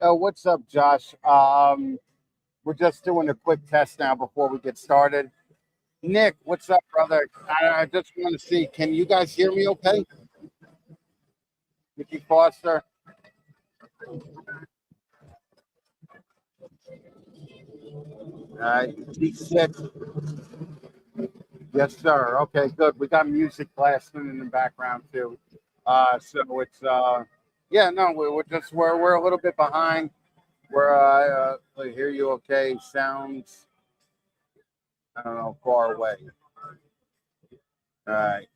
Oh, what's up, Josh? We're just doing a quick test now before we get started. Nick, what's up, brother? I just want to see, can you guys hear me okay? Mickey Foster. T6. Yes, sir. Okay, good. We got music blasting in the background too. So it's yeah, no, we're a little bit behind. I hear you okay. Sounds, I don't know, far away. All right.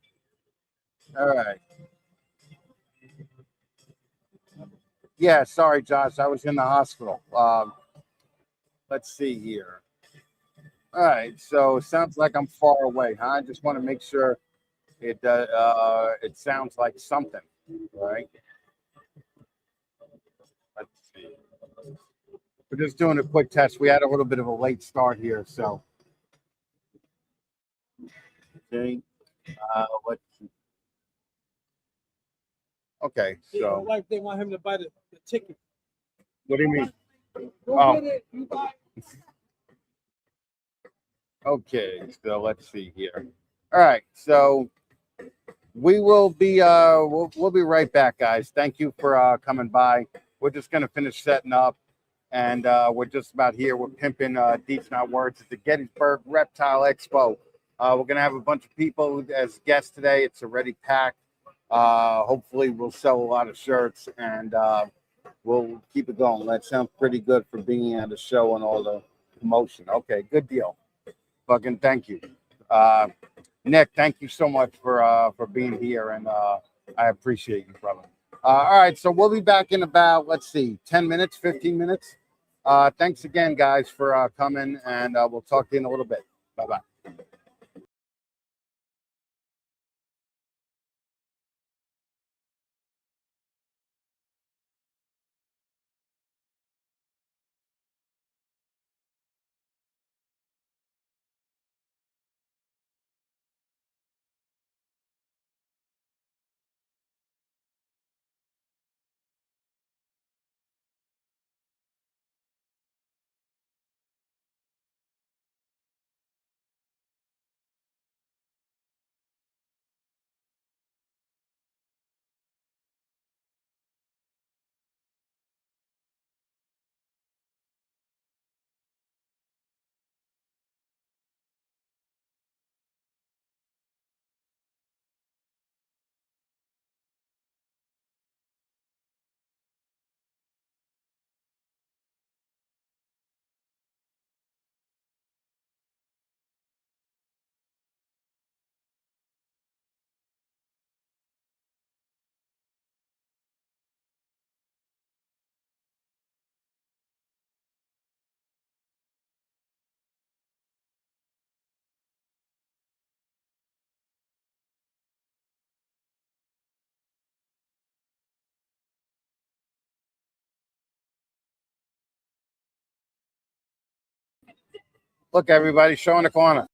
All right. Yeah, sorry, Josh. I was in the hospital. Let's see here. All right. So it sounds like I'm far away, huh? I just want to make sure it sounds like something. All right. Let's see. We're just doing a quick test. We had a little bit of a late start here, so okay. Let's see. Okay, so like they want him to buy the ticket. What do you mean? Go Oh. get it. You buy it. Okay, so let's see here. All right, so we'll be right back, guys. Thank you for coming by. We're just gonna finish setting up, and we're just about here. We're pimping Deets Not Words at the Gettysburg Reptile Expo. We're gonna have a bunch of people as guests today. It's already packed. Hopefully, we'll sell a lot of shirts, and we'll keep it going. That sounds pretty good for being at the show and all the promotion. Okay, good deal. Fucking thank you. Uh, Nick, thank you so much for being here, and I appreciate you, brother. All right, so we'll be back in about, let's see, 10 minutes, 15 minutes. Thanks again, guys, for coming, and we'll talk to you in a little bit. Bye-bye. Look, everybody, show in the corner.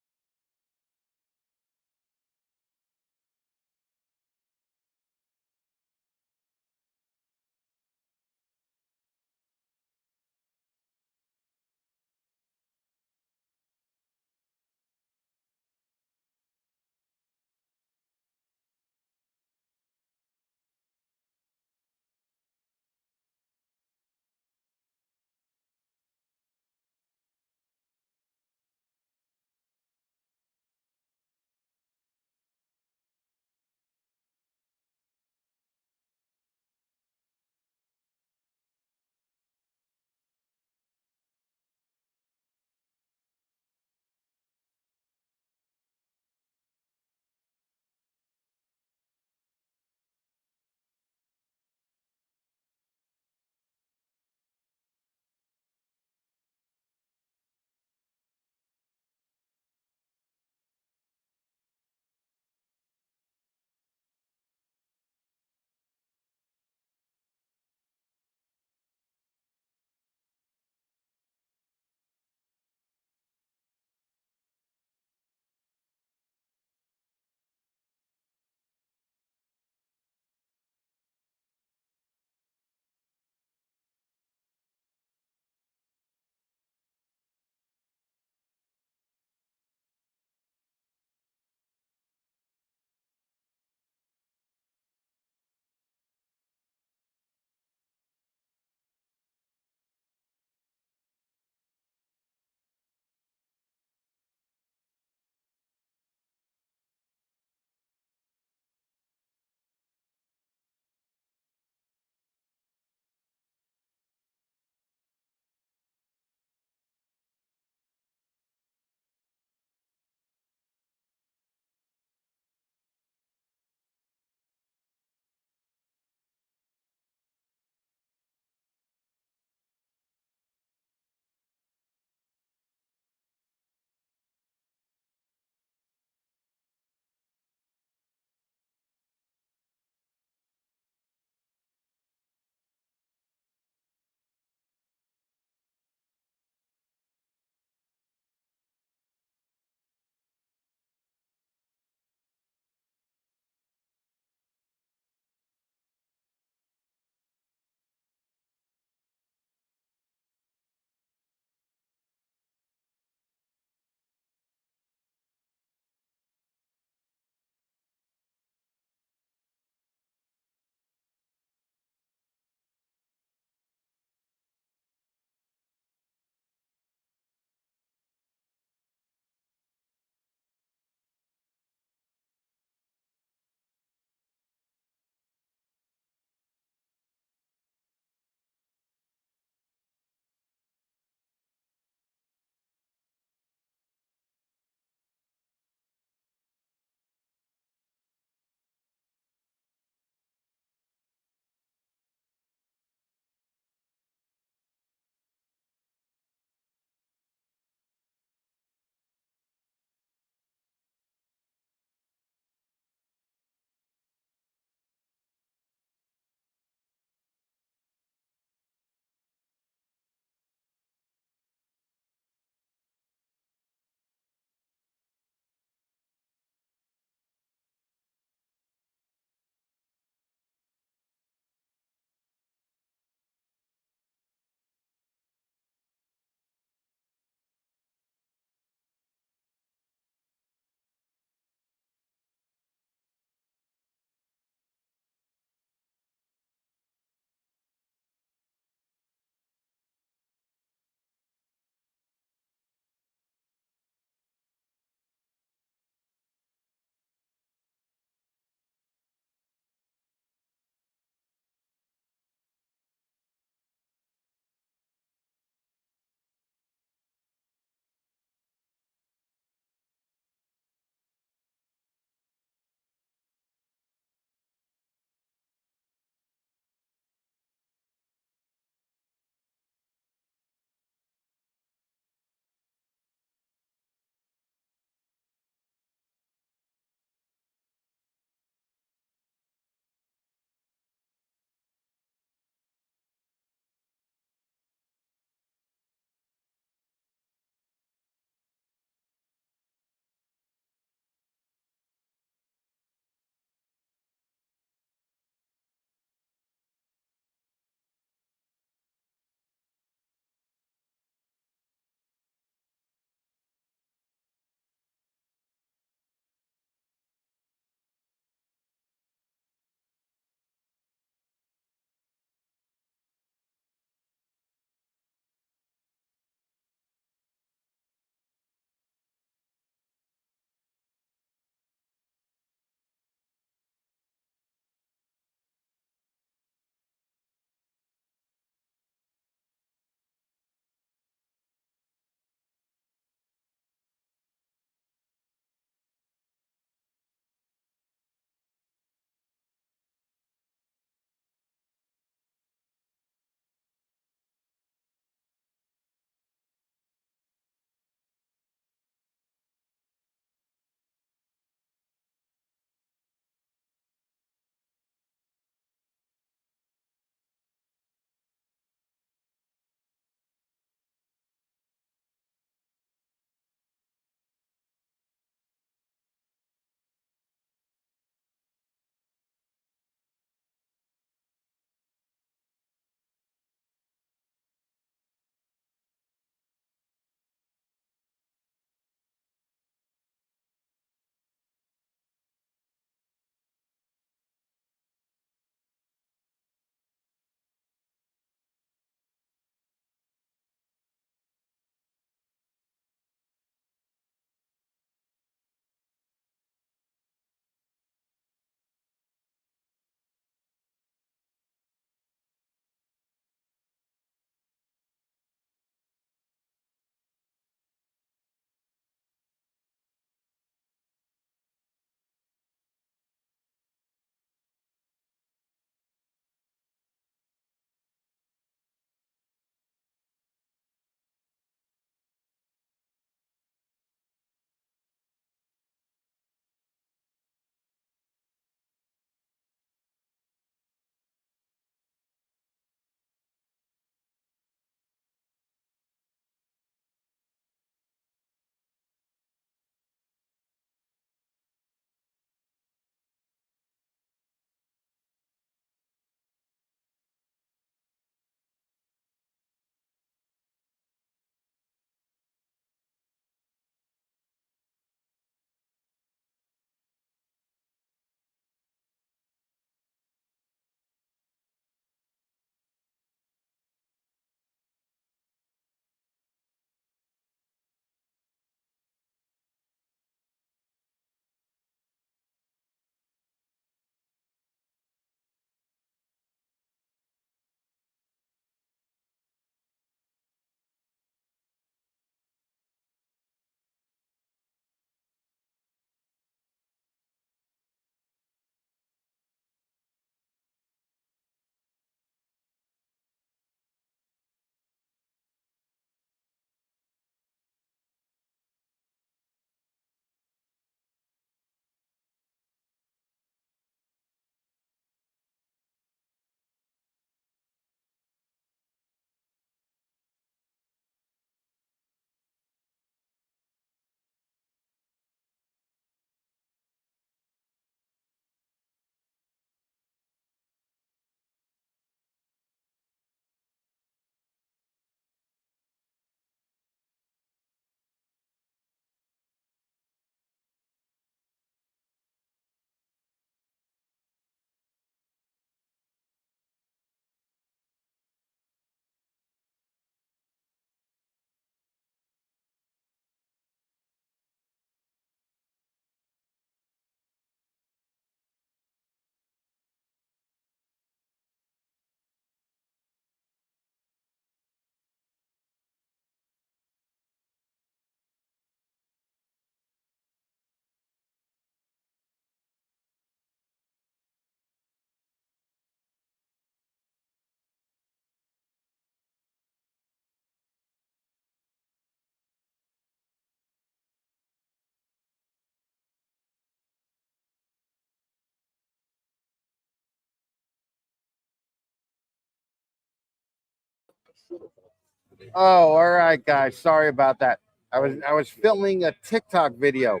Oh, all right, guys. Sorry about that. I was filming a TikTok video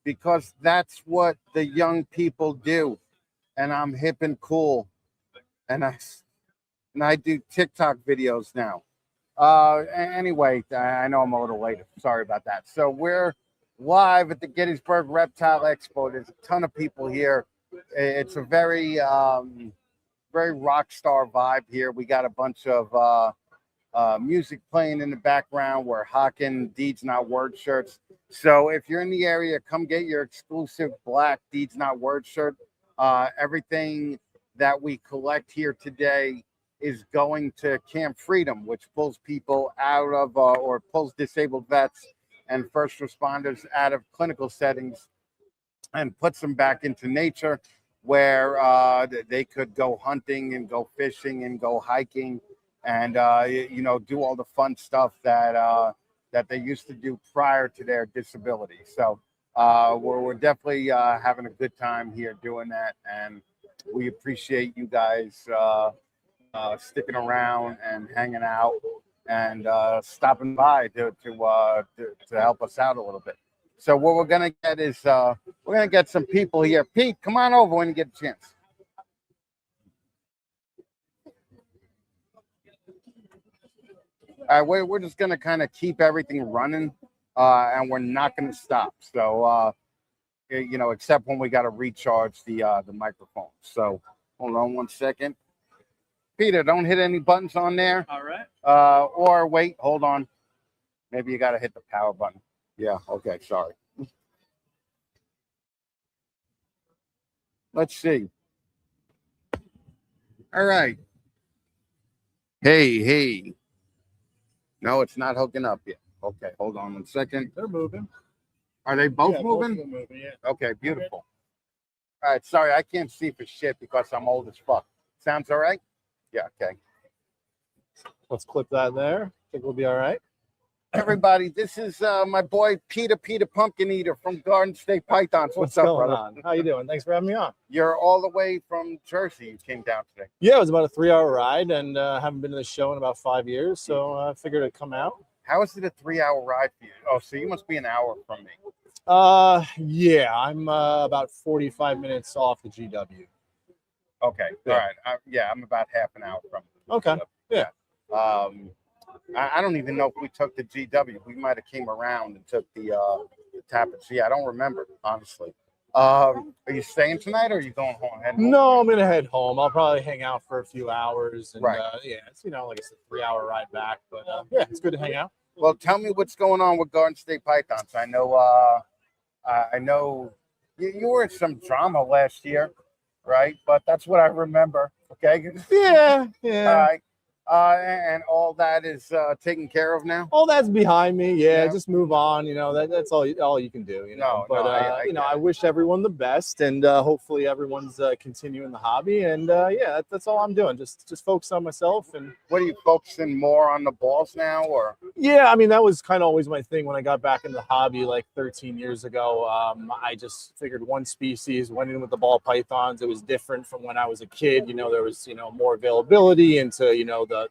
because that's what the young people do, and I'm hip and cool, and I do TikTok videos now. Anyway, I know I'm a little late. Sorry about that. So we're live at the Gettysburg Reptile Expo. There's a ton of people here. It's a very rock star vibe here. We got a bunch of music playing in the background. We're hawking Deeds Not Word shirts. So if you're in the area, come get your exclusive black Deeds Not Word shirt. Everything that we collect here today is going to Camp Freedom, which pulls people out of or pulls disabled vets and first responders out of clinical settings and puts them back into nature where they could go hunting and go fishing and go hiking and do all the fun stuff that they used to do prior to their disability. So we're definitely having a good time here doing that, and we appreciate you guys sticking around and hanging out and stopping by to help us out a little bit. So what we're gonna get is we're gonna get some people here. Pete, come on over when you get a chance. All right, we're just gonna kind of keep everything running, and we're not gonna stop. So except when we got to recharge the microphone. So hold on one second. Peter, don't hit any buttons on there. All right. Or wait, hold on. Maybe you got to hit the power button. Yeah, okay, sorry. Let's see. All right. Hey. No, it's not hooking up yet. Okay, hold on one second. They're moving. Are they both Yeah, moving? both of them moving, yeah. Okay, beautiful. All right, sorry, I can't see for shit because I'm old as fuck. Sounds all right? Yeah, okay. Let's clip that there. Think we'll be all right. Everybody, this is my boy Peter Pumpkin Eater from Garden State Pythons. What's up, going brother? on? How you doing? Thanks for having me on. You're all the way from Jersey. You came down today. Yeah, it was about a 3-hour ride, and haven't been to the show in about 5 years, so I figured I'd come out. How is it a 3-hour ride for you? Oh, so you must be an hour from me. Yeah, I'm about 45 minutes off the GW. Okay, Yeah. all right. I'm about half an hour from. Okay, yeah. I don't even know if we took the GW. We might have came around and took the Tappan Zee. I don't remember, honestly. Are you staying tonight or are you going home? No, I'm gonna head home. I'll probably hang out for a few hours, and Right. It's like I said, 3-hour ride back, but yeah, it's good to hang out. Well, tell me what's going on with Garden State Pythons. I know you were in some drama last year, right? But that's what I remember. Okay. Yeah. All right. And all that is taken care of now. All that's behind me. Yeah, Yeah. just move on. That's all you can do. I wish everyone the best, and hopefully everyone's continuing the hobby. And that's all I'm doing. Just focus on myself. And What are you focusing more on the balls now, or? yeah, I mean that was kind of always my thing when I got back into the hobby like 13 years ago. I just figured one species, went in with the ball pythons. It was different from when I was a kid. There was more availability into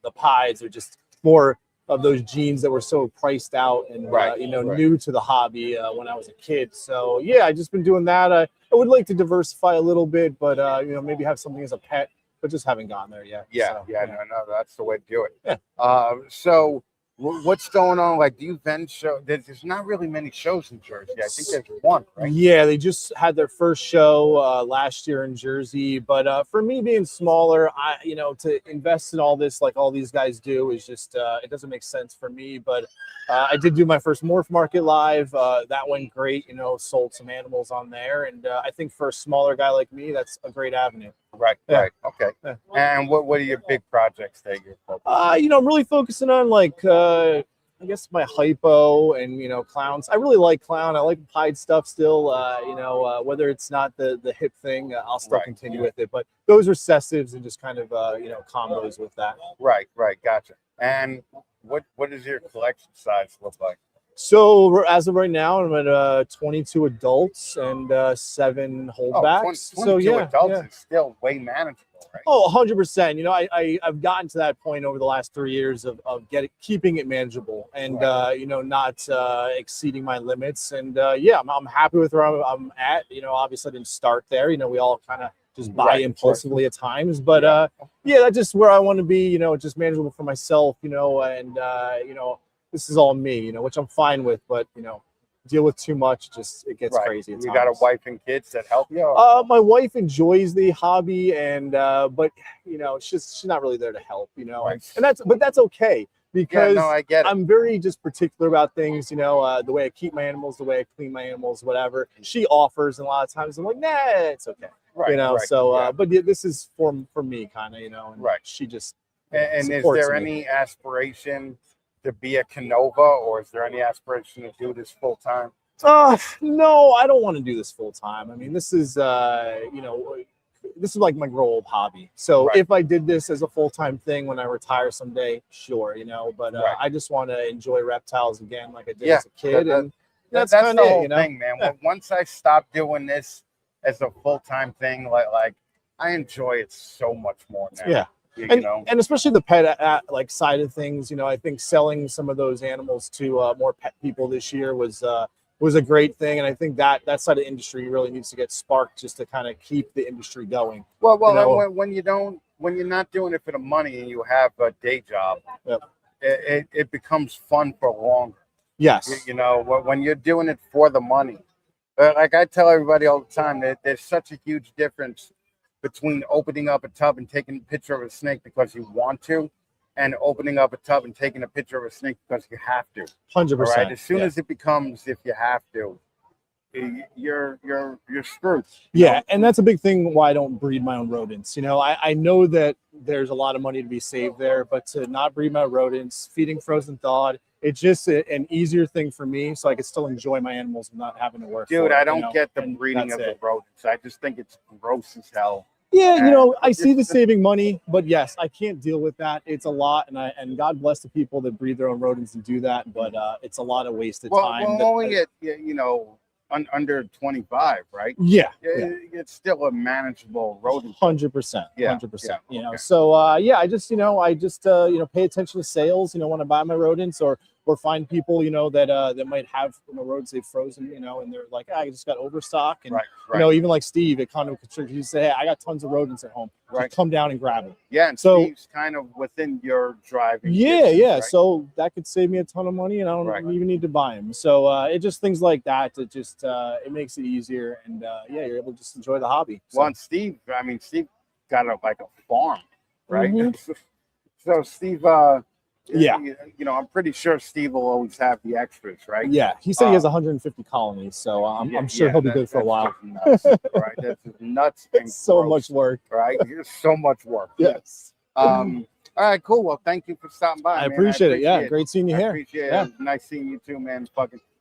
the pies are just more of those genes that were so priced out and Right. new to the hobby when I was a kid. So yeah, I just been doing that. I would like to diversify a little bit, but maybe have something as a pet, but just haven't gotten there yet. Yeah, So, no, that's the way to do it. Yeah. So what's going on? Like, do you vend show? There's not really many shows in Jersey. I think there's one, right? Yeah, they just had their first show last year in Jersey. But for me being smaller, to invest in all this like all these guys do is just it doesn't make sense for me. But I did do my first Morph Market live. That went great. Sold some animals on there, and I think for a smaller guy like me, that's a great avenue. Right. Yeah. Right. Okay. Yeah. And what are your big projects that you're focused on? I'm really focusing on like I guess my hypo and clowns. I really like clown. I like pied stuff still. Whether it's not the hip thing, I'll still Right. continue with it. But those recessives and just kind of combos with that. Right. Gotcha. And what does your collection size look like? So as of right now, I'm at 22 adults and 7 Oh, holdbacks. 22 adults yeah. is still way manageable, right? Oh, 100%. You know, I've gotten to that point over the last 3 years of keeping it manageable and, you know, not exceeding my limits. And yeah, I'm happy with where I'm at. You know, obviously I didn't start there. You know, we all kind of just buy impulsively at times. But yeah, that's just where I want to be, you know, just manageable for myself, you know, and, you know, this is all me, you know, which I'm fine with. But, you know, deal with too much, just it gets crazy. You got a wife and kids that help you? My wife enjoys the hobby, and but you know, she's not really there to help, you know, and that's okay because I get it. I'm very just particular about things, you know, the way I keep my animals, the way I clean my animals, whatever she offers, and a lot of times I'm like, nah, it's okay, you know. So, but this is for me, kind of, you know, and she just and is there any aspiration to be a Canova, or is there any aspiration to do this full time? No, I don't want to do this full time. I mean, this is you know, this is like my old hobby. So if I did this as a full time thing when I retire someday, sure, you know. But I just want to enjoy reptiles again, like I did as a kid, and that's kind the of whole you know? thing, man. Once I stopped doing this as a full time thing, like I enjoy it so much more now. Yeah. You know, and especially the pet like side of things, you know, I think selling some of those animals to more pet people this year was a great thing, and I think that side of the industry really needs to get sparked just to kind of keep the industry going. Well, you know? when you're not doing it for the money and you have a day job, it becomes fun for longer. Yes, you know, when you're doing it for the money, like I tell everybody all the time, that there's such a huge difference between opening up a tub and taking a picture of a snake because you want to, and opening up a tub and taking a picture of a snake because you have to. 100%. Right. As soon as it becomes if you have to, you're screwed. Yeah, and that's a big thing why I don't breed my own rodents. You know, I know that there's a lot of money to be saved there, but to not breed my rodents, feeding frozen thawed, it's just an easier thing for me, so I can still enjoy my animals without having to work. Dude, I don't get the breeding of the rodents. I just think it's gross as hell. Yeah, you know, I see the saving money, but yes, I can't deal with that. It's a lot, and God bless the people that breed their own rodents and do that, but it's a lot of wasted time. Well, only at, you know, under 25, right? Yeah, it's still a manageable rodent. 100%, 100%. You know, so yeah, I just you know, you know, pay attention to sales. You know, when I buy my rodents, or find people, you know, that that might have, you know, rodents they've frozen, you know, and they're like, I just got overstock, and you know, even like Steve at Conduit Construction, he said, hey, I got tons of rodents at home. Just come down and grab them. Yeah, and so Steve's kind of within your driving. Yeah. So that could save me a ton of money, and I don't even need to buy them. So it just things like that. It just it makes it easier, and yeah, you're able to just enjoy the hobby. So. Well, and Steve, I mean, Steve got like a farm, right? So Steve, you know, I'm pretty sure Steve will always have the extras, right? Yeah, he said he has 150 colonies, so I'm sure he'll be good for a while. Nuts, right? That's nuts. It's so much work, right? It's so much work. Yes. All right, cool. Well, thank you for stopping by. I appreciate it. Yeah, great seeing you here. Appreciate it. Nice seeing you too, man.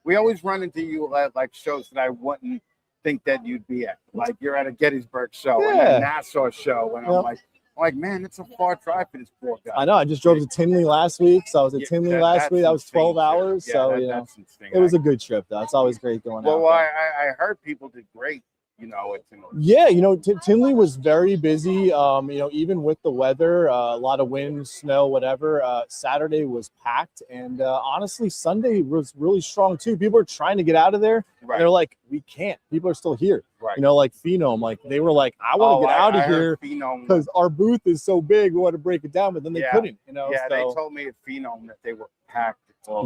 We always run into you at like shows that I wouldn't think that you'd be at. Like you're at a Gettysburg show and a Nassau show, and I'm like, man, it's a far drive for this poor guy. I know. I just drove to Tinley last week, so I was at Tinley last week. That was 12 hours, so you know, it was a good trip. Though it's always great going out. Well, I heard people did great. You know, yeah, you know, Tinley was very busy. You know, even with the weather, a lot of wind, snow, whatever. Saturday was packed, and honestly, Sunday was really strong too. People are trying to get out of there. And they're like, we can't. People are still here. You know, like Phenom, like they were like, I want to get out of here because our booth is so big. We want to break it down, but then they couldn't. You know, they told me at Phenom that they were packed all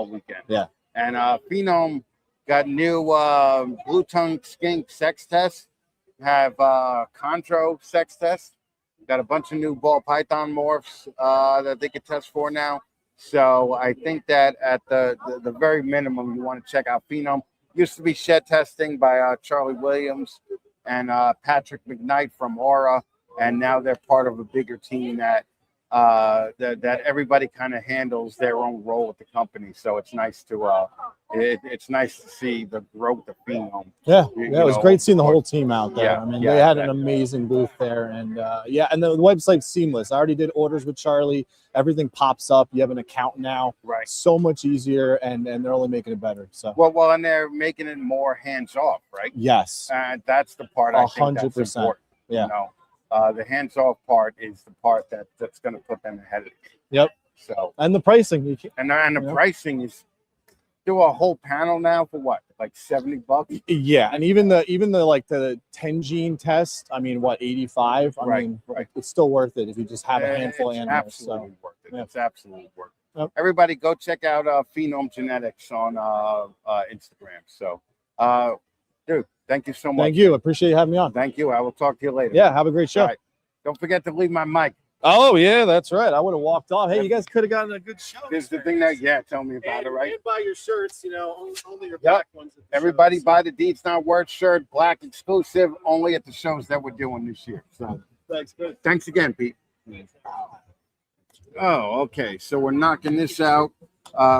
weekend. Yeah, and Phenom got new blue tongue skink sex tests, have chondro sex tests, got a bunch of new ball python morphs that they could test for now. So I think that at the very minimum, you want to check out Phenom. Used to be shed testing by Charlie Williams and Patrick McKnight from Aura, and now they're part of a bigger team that that everybody kind of handles their own role at the company. So it's nice to it's nice to see the growth of Phenom. Yeah, You it was know, great seeing the whole team out there. Yeah, I mean, yeah, they had an exactly. amazing booth there, and yeah, and the website's seamless. I already did orders with Charlie. Everything pops up. You have an account now. Right. So much easier, and they're only making it better. So Well, and they're making it more hands off, right? yes, And that's the part I think that's 100%. important. Yeah. You know, the hands off part is the part that's going to put them ahead of it. Yep. So And the pricing, you can, and the you know? pricing is do a whole panel now for what, like $70? Yeah, and even the like the 10 gene test, I mean, what, 85? I Right, mean, right. it's still worth it if you just have a handful of It's animals. absolutely worth it. yeah. It's absolutely worth it. Yep. Everybody go check out Phenom Genetics on Instagram. So dude, thank you so much. Thank you. Appreciate you having me on. Thank you. I will talk to you later. Yeah, have a great show. All right. Don't forget to leave my mic. Oh yeah, that's right. I would have walked off. Hey, you guys could have gotten a good show. This is the thing that tell me about it, right? And buy your shirts, you know, only your Yep. black ones. At the Everybody shows. buy the Deeds Not Word shirt, black exclusive, only at the shows that we're doing this year. So Thanks, good. thanks again, Pete. Oh, okay. So we're knocking this out.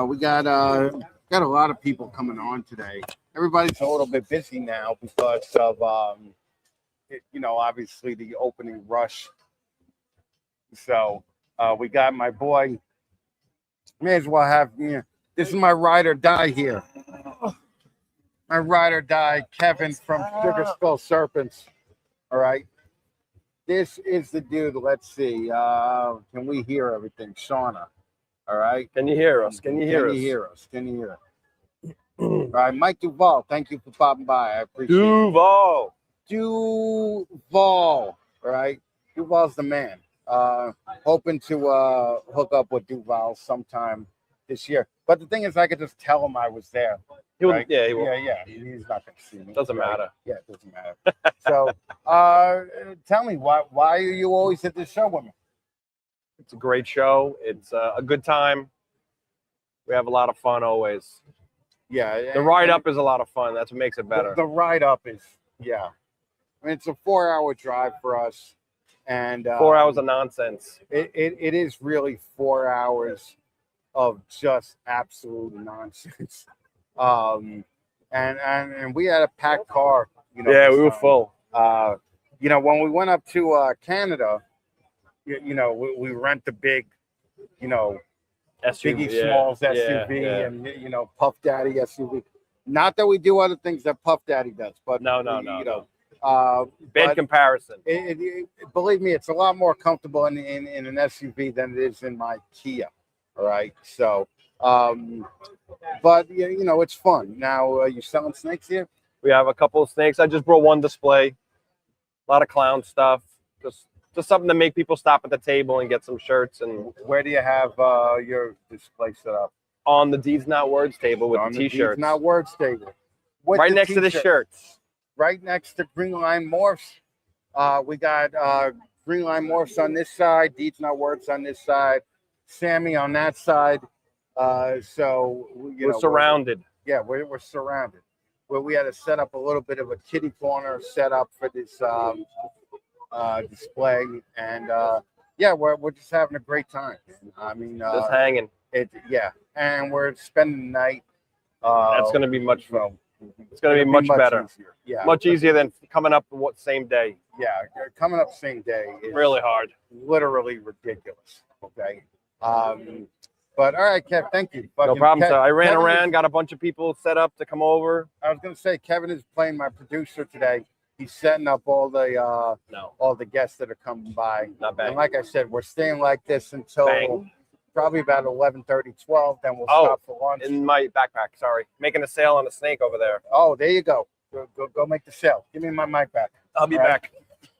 We got a lot of people coming on today. Everybody's a little bit busy now because of you know, obviously the opening rush. So we got my boy. May as well have this is my ride or die here. My ride or die, Kevin from Skull Serpents. All right. This is the dude. Let's see. Can we hear everything? Shauna. All right. Can you hear us? Can you hear us? Can you hear us? Can you hear us? All right. Mike Duval, thank you for popping by. I appreciate it. Duval. Duval. All right. Duval's the man. Hoping to hook up with Duval sometime this year. But the thing is, I could just tell him I was there. He will, Right? yeah, he will. Yeah. He's not going to see me. Doesn't matter. Yeah, it doesn't matter. So, tell me, why are you always at this show with me? It's a great show. It's a good time. We have a lot of fun always. Yeah. The ride up is a lot of fun. That's what makes it better. The ride up is, yeah. I mean, it's a 4-hour drive for us. And 4 hours of nonsense. It is really 4 hours of just absolute nonsense. And we had a packed car. You know, Yeah, this we were time. full. You know, when we went up to Canada, you know, we rent the big, you know, SUV, Biggie Smalls SUV yeah. and, you know, Puff Daddy SUV. Not that we do other things that Puff Daddy does, but No. you know, Bad but comparison. believe me, it's a lot more comfortable in an SUV than it is in my Kia. All right, so but you know, it's fun. Now, you selling snakes here? We have a couple of snakes. I just brought one display. A lot of clown stuff. Just something to make people stop at the table and get some shirts. And Where do you have your display set up? on the Deeds Not Words table with On the the t-shirts. Deeds Not Words table. With Right the next to the t-shirt. shirts. Right next to Green Line Morphs. We got Green Line Morphs on this side, Deeds Not Words on this side, Sammy on that side. So We're surrounded. We're surrounded. Where we had to set up a little bit of a kitty corner set up for this display, and we're just having a great time. I mean, Just hanging. and we're spending the night. That's going to be much fun. It's going to be It'll much better. Easier. Yeah, Much easier than coming up same day. Yeah, coming up same day is Really hard. literally ridiculous. Okay. But all right, Kev, thank you. No problem, sir. I ran Kevin around, is- got a bunch of people set up to come over. I was gonna say Kevin is playing my producer today. He's setting up all the guests that are coming by. Not bad. And like I said, we're staying like this until Bang. probably about 11:30, 12. Then we'll Oh, stop for lunch. In my backpack, sorry. Making a sale on a snake over there. Oh, there you go. Go make the sale. Give me my mic back. I'll be All right. back.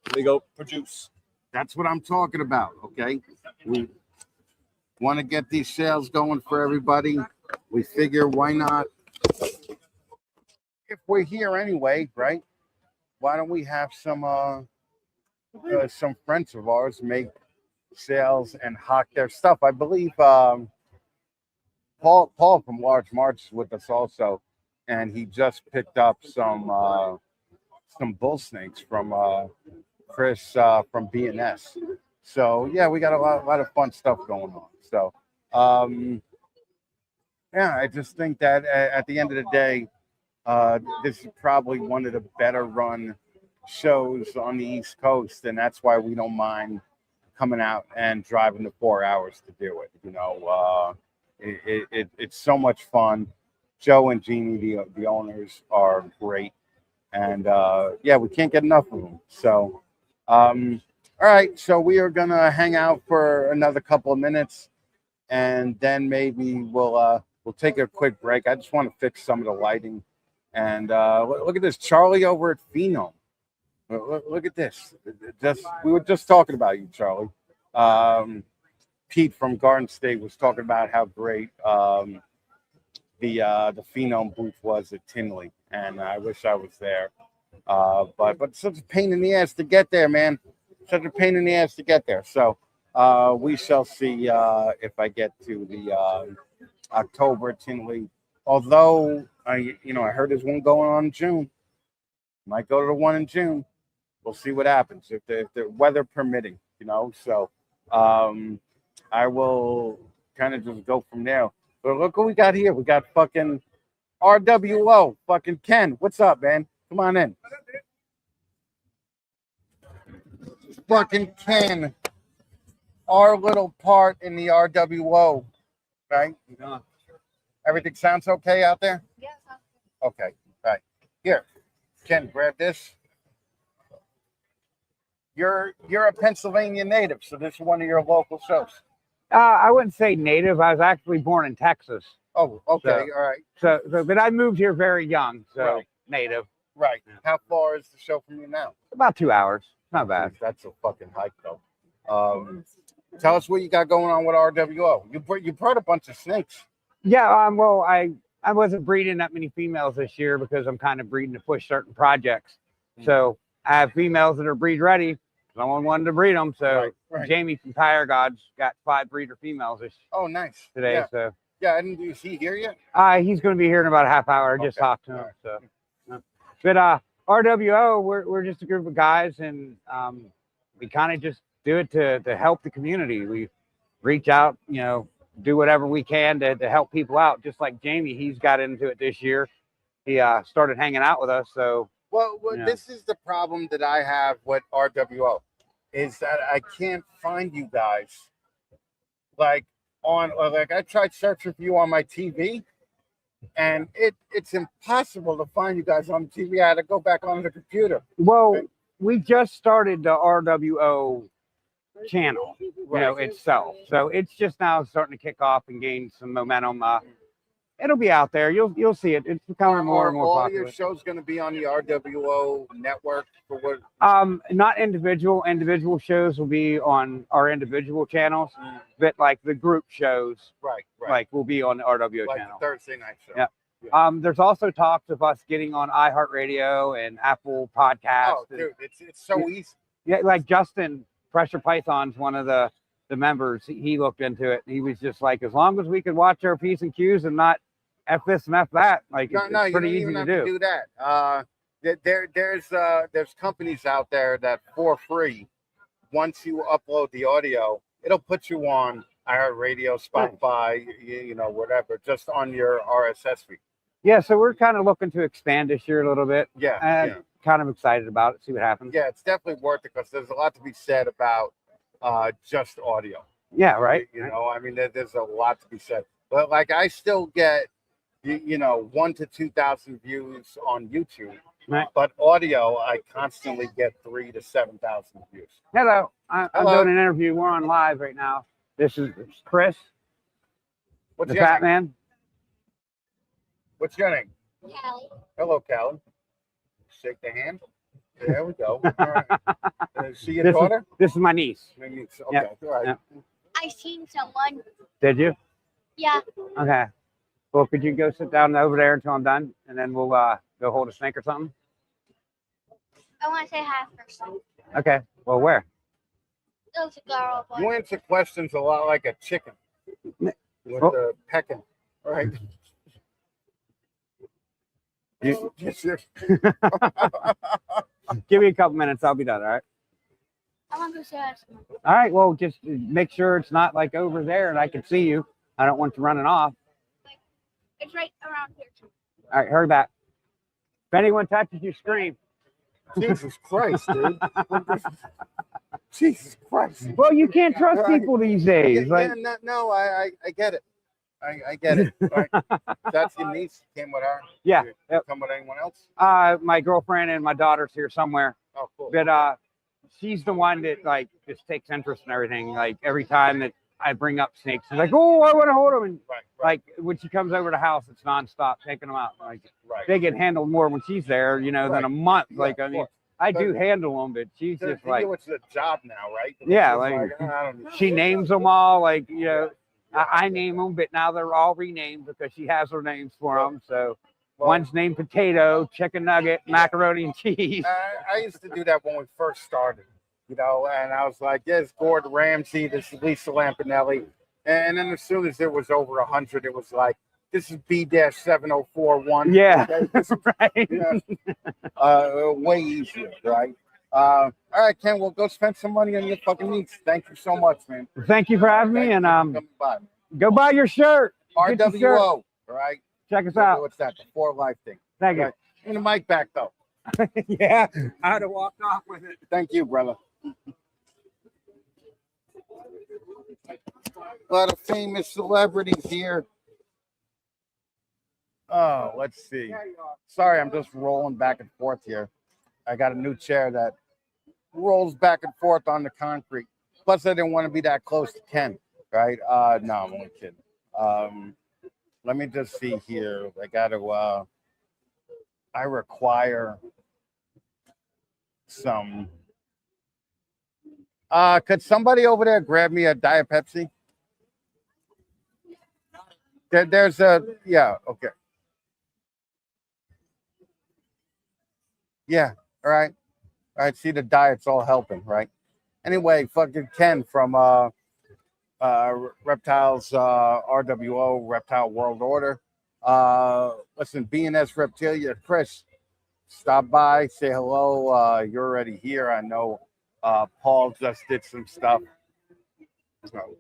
Let me go produce. That's what I'm talking about. Okay. We want to get these sales going for everybody. We figure why not? If we're here anyway, right? Why don't we have some friends of ours make sales and hawk their stuff? I believe Paul from Large March is with us also, and he just picked up some bull snakes from Chris from BNS. So yeah, we got a lot of fun stuff going on. So yeah, I just think that at the end of the day, this is probably one of the better run shows on the East Coast, and that's why we don't mind coming out and driving the 4 hours to do it. You know, it's so much fun. Joe and Jeannie, the owners, are great, and yeah, we can't get enough of them. So, all right, so we are gonna hang out for another couple of minutes, and then maybe we'll take a quick break. I just want to fix some of the lighting, and look at this, Charlie over at Phenom. Look at this. We were just talking about you, Charlie. Pete from Garden State was talking about how great the Phenom booth was at Tinley, and I wish I was there. But it's such a pain in the ass to get there, man. Such a pain in the ass to get there. So we shall see if I get to the October Tinley. Although I heard there's one going on in June. Might go to the one in June. We'll see what happens if the weather permitting, you know. So I will kind of just go from there. But look what we got here. We got fucking RWO, fucking Ken. What's up, man? Come on in. Fucking Ken. Our little part in the RWO, right? Everything sounds okay out there? Yeah. Okay, right. Here, Ken, grab this. You're a Pennsylvania native, so this is one of your local shows. I wouldn't say native. I was actually born in Texas. Oh, okay, all right. So, but I moved here very young, so Right. native. Right. How far is the show from you now? About 2 hours. Not bad. That's a fucking hike, though. Tell us what you got going on with RWO. You brought a bunch of snakes. Yeah. Well, I wasn't breeding that many females this year because I'm kind of breeding to push certain projects. So I have females that are breed ready. Someone wanted to breed them, so Right. Jamie from Tire Gods got 5 breeder females Oh, nice. today. Yeah. So Yeah, is he here yet? he's going to be here in about a half hour. I just Okay. talked to him. All right. So, but RWO, we're just a group of guys, and we kind of just do it to help the community. We reach out, do whatever we can to help people out. Just like Jamie, he's got into it this year. He started hanging out with us. So Well, Yeah. this is the problem that I have with RWO, is that I can't find you guys. Like I tried searching for you on my TV, and it's impossible to find you guys on TV. I had to go back on the computer. well, we just started the RWO channel, itself. So it's just now starting to kick off and gain some momentum. It'll be out there. You'll see it. It's becoming more and more all popular. your shows going to be on the RWO network for what? Not individual shows will be on our individual channels, but like the group shows, Right. like will be on the RWO Like channel. the Thursday night show. Yeah. There's also talks of us getting on iHeartRadio and Apple Podcasts. Oh, dude, it's so easy. Yeah, like Justin Pressure Python's one of the members. He looked into it. He was just like, as long as we could watch our P's and Q's and not F this and F that, like No, it's you don't pretty easy even to have do. to do that. There's companies out there that for free, once you upload the audio, it'll put you on iHeartRadio, Spotify, whatever, just on your RSS feed. Yeah, so we're kind of looking to expand this year a little bit. Yeah, And kind of excited about it. See what happens. yeah, it's definitely worth it because there's a lot to be said about just audio. Yeah, right. I mean, there's a lot to be said. But like, I still get 1,000 to 2,000 views on YouTube. Right. But audio, I constantly get 3,000 to 7,000 views. Hello. I'm Hello. doing an interview. We're on live right now. This is Chris, What's the your Fat name? Man. What's your name? Callie. Hello, Callan. Shake the hand. There we go. All right. See your This is- daughter? This is my niece. Okay. Yeah. All right. Yeah. I seen someone. Did you? Yeah. Okay. Well, could you go sit down over there until I'm done, and then we'll go hold a snake or something? I want to say hi first. Okay. Well, where? There's a girl. Boy. You answer questions a lot like a chicken with Oh. the pecking. All right. You- Just- Give me a couple minutes. I'll be done. All right. I want I'm gonna say hi to someone. All right. Well, just make sure it's not like over there and I can see you. I don't want you running off. It's right around here too. All right. Heard that. If anyone touches you, scream. Jesus Christ, dude. Jesus Christ. Well, you can't trust people these days. Like, No, I get it. I get it. Right. That's your niece. Came with her. yeah. You Yep. come with anyone else? My girlfriend and my daughter's here somewhere. Oh, cool. But she's the one that like just takes interest in everything. Like every time that I bring up snakes, she's like, "Oh, I want to hold them." And Right. like when she comes over to the house, it's nonstop taking them out. Like Right. they get handled more when she's there, you know, than a month. Yeah, like I of mean, course. I do handle them, but she's just like, it's a job now, right? Yeah, It's like, I don't know. she names them all. Like you know, I name them, but now they're all renamed because she has her names for them. So Well, one's named Potato, Chicken Nugget, Macaroni and Cheese. I used to do that when we first started, you know, and I was like, "There's Gordon Ramsay, this is Lisa Lampanelli," and then as soon as it was over 100, it was like, "This is B-7041." Yeah, Okay? This is, right. way easier, right? All right, Ken, we'll go spend some money on your fucking niece. Thank you so much, man. Thank you for having me, Thank and you for coming by. go buy your shirt. Get your shirt. RWO, all right? Check us out. What's that? The For Life thing. Thank you. Right. And the mic back, though. Yeah, I'd have walked off with it. Thank you, brother. A lot of famous celebrities here. Oh, let's see. Sorry, I'm just rolling back and forth here. I got a new chair that rolls back and forth on the concrete. Plus, I didn't want to be that close to Ken, right? No, I'm only kidding. Let me just see here. I got to, I require some. Could somebody over there grab me a Diet Pepsi? There's a, yeah, okay. Yeah, all right. All right, see the diet's all helping, right? Anyway, fucking Ken from Reptiles RWO, Reptile World Order. Listen, BNS Reptilia, Chris, stop by, say hello. You're already here. I know Paul just did some stuff. So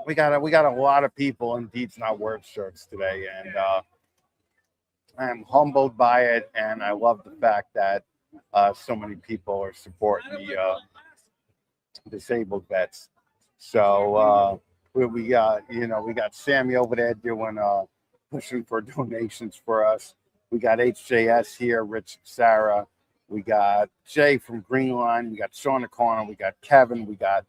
we got a lot of people in Deeds Not Words shirts today, and I am humbled by it, and I love the fact that so many people are supporting the disabled vets. So we got, you know, we got Sammy over there doing pushing for donations for us. We got HJS here, Rich, Sarah. We got Jay from Greenline. We got Sean O'Connor. We got Kevin. We got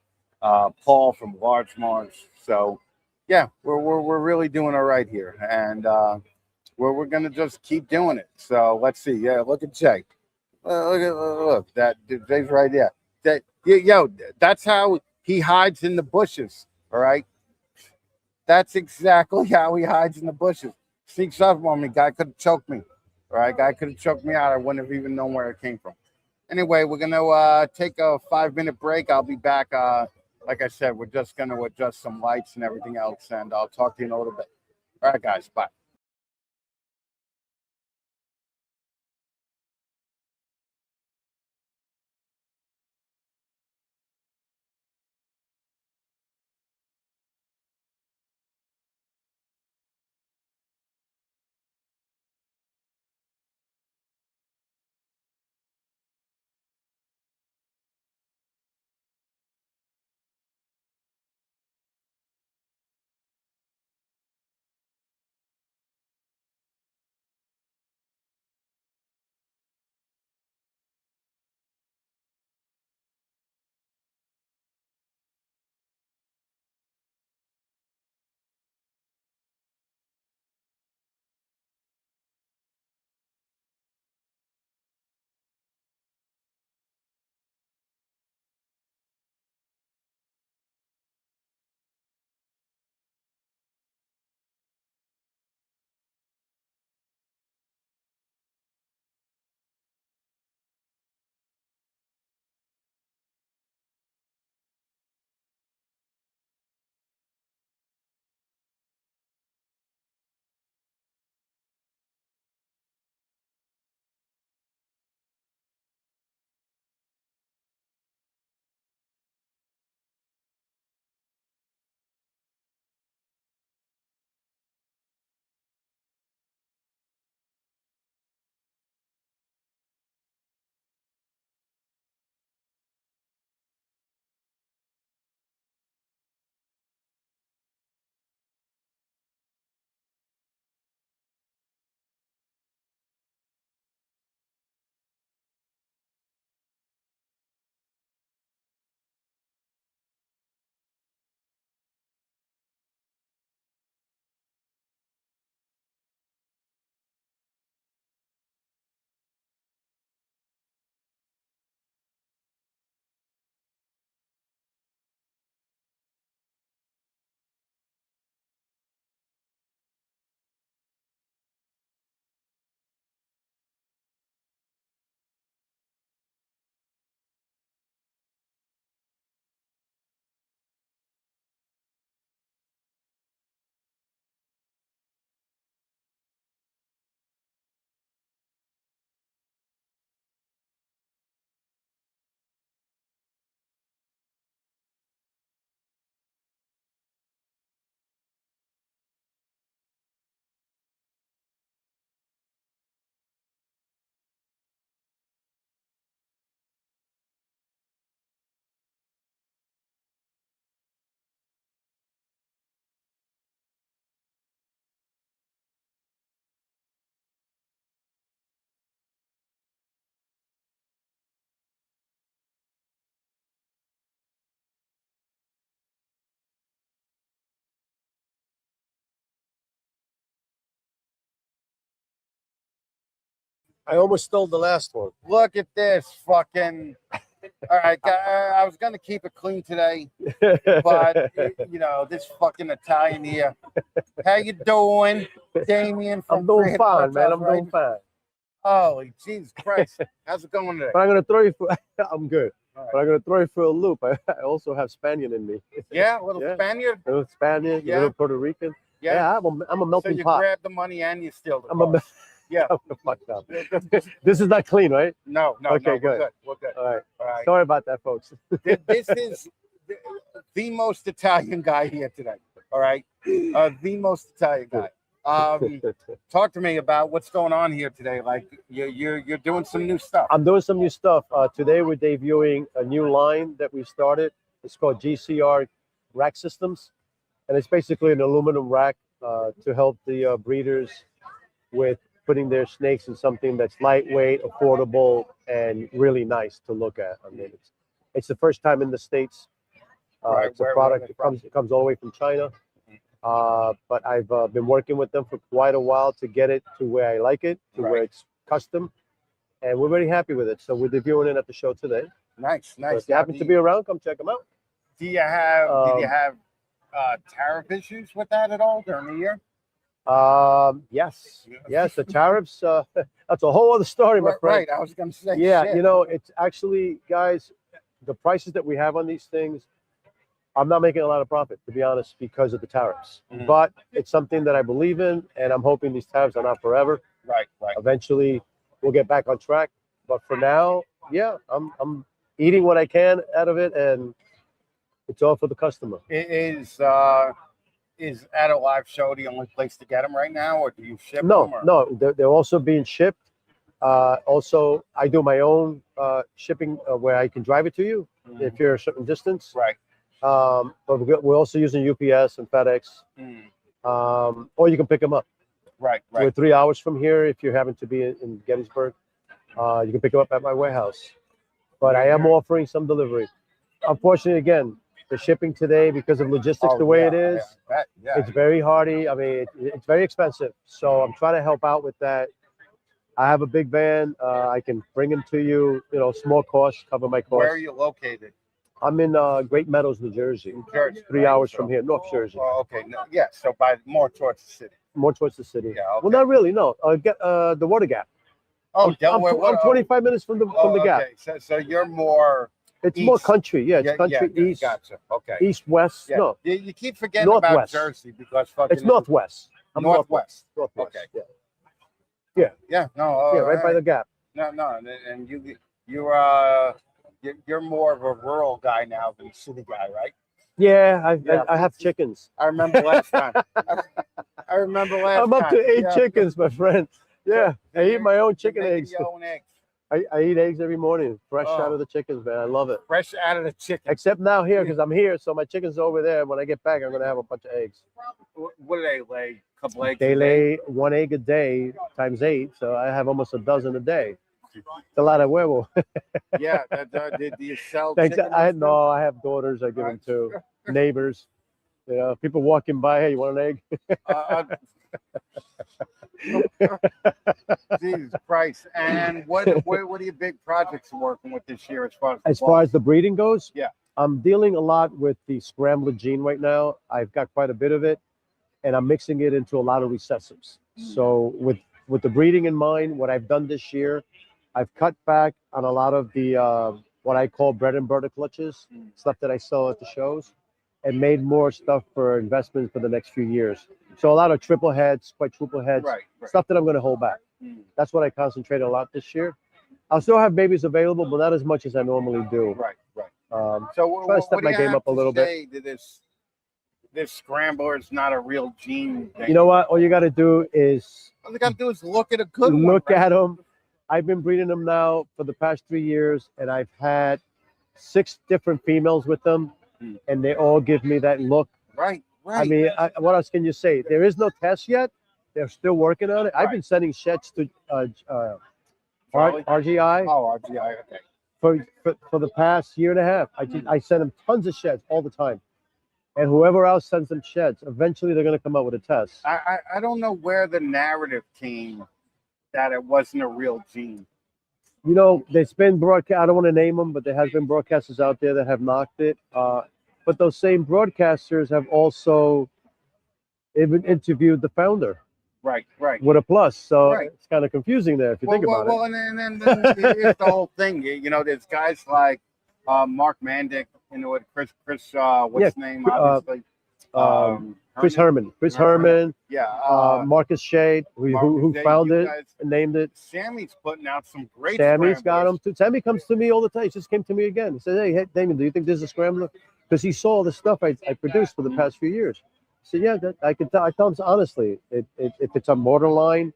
Paul from Large March. So yeah, we're really doing all right here, and we're gonna just keep doing it. So let's see. Yeah, look at Jay. Look that Jay's right there. That yo, that's how he hides in the bushes. All right, that's exactly how he hides in the bushes. Sneaks up on me. Guy could have choked me. All right, guy could have choked me out. I wouldn't have even known where it came from. Anyway, we're gonna take a 5-minute break. I'll be back. Like I said, we're just gonna adjust some lights and everything else, and I'll talk to you in a little bit. All right, guys. Bye. I almost stole the last one. Look at this fucking. All right, I was gonna keep it clean today, but you know this fucking Italian here. How you doing, Damien? From I'm doing Grand fine, man. Reptiles, I'm doing fine. Holy Jesus Christ! How's it going today? But I'm gonna throw you for. I'm good. All right. But I'm gonna throw you for a loop. I also have Spaniard in me. Yeah, little Yeah. Spaniard. A little Spaniard, a Yeah. little Puerto Rican. Yeah. Yeah, I'm a So melting you pot. grab the money and you steal the I'm a. cars. Yeah. Fuck up. This is not clean, right? No, Okay, no, we're good. good. We're good. All right. All right. Sorry about that, folks. This is the most Italian guy here today. All right, the most Italian guy. Talk to me about what's going on here today. Like you're doing some new stuff. I'm doing some new stuff. Today we're debuting a new line that we started. It's called GCR Rack Systems, and it's basically an aluminum rack to help the breeders with putting their snakes in something that's lightweight, affordable, and really nice to look at. I mean, it's the first time in the States. Right, It's a where product they that comes all the way from China. But I've been working with them for quite a while to get it to where I like it, to where Right. it's custom, and we're very happy with it. So we're debuting it at the show today. Nice, So nice. if you happen to be around, come check them out. Do you have did you Um, have tariff issues with that at all during the year? Yes, the tariffs. That's a whole other story, my friend. Right, I was gonna say. Yeah, shit. you know, it's actually, guys, the prices that we have on these things, I'm not making a lot of profit, to be honest, because of the tariffs. Mhm. But it's something that I believe in, and I'm hoping these tariffs are not forever. Right. Eventually, we'll get back on track. But for now, yeah, I'm eating what I can out of it, and it's all for the customer. It is At a Live Show the only place to get them right now, or do you ship them? No, or? no, they're also being shipped. Also, I do my own shipping where I can drive it to you Mhm. if you're a certain distance. Right. But we're also using UPS and FedEx, or you can pick them up. Right. We're 3 hours from here. If you happen to be in Gettysburg, you can pick them up at my warehouse. But I am offering some delivery. Unfortunately, again, the shipping today, because of logistics, Oh, the way yeah, it is, yeah. it's very hardy. I mean, it's very expensive. So I'm trying to help out with that. I have a big van. I can bring them to you. You know, small costs, cover my costs. Where are you located? I'm in Great Meadows, New Jersey. New Jersey. 3 right? hours So- from here, North Jersey. Oh, okay. No, yeah. So by more towards the city. More towards the city. Yeah. Okay. Well, not really. No, get the Water Gap. Oh, I'm, Delaware. I'm 25 minutes from the Gap. Okay. So you're more. It's more east. country. Yeah, it's country yeah, east, Gotcha. Okay. east, west. Yeah. No, You keep forgetting about Northwest. Jersey because fucking. it's northwest. I'm Northwest. Northwest. Okay. Yeah. Yeah. No. Yeah, right by the Gap. No. And you're more of a rural guy now than a city guy, right? Yeah, Yeah. I have chickens. I remember last time. I remember last I'm up time. to 8 Yeah. chickens, my friend. Yeah, I eat my own chicken You're making eggs. your own eggs. I eat eggs every morning, fresh Oh. out of the chickens, man. I love it. Fresh out of the chicken. Except now here, because I'm here, so my chickens are over there. When I get back, I'm gonna have a bunch of eggs. What do they lay? A couple eggs. They a day? lay 1 egg a day times 8, so I have almost a dozen a day. It's a lot of huevo. Yeah. Do you sell? Thanks. chicken I and stuff? no, I have daughters. I give them to neighbors. You know, people walking by. Hey, you want an egg? Jesus Christ! And what are your big projects you're working with this year as far as The breeding goes, Yeah. I'm dealing a lot with the scrambler gene right now. I've got quite a bit of it, and I'm mixing it into a lot of recessives. So with the breeding in mind, what I've done this year, I've cut back on a lot of the what I call bread and butter clutches, stuff that I sell at the shows, and made more stuff for investment for the next few years. So a lot of triple heads, quadruple heads, right. stuff that I'm going to hold back. Mm. That's what I concentrate a lot this year. I'll still have babies available, but not as much as I normally do. Right. Try So to what step do my you game have up a to little bit. say to this scrambler is not a real gene thing? You know what? All you got to do is All you got to do is look at a good one. look right? at them. I've been breeding them now for the past 3 years, and I've had 6 different females with them, Mm. and they all give me that look. Right. I mean, what else can you say? There is no test yet. They're still working on it. I've been sending sheds to Charlie? RGI Oh, RGI. Okay. for the past year and a half. I send them tons of sheds all the time, and whoever else sends them sheds, eventually they're going to come out with a test. I don't know where the narrative came that it wasn't a real gene. You know, there's been broadcast. I don't want to name them, but there has been broadcasters out there that have knocked it. But those same broadcasters have also even interviewed the founder Right, right. with a plus. So Right. it's kind of confusing there if you think about Well, it. and then it's the whole thing. You know, there's guys like Mark Mandic, you know, Chris, what's Yeah, his name, uh, obviously. Chris Herman. Chris Herman, Yeah. Marcus Shade, who They- founded you it guys- and named it. Sammy's putting out some great Sammy's got scramblers. him too. Sammy comes to me all the time. He just came to me again. He said, hey, Damien, do you think this is a scrambler? Because he saw the stuff I produced for the past few years. I said, yeah, I can tell. I tell him honestly, if it's a borderline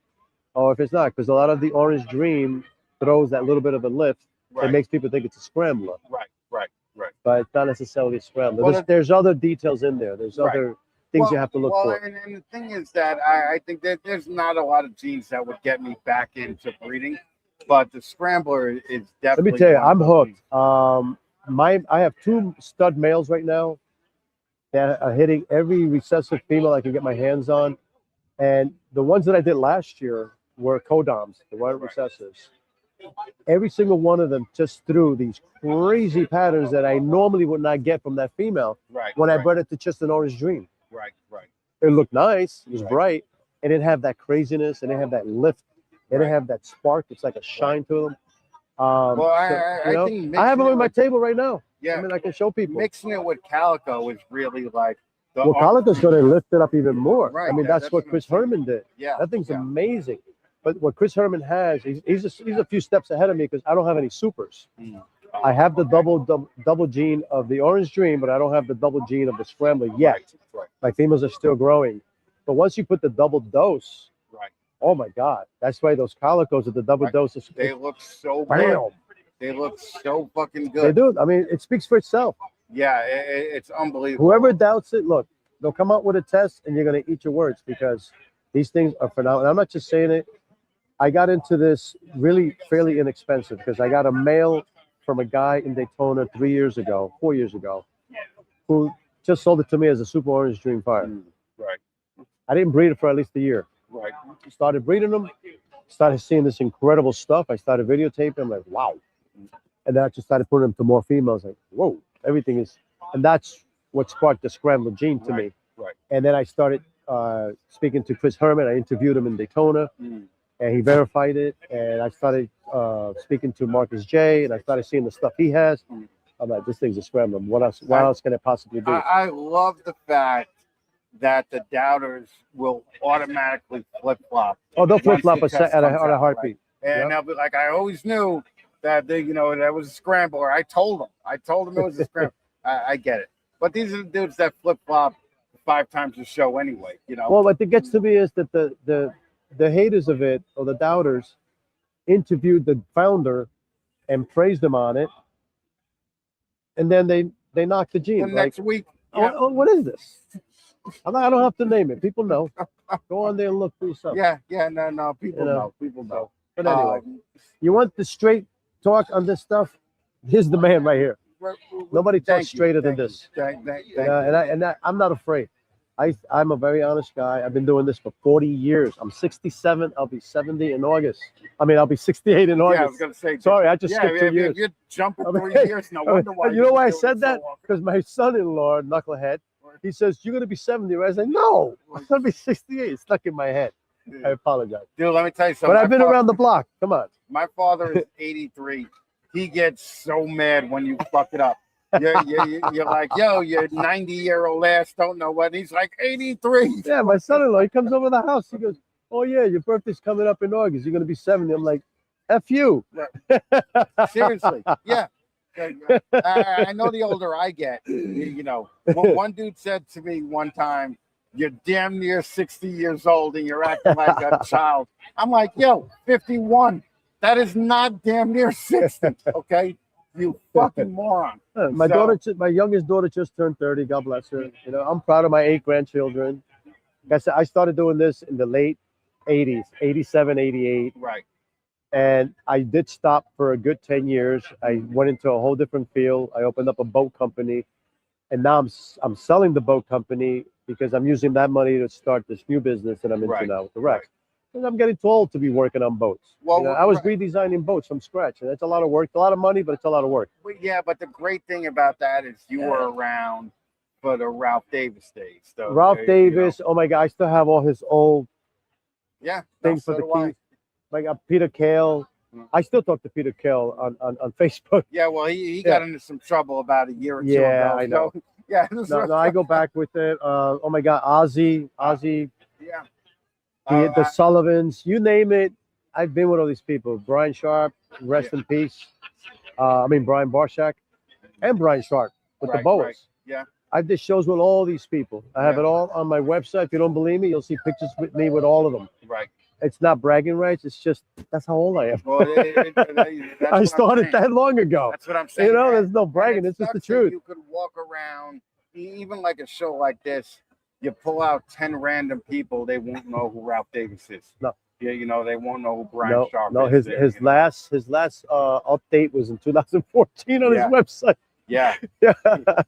or if it's not, because a lot of the Orange Dream throws that little bit of a lift. Right, It makes people think it's a scrambler, right. but it's not necessarily a scrambler. Well, There's other details in there. There's Right. other things you have to look well, for. And the thing is that I think that there's not a lot of genes that would get me back into breeding, but the scrambler is Let definitely. me tell you, one of I'm those hooked. genes. I have 2 stud males right now that are hitting every recessive female I can get my hands on, and the ones that I did last year were codoms, the white Right. recessives. Every single one of them just threw these crazy patterns that I normally would not get from that female Right. when I right, bred it to just an Orange Dream. Right. It looked nice, it was Right. bright, and it had that craziness, and it had that lift, and it Right. had that spark. It's like a shine to them. Well, So, I you know, think I have them mixing on my it table right now. with- yeah, I mean, I can show people. mixing it with calico is really like the Well, Calico's going to lift it up even more. Right, I mean, that's that's what what I'm Chris saying. Herman did. yeah. That thing's yeah. amazing. But what Chris Herman has, he's a few steps ahead of me because I don't have any supers. Mm. I have the double gene of the Orange Dream, but I don't have the double gene of the Scrambler yet. Right. My females are still growing. But once you put the double dose, Right. oh my God, that's why those Calicos at the double Right. dose. They look so good. Bam. They look so fucking They good. do. I mean, it speaks for itself. Yeah, it's unbelievable. Whoever doubts it, look, they'll come out with a test and you're going to eat your words because these things are phenomenal. And I'm not just saying it. I got into this really fairly inexpensive because I got a mail from a guy in Daytona 4 years ago, who just sold it to me as a Super Orange Dream Fire. Right. I didn't breed it for at least a year. Right. Started breeding them, started seeing this incredible stuff. I started videotaping. I'm like, wow. And then I just started putting them to more females. Like, whoa, everything is, and that's what sparked the Scrambler gene to me. Right. And then I started speaking to Chris Herman. I interviewed him in Daytona. Mm. And he verified it. And I started speaking to Marcus J. And I started seeing the stuff he has. I'm like, this thing's a scrambler. What else can it possibly be? I love the fact that the doubters will automatically flip flop. Oh, they'll flip once flop the a test at comes a out, heartbeat. And Yep. they'll be like, I always knew that that was a scrambler. I told them it was a scrambler. I get it. But these are the dudes that flip flop 5 times a show anyway. Well, what it gets to me is that the haters of it or the doubters interviewed the founder and praised him on it, and then they knocked the The gene. Like, next week. oh, what is this? I don't have to name it. People know. Go on there and look for yourself. Yeah. No. People You know, know. People know. But anyway, Um, you want the straight talk on this stuff? Here's the man right here. Nobody thank talks you, straighter than thank you, this. Thank You know, I'm not afraid. I'm a very honest guy. I've been doing this for 40 years. I'm 67. I'll be 70 in August. I mean, I'll be 68 in Yeah, I was August. gonna say. Sorry, I just yeah, skipped 2 if years. you're jumping I mean, 3 years, no wonder why. You know why I doing it said so that? long. Because my son-in-law, Knucklehead, he says, you're going to be 70. I said, no, I'm going to be 68. It's stuck in my head. I apologize. Dude, let me tell you something. But I've been around the block. Come on. My father is 83. He gets so mad when you fuck it up. You're like, yo, you're 90-year-old ass, don't know what. He's like 83. Yeah, my son-in-law, he comes over the house. He goes, oh, yeah, your birthday's coming up in August. You're going to be 70. I'm like, F you. Seriously, yeah. I know the older I get, one dude said to me one time, you're damn near 60 years old and you're acting like a child. I'm like, yo, 51. That is not damn near 60, okay? You fucking moron. My youngest daughter just turned 30. God bless her. You know, I'm proud of my 8 grandchildren. Like I said, I started doing this in the late 80s, 87, 88. Right. And I did stop for a good 10 years. I went into a whole different field. I opened up a boat company. And now I'm selling the boat company because I'm using that money to start this new business that I'm into Right. now with the wreck. And I'm getting too old to be working on boats. Well, You know, I was right. redesigning boats from scratch, and it's a lot of work, a lot of money, but it's a lot of work. But yeah, but the great thing about that is you were around for the Ralph Davis days. So, Ralph you know, Davis, oh my God, I still have all his old yeah, things so for the do I. keys. Like Peter Kale. Mm. I still talk to Peter Kale on Facebook. Yeah, well, he got into some trouble about a year or two Yeah, ago. I know. So, yeah, No, I go back with it. Oh my God, Ozzy, yeah. the Sullivans, you name it. I've been with all these people. Brian Sharp, rest in peace. Brian Barshak and Brian Sharp with the boas. Right. Yeah. I did shows with all these people. I have Yeah. it all on my website. If you don't believe me, you'll see pictures with me with all of them. Right. It's not bragging rights. It's just that's how old I am. Well, that's I what I'm started saying. that long ago. That's what I'm saying. You know, And- there's no and bragging. it It's just the sucks that truth. You could walk around, even like a show like this. You pull out 10 random people, they won't know who Ralph Davis is. No. Yeah, you know, they won't know who Brian Sharp No, is. his last update was in 2014 on his website. Yeah. Yeah.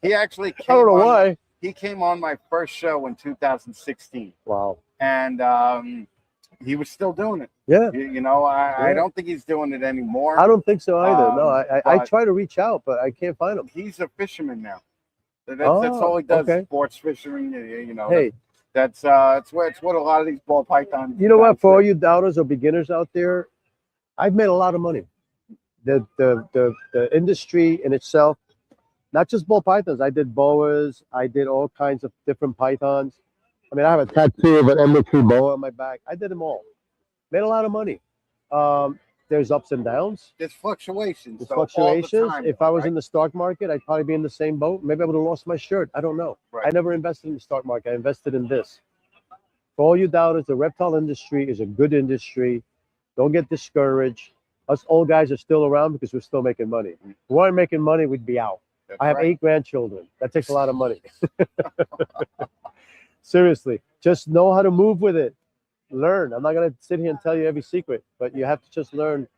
He actually came I don't know on, why. He came on my first show in 2016. Wow. And he was still doing it. Yeah. You know, I Yeah. don't think he's doing it anymore. I don't think so either. No, I but try to reach out, but I can't find him. He's a fisherman now. That's all he does. okay. Sports fisherman. You know. Hey, It's what a lot of these ball pythons. you know what? guys For all do. you doubters or beginners out there, I've made a lot of money. The industry in itself, not just ball pythons. I did boas. I did all kinds of different pythons. I mean, I have a tattoo of an emblem boa on my back. I did them all. Made a lot of money. There's ups and downs. There's fluctuations. There's so all the fluctuations. time, If I was right? in the stock market, I'd probably be in the same boat. Maybe I would have lost my shirt. I don't know. Right. I never invested in the stock market. I invested in this. For all you doubters, the reptile industry is a good industry. Don't get discouraged. Us old guys are still around because we're still making money. If we weren't making money, we'd be out. That's I have right. 8 grandchildren. That takes a lot of money. Seriously, just know how to move with it. Learn. I'm not going to sit here and tell you every secret, but you have to just learn.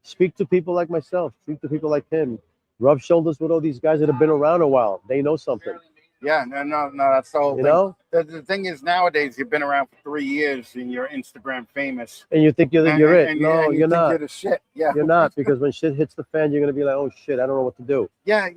Speak to people like myself. Speak to people like him. Rub shoulders with all these guys that have been around a while. They know something. Yeah, no, that's the whole You thing. know? The thing is, nowadays you've been around for 3 years and you're Instagram famous. And you think you're And- it. and No, and you you're think not. You're the shit. Yeah, You're not, because when shit hits the fan, you're going to be like, oh shit, I don't know what to do. yeah.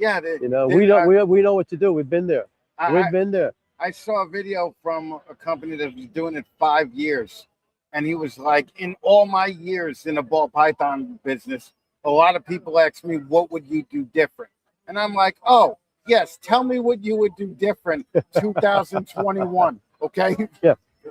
You know, we know what to do. We've been there. We've been there. I saw a video from a company that was doing it 5 years, and he was like, in all my years in the ball python business, a lot of people ask me, what would you do different? And I'm like, oh, yes, tell me what you would do different 2021, okay?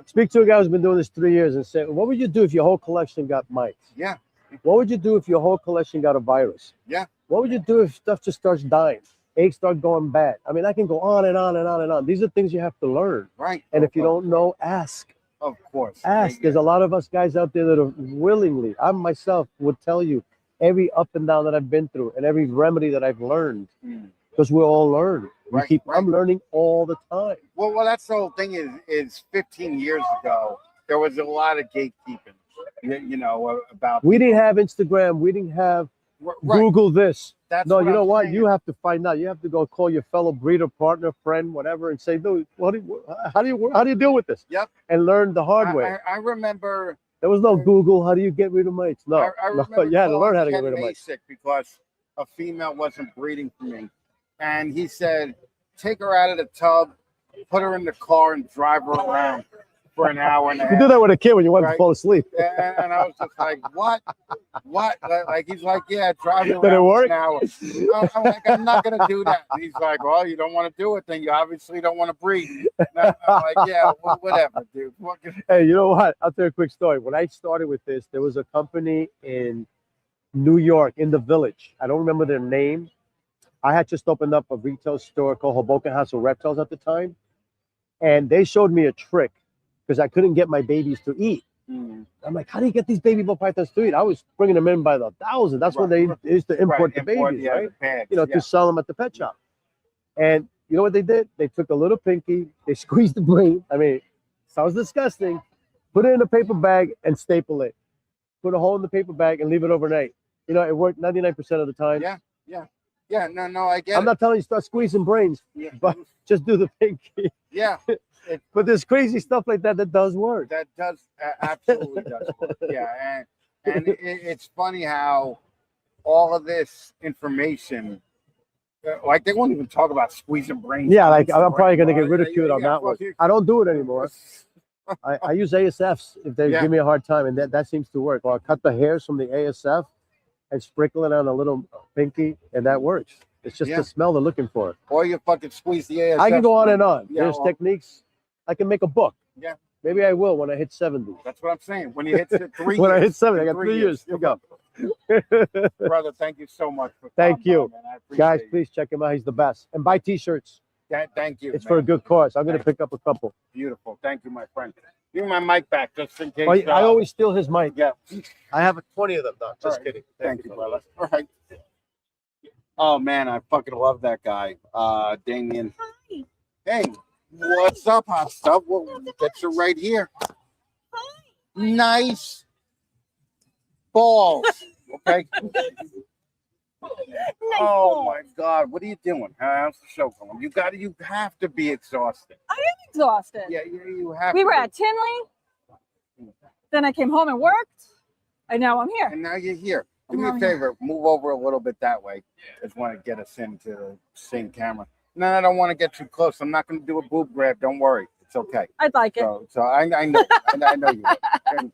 Speak to a guy who's been doing this 3 years and say, what would you do if your whole collection got mites? Yeah. What would you do if your whole collection got a virus? Yeah. What would you do if stuff just starts dying? Eggs start going bad? I mean, I can go on and on and on and on. These are things you have to learn. Right. And if you don't know, ask. Of course. Ask. There's a lot of us guys out there that are willingly, I myself would tell you every up and down that I've been through and every remedy that I've learned, because we all learn. Right. I'm learning all the time. Well, that's the whole thing is 15 years ago, there was a lot of gatekeeping, you know, about. We didn't have Instagram. We didn't have Right. Google this. That's No, you know I'm what? saying. You have to find out. You have to go call your fellow breeder, partner, friend, whatever, and say, dude, how do you deal with this? Yep. And learn the hard way. I remember. There was no Google. How do you get rid of mites? No, I remember you had to learn how to get calling rid of Ken mites. Masick because a female wasn't breeding for me, and he said, take her out of the tub, put her in the car, and drive her around for an hour and a half. You do that with a kid when you want to Right. fall asleep. And I was just like, what? Like, he's like, yeah, drive me Did it around work? for an hour. I'm like, I'm not going to do that. And he's like, well, you don't want to do it, then you obviously don't want to breed. And I'm like, yeah, well, whatever, dude. What can-" Hey, you know what? I'll tell you a quick story. When I started with this, there was a company in New York, in the Village. I don't remember their name. I had just opened up a retail store called Hoboken House of Reptiles at the time. And they showed me a trick because I couldn't get my babies to eat. I'm like, how do you get these baby ball pythons to eat? I was bringing them in by the thousand. That's when they used to import the babies, yeah, right? the bags, You know, yeah. to sell them at the pet shop. And you know what they did? They took a little pinky, they squeezed the brain. I mean, sounds disgusting. Put it in a paper bag and staple it. Put a hole in the paper bag and leave it overnight. You know, it worked 99% of the time. Yeah, no, I get I'm it. not telling you start squeezing brains, Yeah. but just do the pinky. Yeah, But there's crazy stuff like that that does work. that does absolutely does work. Yeah, and it's funny how all of this information, like they won't even talk about squeezing brains. Yeah, on like I'm Instagram, probably gonna bro. get ridiculed on that one. I don't do it anymore. I use ASFs if they Yeah. give me a hard time, and that seems to work. Or I cut the hairs from the ASF and sprinkle it on a little pinky, and that works. It's just Yeah. the smell they're looking for. Or you fucking squeeze the ASF. I can go on and on. Yeah, There's well- techniques. I can make a book. Yeah. Maybe I will when I hit 70. That's what I'm saying. When you hit the 3 When I years, hit 70, I in got 3 years to go. Brother, thank you so much for Thank coming you. on, man. I appreciate Guys, it. please check him out. He's the best. And buy T-shirts. Thank you. It's man. for a good cause. I'm gonna Thank pick up a couple. Beautiful. Thank you, my friend. Give me my mic back just in case. Oh, I always steal his mic. Yeah. I have 20 of them. No, just right. kidding. Thank you, brother. All right. Oh man, I fucking love that guy, Damien. Hi. Hey, what's up, hot stuff? We'll get you right here. Nice balls. Okay. Oh my God, what are you doing? How's the show going? You have to be exhausted. Exhausted. Yeah, you have. We to were be. at Tinley. Then I came home and worked. And now I'm here. And now you're here. Do me Oh, a yeah. favor, move over a little bit that way. I just want to get us into the same camera. No, I don't want to get too close. I'm not going to do a boob grab. Don't worry. It's okay. I'd like it. So I know. I know you. And-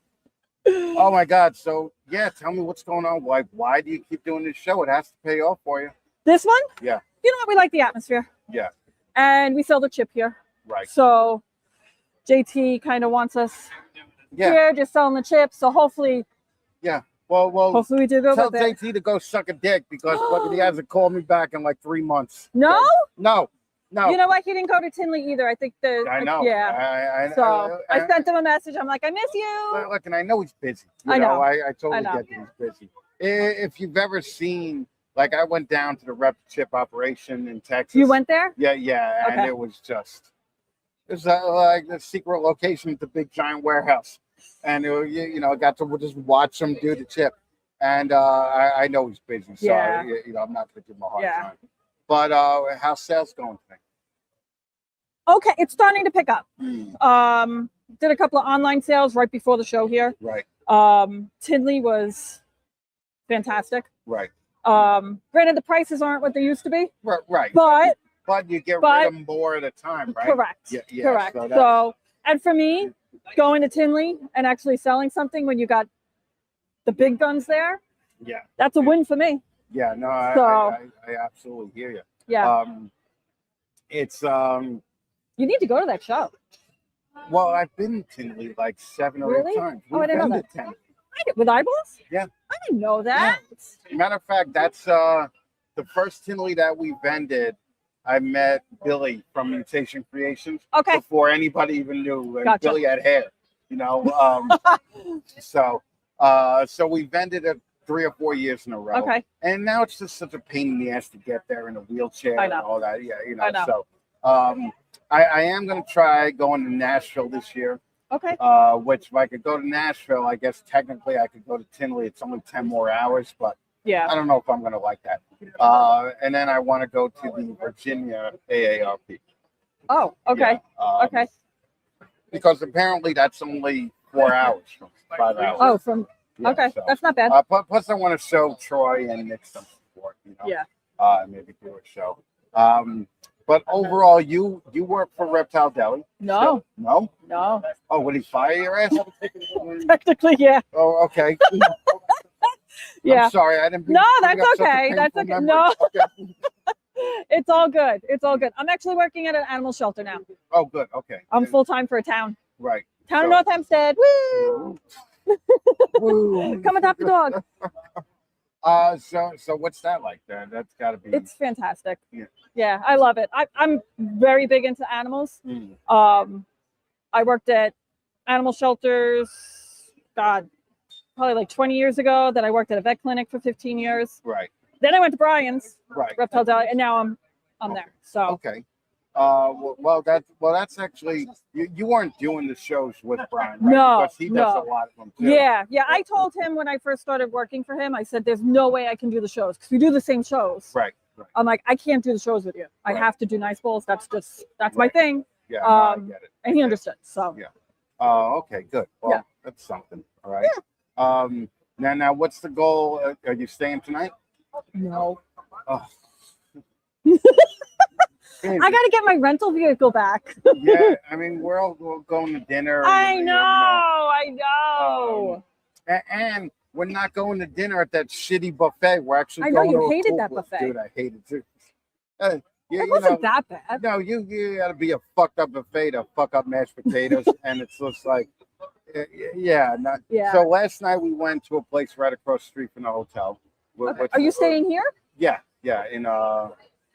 oh my God. So yeah, tell me what's going on. Why do you keep doing this show? It has to pay off for you. This one? Yeah. You know what? We like the atmosphere. Yeah. And we sell the chip here. Right. So JT kind of wants us Yeah. here just selling the chips. So hopefully Well, hopefully we do good tell with it. JT to go suck a dick because fucking he hasn't called me back in like 3 months. No? No. You know what? He didn't go to Tinley either. I think I know. Yeah. I So I sent him a message. I'm like, I miss you. Look, and I know he's busy. You I know. I totally I know. get that he's busy. If you've ever seen, like, I went down to the rep chip operation in Texas. You went there? Yeah, and Okay. it was like the secret location at the big giant warehouse, and I got to just watch him do the chip, and I know he's busy, so Yeah. I'm not gonna give him a hard Yeah. time. But how's sales going today? Okay, it's starting to pick up. Did a couple of online sales right before the show here. Right, Tinley was fantastic. right, Granted, the prices aren't what they used to be, right. but But you get but- rid of them more at a time, right? correct. Yeah, Correct. so So, that's- and for me, going to Tinley and actually selling something when you got the big guns there, Yeah, that's a win for me. yeah. No, I absolutely hear you. Yeah. It's You need to go to that show. well, I've been to Tinley like 7 or 8 Really? times. Oh, I didn't know We've been to Tinley. With eyeballs? Yeah. I didn't know that. Matter of fact, that's the first Tinley that we vended. I met Billy from Mutation Creations Okay. before anybody even knew. And Gotcha. Billy had hair, so we vended it 3 or 4 years in a row. Okay. And now it's just such a pain in the ass to get there in a wheelchair I and know. all that. Yeah, I know. So I am going to try going to Nashville this year. Okay. Which if I could go to Nashville, I guess technically I could go to Tinley. It's only 10 more hours, but Yeah. I don't know if I'm going to like that. And then I want to go to the Virginia AARP. Oh, okay. Yeah, Okay. Because apparently that's only 4 hours from 5 hours. Oh, from Yeah, okay. so, That's not bad. plus I want to show Troy and Nick some support. Yeah. Maybe do a show. But overall, you work for Reptile Deli. No. No? No. Oh, would he fire your ass? Technically, yeah. Oh, okay. Yeah. I'm sorry, I didn't. No, bring that's up such a okay. That's painful okay. memory. No. Okay. It's all good. It's all good. I'm actually working at an animal shelter now. Oh, good. Okay. I'm Yeah, full time for a town. Right. Town of So- North Hempstead. Woo! Woo. Come adopt a dog. So what's that like? That's got to be. It's fantastic. Yeah. Yeah, I love it. I'm very big into animals. Mm, I worked at animal shelters, God, probably like 20 years ago. Then I worked at a vet clinic for 15 years. right. Then I went to Brian's Right. Reptile Deli, and now I'm there. So Okay. That's actually you weren't doing the shows with Brian, right? No, Because he does no. a lot of them too. yeah. I told him when I first started working for him, I said, "There's no way I can do the shows because we do the same shows." Right. Right. I'm like, I can't do the shows with you. I Right. have to do nice balls. That's my Right. thing. Yeah, no, I Um, get it. and he understood. So Yeah. Oh, okay, good. Well, Yeah. that's something. All right. Now, what's the goal? Are you staying tonight? no, Oh. I got to get my rental vehicle back. Yeah, I mean, we're all going to dinner. I you know, I know. And we're not going to dinner at that shitty buffet. We're actually I know going you to a hated cool that place. buffet. Dude, I hate it too. It wasn't that bad. No, you got to be a fucked up buffet to fuck up mashed potatoes, and it's just like, yeah. Yeah. So last night we went to a place right across the street from the hotel. Okay. Are you staying here? Yeah. In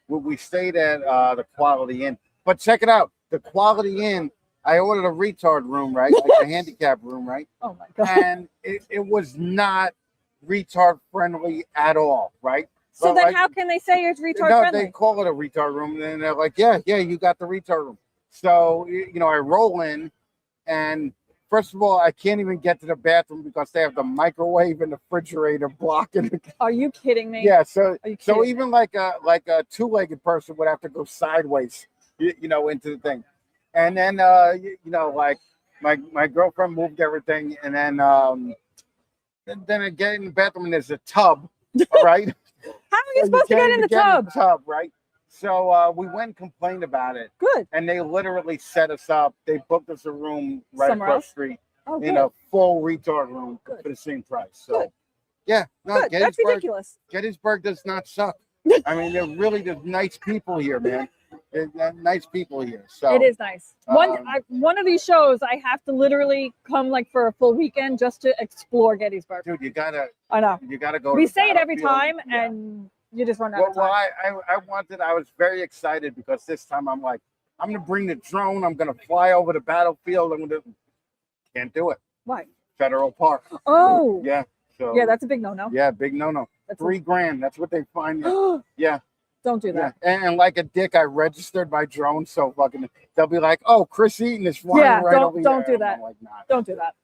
we stayed at the Quality Inn. But check it out, the Quality Inn. I ordered a retard room, right, like a handicap room, right, Oh my god. and it was not retard friendly at all, right. So But, then, like, how can they say it's retard no, friendly? they call it a retard room, and they're like, yeah, you got the retard room. So I roll in, and first of all, I can't even get to the bathroom because they have the microwave and the refrigerator blocking it. Are you kidding me? Yeah, so Are you kidding so me? even like a two-legged person would have to go sideways, into the thing, and then like my girlfriend moved everything, and then I get in the bathroom and there's a tub, all right. How are you supposed to can't get in even the tub? right? So we went and complained about it, Good. and they literally set us up. They booked us a room right Somewhere across else? the street Oh, in good. a full retard room Good. for the same price. So Good. yeah, no, Good. That's ridiculous. Gettysburg does not suck. I mean, they're really the nice people here, man. They're nice people here. So It is nice. Um, One of these shows, I have to literally come like for a full weekend just to explore Gettysburg. dude, you gotta I know. go. We to the say it every battlefield. time, Yeah. and you just run out Well, of time. I was very excited because this time I'm like, I'm gonna bring the drone. I'm gonna fly over the battlefield. Can't do it. Why? Federal Park. Oh, Yeah. So yeah, that's a big no-no. yeah, big no. That's $3,000. That's what they find you. Yeah. Don't do Yeah. that. And like a dick, I registered my drone, so fucking they'll be like, "Oh, Chris Eaton is flying Yeah, right over don't here." do that. I'm like, nah. Don't do that.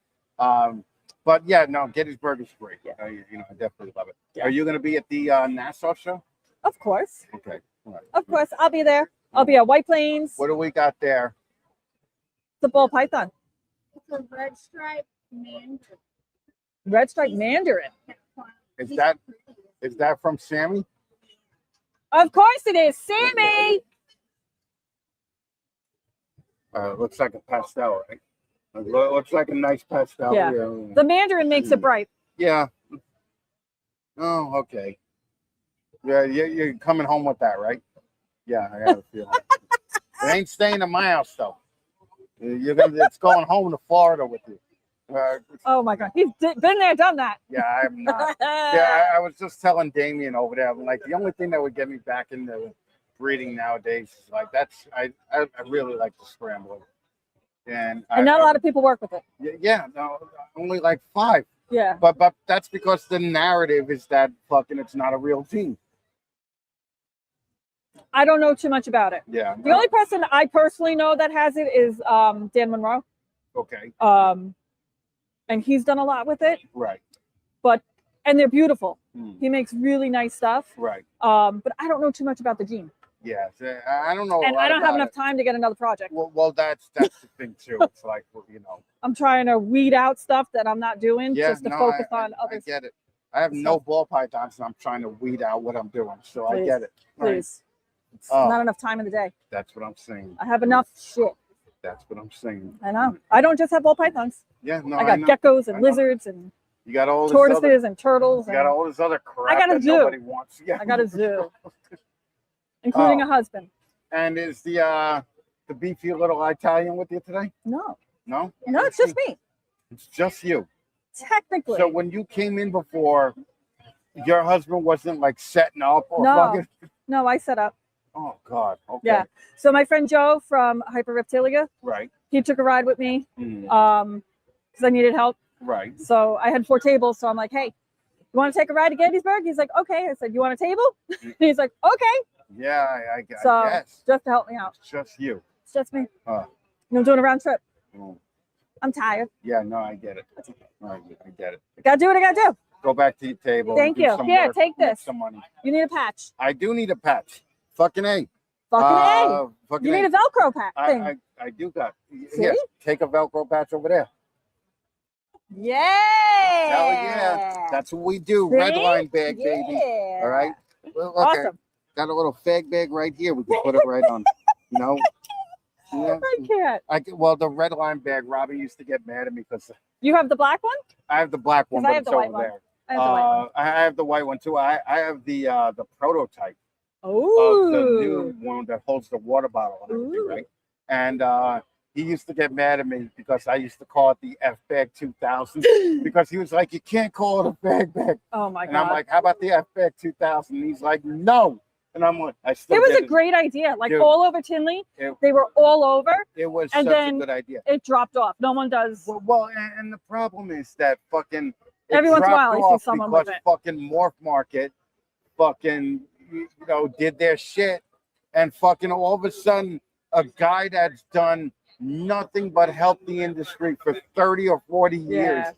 But yeah, no, Gettysburg is great. Yeah. I definitely love it. Yeah. Are you gonna be at the Nassau show? Of course. Okay. All right. Of course. I'll be there. I'll be at White Plains, What do we got there? the ball python, It's a red stripe man. red stripe mandarin. Is that from Sammy? Of course it is. Sammy. Looks like a pastel, right? Looks like a nice pastel. Yeah. The mandarin makes it bright. Yeah. Oh, okay. Yeah, you're coming home with that, right? Yeah, I got a feeling. It ain't staying in my house though. It's going home to Florida with you. Oh my God. He's been there, done that. Yeah, I'm not. Yeah, I was just telling Damien over there. I'm like, the only thing that would get me back into breeding nowadays is like I really like the scrambler. And not a lot of people work with it. Yeah, no, only like 5. Yeah. But that's because the narrative is that fucking it's not a real team. I don't know too much about it. Yeah. The only person I personally know that has it is Dan Monroe. Okay. And he's done a lot with it. Right. And they're beautiful. Hmm. He makes really nice stuff. Right. But I don't know too much about the gene. Yeah. I don't know. And I don't have enough time to get another project. Well, that's the thing too. It's like, I'm trying to weed out stuff that I'm not doing Yeah. just to No, focus I on other I get it. I have no ball pythons, and I'm trying to weed out what I'm doing. So I Please. get it. Right. Please. It's Oh. not enough time in the day. That's what I'm saying. I have enough shit. That's what I'm saying. I know. I don't just have ball pythons. Yeah. No. I got know. geckos I and know. lizards and You got all this tortoises and turtles. You got and all this other crap got a that zoo. nobody wants. Yeah. I got a zoo, including Oh. a husband. And is the beefy little Italian with you today? No, No. it's just me. It's just you. Technically. So when you came in before, your husband wasn't like setting up or No. fucking. No, I set up. Oh God. Okay. Yeah. So my friend Joe from Hyper Reptilia, Right. he took a ride with me Mhm. because I needed help. Right. So I had 4 tables. So I'm like, hey, you want to take a ride to Gettysburg? He's like, okay. I said, you want a table? He's like, okay. Yeah. I So guess. just to help me out. It's just you. It's just me. Oh. I'm doing a round trip. Oh. I'm tired. Yeah. No, I get it. I get it. I gotta do what I gotta do. Go back to your table. Thank do you. some Here, work, take make this. some money. You need a patch. I do need a patch. Fucking A. Fucking A. Fucking You A. need a Velcro I- thing. I do got. Here, take a Velcro patch over there. Yeah. Hell yeah. That's what we do. See? Red line bag, baby. Yeah. All right. Well, look, Awesome. got a little fag bag right here. We can put it right on. You know. Yeah. I can't. Well, the red line bag. Robbie used to get mad at me because You have the black one? I have the black one, 'Cause I but have it's the white over one. there. I have the white one. I have the white one too. I have the prototype Oh. of the new one that holds the water bottle and everything, Ooh. right? And he used to get mad at me because I used to call it the F bag 2000 because he was like, "You can't call it a fag bag." Oh my And god. I'm like, "How about the F bag 2000?" And he's like, "No." And I'm like, "I still." It was get a great idea. Like Dude. all over Tinley, It- they were all over. It was And such a then good idea. It dropped off. No one does. Well, and the problem is that fucking it Every once in a while, dropped I see off someone because with it. fucking Morph Market fucking did their shit, and fucking all of a sudden a guy that's done nothing but help the industry for 30 or 40 years Yeah.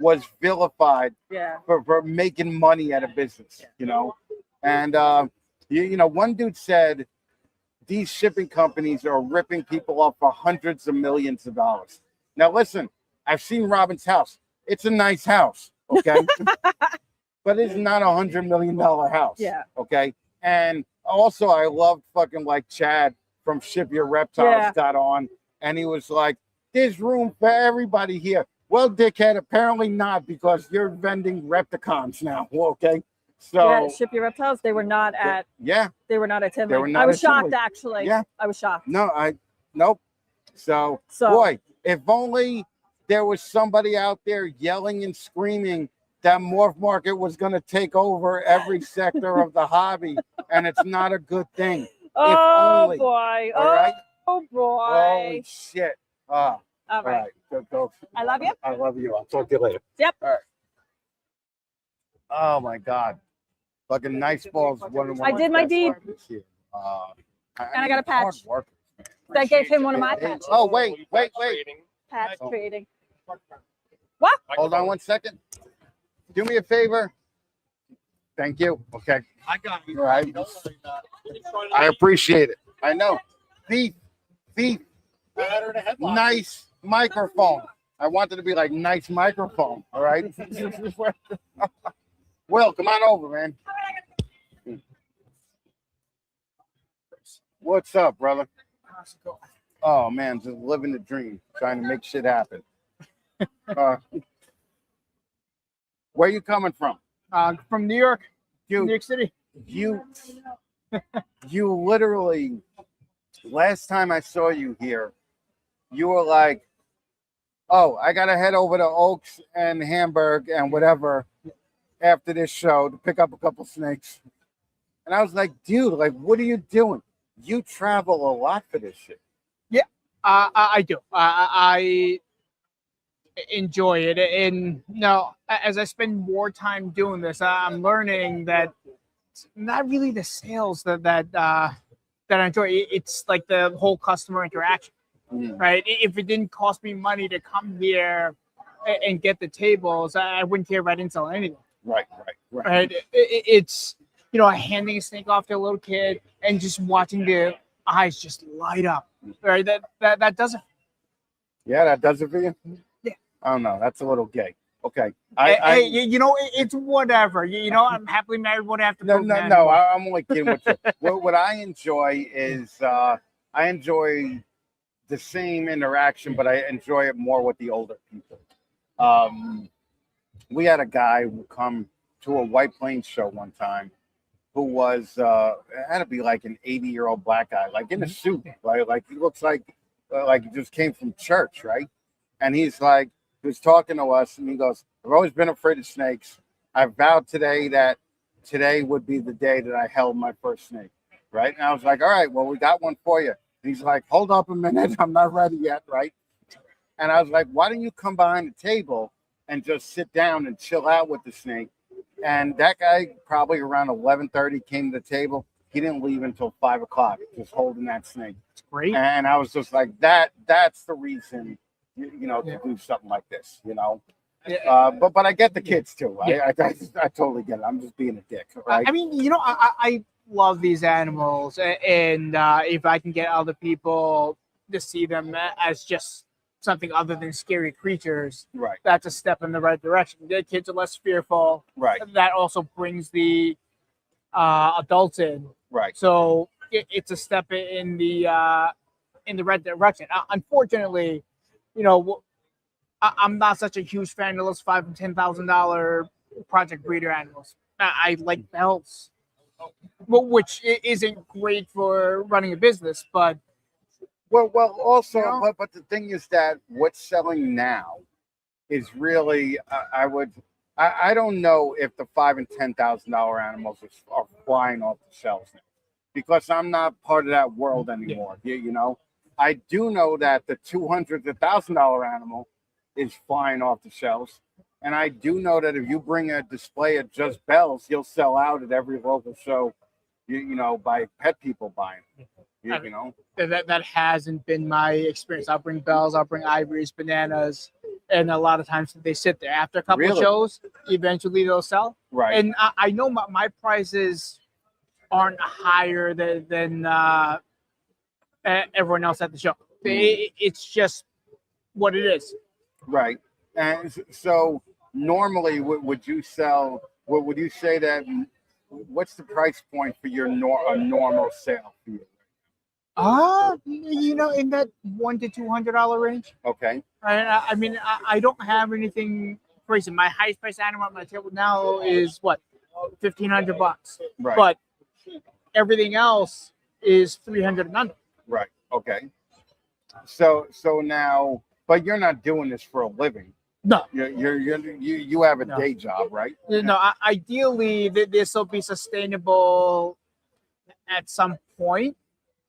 was vilified Yeah. for making money at a business, And one dude said these shipping companies are ripping people off for hundreds of millions of dollars. Now listen, I've seen Robin's house. It's a nice house, okay? But it's not $100 million house. Yeah. Okay. And also I loved fucking like Chad from Ship Your Reptiles Yeah. got on, and he was like, "There's room for everybody here." Well, dickhead, apparently not, because you're vending Repticons now. Okay. So Yeah, Ship Your Reptiles. They were not at yeah. Tinley. They were not I was at shocked Tinley. actually. Yeah. I was shocked. No, nope. So So boy, if only there was somebody out there yelling and screaming that Morph Market was going to take over every sector of the hobby, and it's not a good thing. oh only. boy. All right. Oh boy. Holy shit. All All right. right. Go. I love you. I love you. I'll talk to you later. Yep. All right. Oh my God. Fucking nice balls. I did my deed. And I got a patch. That gave him one of my patches. Oh, wait. Patch Oh. trading. Hold on one second. Do me a favor. Thank you. Okay. I got you. All right. I appreciate it. I know. Thief. Nice microphone. I wanted to be like nice microphone. All right. Will, come on over, man. What's up, brother? Oh man, just living the dream, trying to make shit happen. Where you coming from? From New York, Dude, New York City. you literally, last time I saw you here, you were like, "Oh, I gotta head over to Oaks and Hamburg and whatever after this show to pick up a couple snakes." And I was like, "Dude, like, what are you doing? You travel a lot for this shit." I do. I enjoy it, and as I spend more time doing this, I'm learning that it's not really the sales that I enjoy. It's like the whole customer interaction, right? If it didn't cost me money to come here and get the tables, I wouldn't care if I didn't sell anything. Right. Right? It's handing a snake off to a little kid and just watching the eyes just light up. Right? That doesn't. Yeah, that does it for you? Yeah. I don't know. That's a little gay. Okay. Hey, it's whatever. I'm happily married. What after? No. I'm only kidding with you. What I enjoy is I enjoy the same interaction, but I enjoy it more with the older people. We had a guy who come to a White Plains show one time who was it had to be like an 80-year-old black guy, like in a suit, right? Like he looks like he just came from church, right? And he was talking to us, and he goes, "I've always been afraid of snakes. I vowed today that today would be the day that I held my first snake," right? And I was like, "All right, well, we got one for you." And he's like, "Hold up a minute, I'm not ready yet," right? And I was like, "Why don't you come behind the table and just sit down and chill out with the snake?" And that guy probably around 11:30 came to the table. He didn't leave until 5 o'clock, just holding that snake. It's great. And I was just like, that's the reason, to do something like this, Yeah. But I get the kids too. Yeah. I totally get it. I'm just being a dick. Right? I mean, I love these animals, and if I can get other people to see them as just something other than scary creatures, Right. that's a step in the right direction. The kids are less fearful. Right. That also brings the adults in. Right. So it's a step in the right direction. Unfortunately, I'm not such a huge fan of those $5,000 and $10,000 project breeder animals. I like bells, which isn't great for running a business, but Well, also, You know? but the thing is that what's selling now is really, I don't know if the $5,000 and $10,000 animals are flying off the shelves now, because I'm not part of that world anymore. I do know that the $200 to $1,000 animal is flying off the shelves, and I do know that if you bring a display of just bells, you'll sell out at every local show. By pet people buying. that hasn't been my experience. I'll bring bells, I'll bring ivories, bananas, and a lot of times they sit there. After a couple of Really? shows, eventually they'll sell. Right. And I know my prices aren't higher than everyone else at the show. It's just what it is. Right. And so normally, would you sell? What would you say that? What's the price point for your normal sale for you? In that $100 to $200 range. Okay. I mean, I don't have anything crazy. My highest price animal on my table now is what, $1,500. Right. But everything else is $300 and under. Right. Okay. So now, but you're not doing this for a living. No, You have a No. day job, right? no. Ideally, this will be sustainable at some point,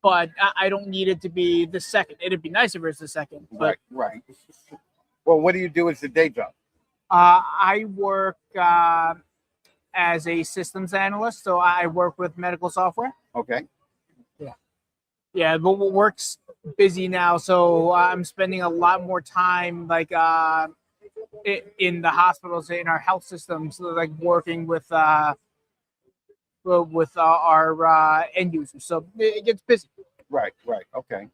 but I don't need it to be the second. It'd be nice if it was the second. But Right. Well, what do you do as a day job? I work as a systems analyst, so I work with medical software. Okay. Yeah, but work's busy now, so I'm spending a lot more time in the hospitals, in our health systems, like working with our end users. So it gets busy. Right. Okay.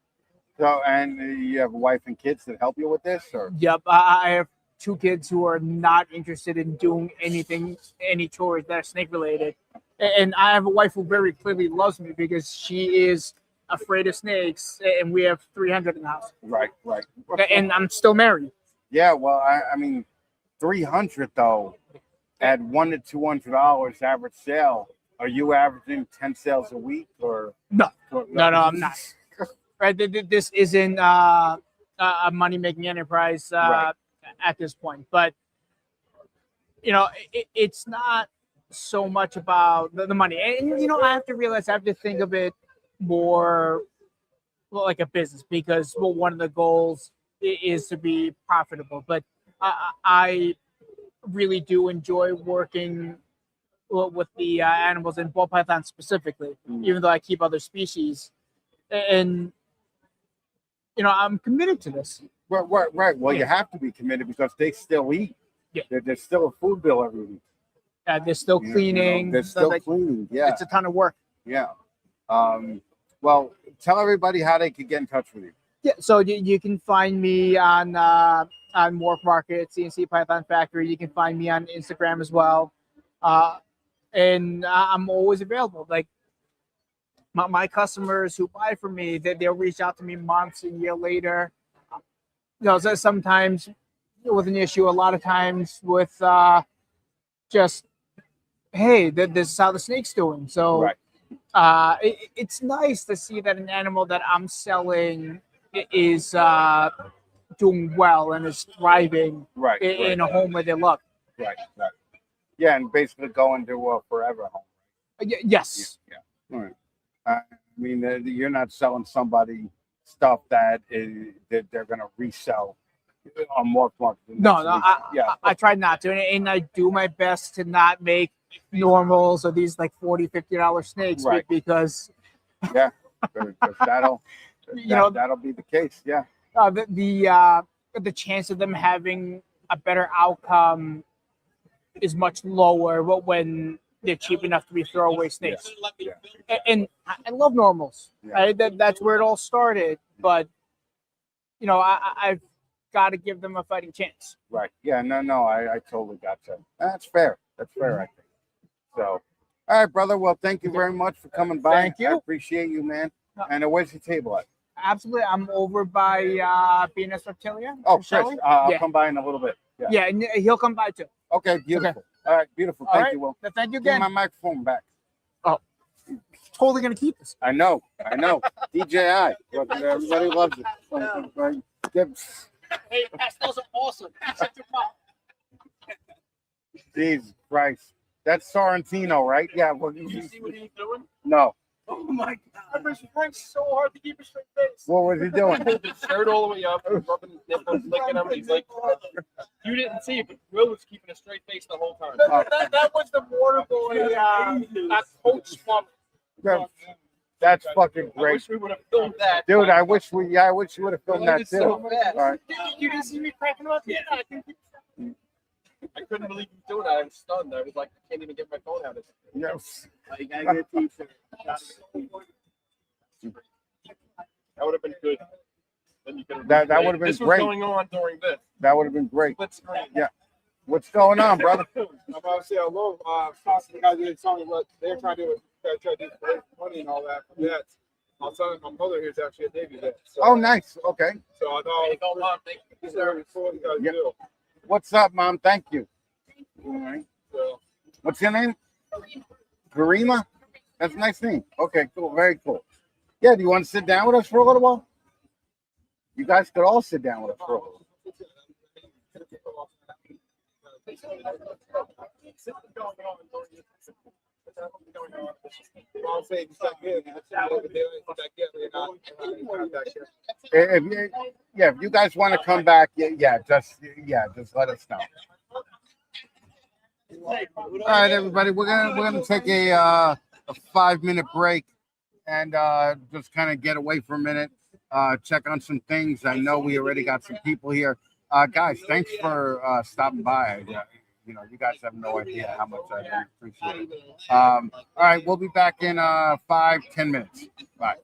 So, and you have a wife and kids that help you with this, or? Yep, I have 2 kids who are not interested in doing any chores that are snake related, and I have a wife who very clearly loves me because she is afraid of snakes, and we have 300 in the house. Right. And I'm still married. Yeah, well, I mean, 300 though, at $100 to $200 average sale. Are you averaging 10 sales a week, or No, I'm not. Right, this isn't a money-making enterprise Right. at this point, but it's not so much about the money. And I have to realize, I have to think of it more like a business, because one of the goals is to be profitable. But I really do enjoy working with the animals, and ball pythons specifically, even though I keep other species. And I'm committed to this. Right. Well, you Yeah. have to be committed because they still eat. Yeah. There's still a food bill every week. They're still cleaning. They're still cleaning. Yeah. It's a ton of work. Yeah. Well, tell everybody how they can get in touch with you. Yeah, so you can find me on Morph Market, CNC Python Factory. You can find me on Instagram as well, and I'm always available. Like my customers who buy from me, they'll reach out to me months, a year later. So sometimes with an issue, a lot of times with just, hey, this is how the snake's doing. So Right. it's nice to see that an animal that I'm selling is doing well and is thriving Right. in a home where they love. Right. Yeah, and basically going to a forever home. Yes. Yeah. All right. I mean, you're not selling somebody stuff that they're going to resell on Morph Market. No, I try not to, and I do my best to not make normals or these like $40, $50 snakes, Right. because Yeah, because that'll be the case. Yeah. The chance of them having a better outcome is much lower when they're cheap enough to be throwaway snakes. Yeah. And I love normals. Yeah. Right? That's where it all started. But I've got to give them a fighting chance. Right. Yeah. No. I totally got you. That's fair. That's fair. I think. So, all right, brother. Well, thank you very much for coming by. Thank you. I appreciate you, man. And where's your table at? Absolutely. I'm over by BNS Reptilia. Oh, Chris. Shall we? I'll Yeah. come by in a little bit. Yeah. Yeah, and he'll come by too. Okay. Beautiful. All right. Beautiful. All Thank right. you, Will. Thank you Give again. my microphone back. Totally gonna keep this. I know. DJI. Look, everybody loves it. Hey, those are awesome. Check them out. Jesus Christ. That's Sorrentino, right? Yeah. Well, You see what he's doing? no. Oh my God! I've been trying so hard to keep a straight face. What was he doing? Pulled his shirt all the way up, rubbing his nipples, licking them. He's like, you didn't see it, but Will was keeping a straight face the whole time. That was the border boy coach swap. That's fucking I great. wish we would have filmed that. Dude, I wish you would have filmed that It's too. so fast. All right. You didn't see me cracking up? Yeah, I think. I couldn't believe you doing that. I was stunned. I was like, I can't even get my phone out. Yes. You gotta get a t-shirt. That would have been good. Then you could That would have been this great. was going on during this. That would have been great. Split screen. Yeah. What's going on, brother? I'm about to say hello. Possibly guys didn't tell me what they're trying to do. Try to do money and all that. Yeah. I was telling my mother here's actually a Navy vet. So, Oh, nice. Okay. So I thought Thank you. this is what you guys Yeah. do. What's up, Mom? Thank you. All right. So What's your name? Garima? That's a nice name. Okay, cool. Very cool. Yeah, do you want to sit down with us for a little while? You guys could all sit down with us for a little while. I'll say it's not good. If you guys want to come back, just let us know. All right, everybody, we're gonna take a 5-minute break and just kind of get away for a minute, check on some things. I know we already got some people here. Guys, thanks for stopping by. You guys have no idea how much I appreciate it. All right, we'll be back in 5-10 minutes. Bye.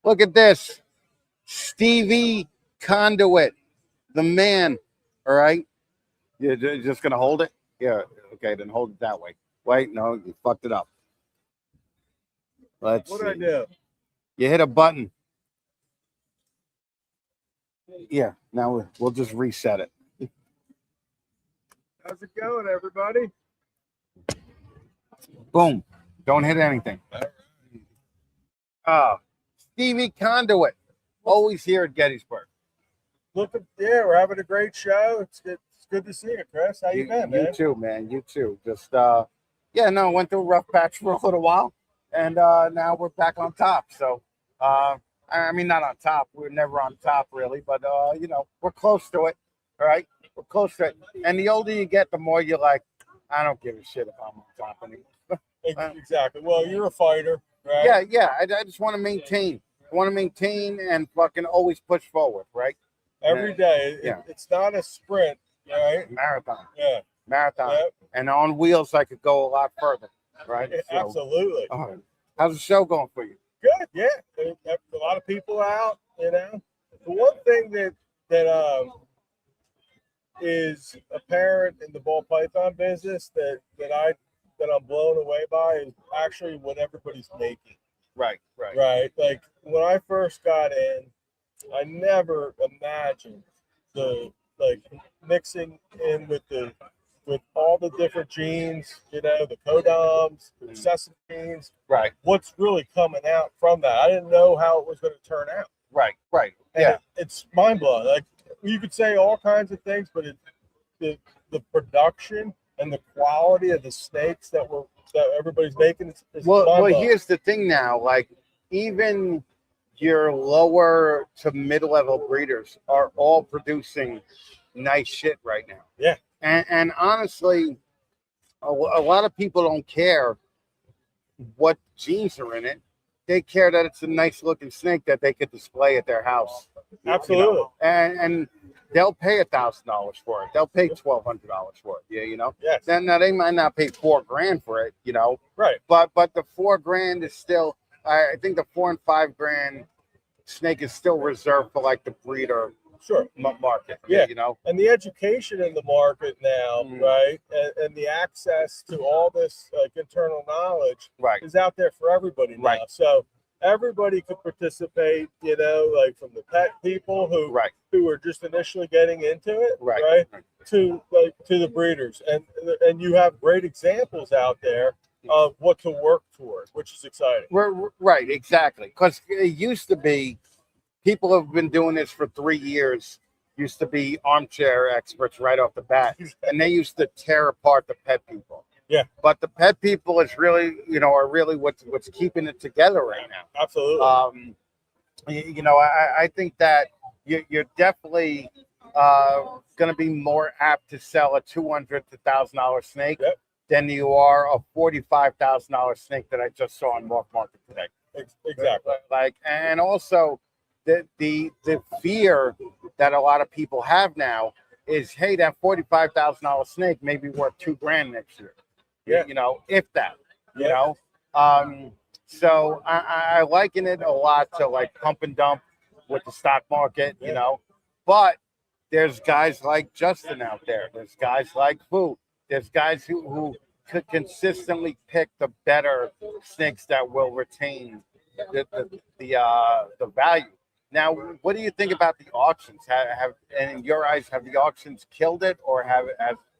Look at this. Stevie Conduit, the man. All right. You're just going to hold it? Yeah. Okay, then hold it that way. Wait, no, you fucked it up. Let's What did I see. do? You hit a button. Yeah, now we'll just reset it. How's it going, everybody? Boom. Don't hit anything. Stevie Conduit. Always here at Gettysburg. Yeah, we're having a great show. It's good to see you, Chris. How you been, man? You too, man. You too. Just went through a rough patch for a little while, and now we're back on top. So I mean, not on top. We're never on top, really, but we're close to it. All right, we're close to it. And the older you get, the more you're like, I don't give a shit if I'm on top anymore. Exactly. Well, you're a fighter, right? Yeah. I just want to maintain. I want to maintain and fucking always push forward, right? Every day. Yeah. It's not a sprint, right? Marathon. Yeah. Marathon. Yep. And on wheels, I could go a lot further, right? So, Absolutely. how's the show going for you? Good. Yeah. A lot of people out. The one thing that is apparent in the ball python business that I'm blown away by is actually what everybody's making. Right. Right. Like when I first got in, I never imagined the mixing in with all the different genes, the codoms, the recessive genes. Right. What's really coming out from that? I didn't know how it was going to turn out. Right. And Yeah. it's mind blowing. Like you could say all kinds of things, but the production and the quality of the snakes that everybody's making is Well, mind-blowing. here's the thing now. Like, even your lower to mid-level breeders are all producing nice shit right now. Yeah. And honestly, a lot of people don't care what genes are in it. They care that it's a nice looking snake that they could display at their house. Absolutely. And they'll pay $1,000 for it. They'll pay $1,200 for it. Yeah, Yes. Then now they might not pay $4,000 for it, Right. But the $4,000 is still. I think the $4,000 and $5,000 snake is still reserved for like the breeder market. Yeah. And the education in the market now, right, and the access to all this internal knowledge right is out there for everybody now. Right. So everybody could participate, like from the pet people who are just initially getting into it, right, to the breeders, and you have great examples out there of what to work toward, which is exciting. Right, exactly. Because it used to be, people have been doing this for 3 years, used to be armchair experts right off the bat, and they used to tear apart the pet people. Yeah. But the pet people is really, are really what's keeping it together right now. Absolutely. I think that you're definitely going to be more apt to sell a $200 to $1,000 snake than you are a $45,000 snake that I just saw on Morph Market today. Exactly. And also the fear that a lot of people have now is, hey, that $45,000 snake may be worth $2,000 next year. Yeah. If that. So I liken it a lot to like pump and dump with the stock market. But there's guys like Justin out there. There's guys like Fu. There's guys who could consistently pick the better snakes that will retain the value. Now, what do you think about the auctions? Have in your eyes, have the auctions killed it, or has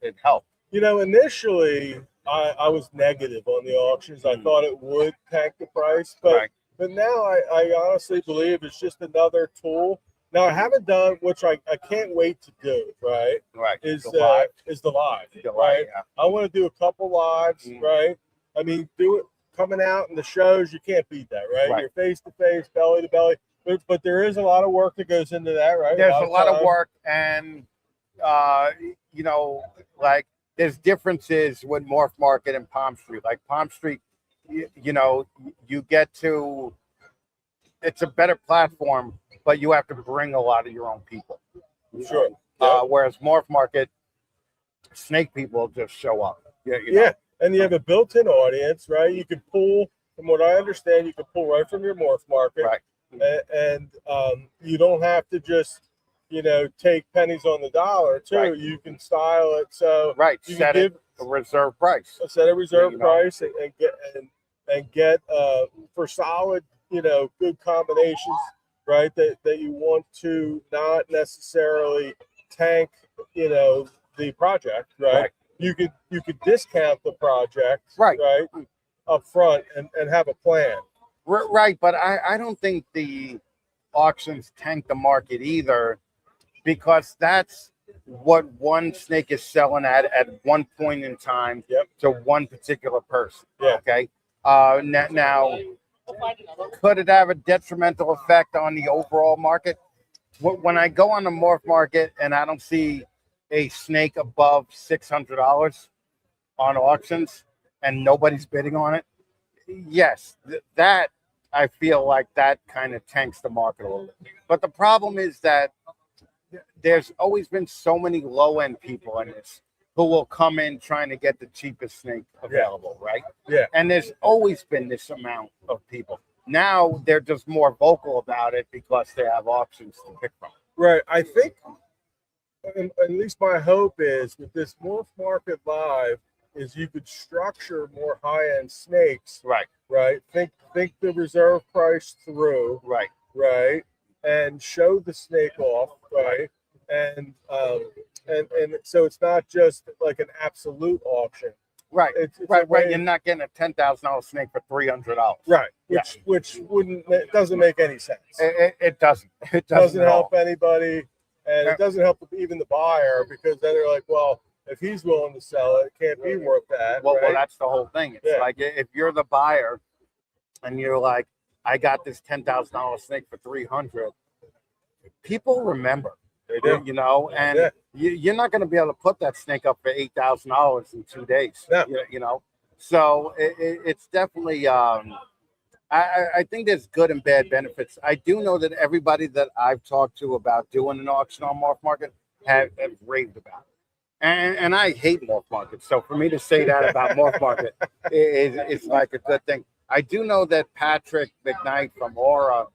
it helped? Initially, I was negative on the auctions. I thought it would tank the price, but now I honestly believe it's just another tool. Now I haven't done, which I can't wait to do. Right. Is the live. Right. Yeah. I want to do a couple lives. Right. I mean, do it coming out in the shows. You can't beat that. Right. You're face to face, belly to belly. But there is a lot of work that goes into that. Right. There's a lot of work, and there's differences with Morph Market and Palm Street. Like Palm Street, you get to, it's a better platform, but you have to bring a lot of your own people. Sure. Whereas Morph Market, snake people just show up. Yeah. And you have a built-in audience, right? You can pull from what I understand, you can pull right from your morph market, Right. and you don't have to just take pennies on the dollar too. Right. You can style it so Right. you Set can it a reserve price. set a reserve You know. price and get for solid good combinations, right, that you want to not necessarily tank the project, right? You could discount the project, Right. up front and have a plan. Right, but I don't think the auctions tank the market either, because that's what one snake is selling at one point in time to one particular person. Yeah. Okay. Now, could it have a detrimental effect on the overall market? When I go on the morph market and I don't see a snake above $600 on auctions and nobody's bidding on it, yes, that I feel like that kind of tanks the market a little bit. But the problem is that there's always been so many low-end people in this who will come in trying to get the cheapest snake available, right? Yeah. And there's always been this amount of people. Now they're just more vocal about it because they have options to pick from. Right. I think, at least my hope is with this Morph Market Live, is you could structure more high-end snakes. Right. Right. Think the reserve price through. Right. Right. And show the snake off. Right. And so it's not just like an absolute auction. Right. It's Right. You're not getting a $10,000 snake for $300. Right. Which it doesn't make any sense. It doesn't. It doesn't at all. help anybody, and it doesn't help even the buyer, because then they're like, well, if he's willing to sell it, it can't be worth that. Well, right? that's the whole thing. It's like if you're the buyer and you're like, I got this $10,000 snake for $300. People remember. They do. And you're not going to be able to put that snake up for $8,000 in 2 days. No. So it's definitely. I think there's good and bad benefits. I do know that everybody that I've talked to about doing an auction on Morph Market have raved about it. And I hate Morph Market. So for me to say that about Morph Market is like a good thing. I do know that Patrick McKnight from Aura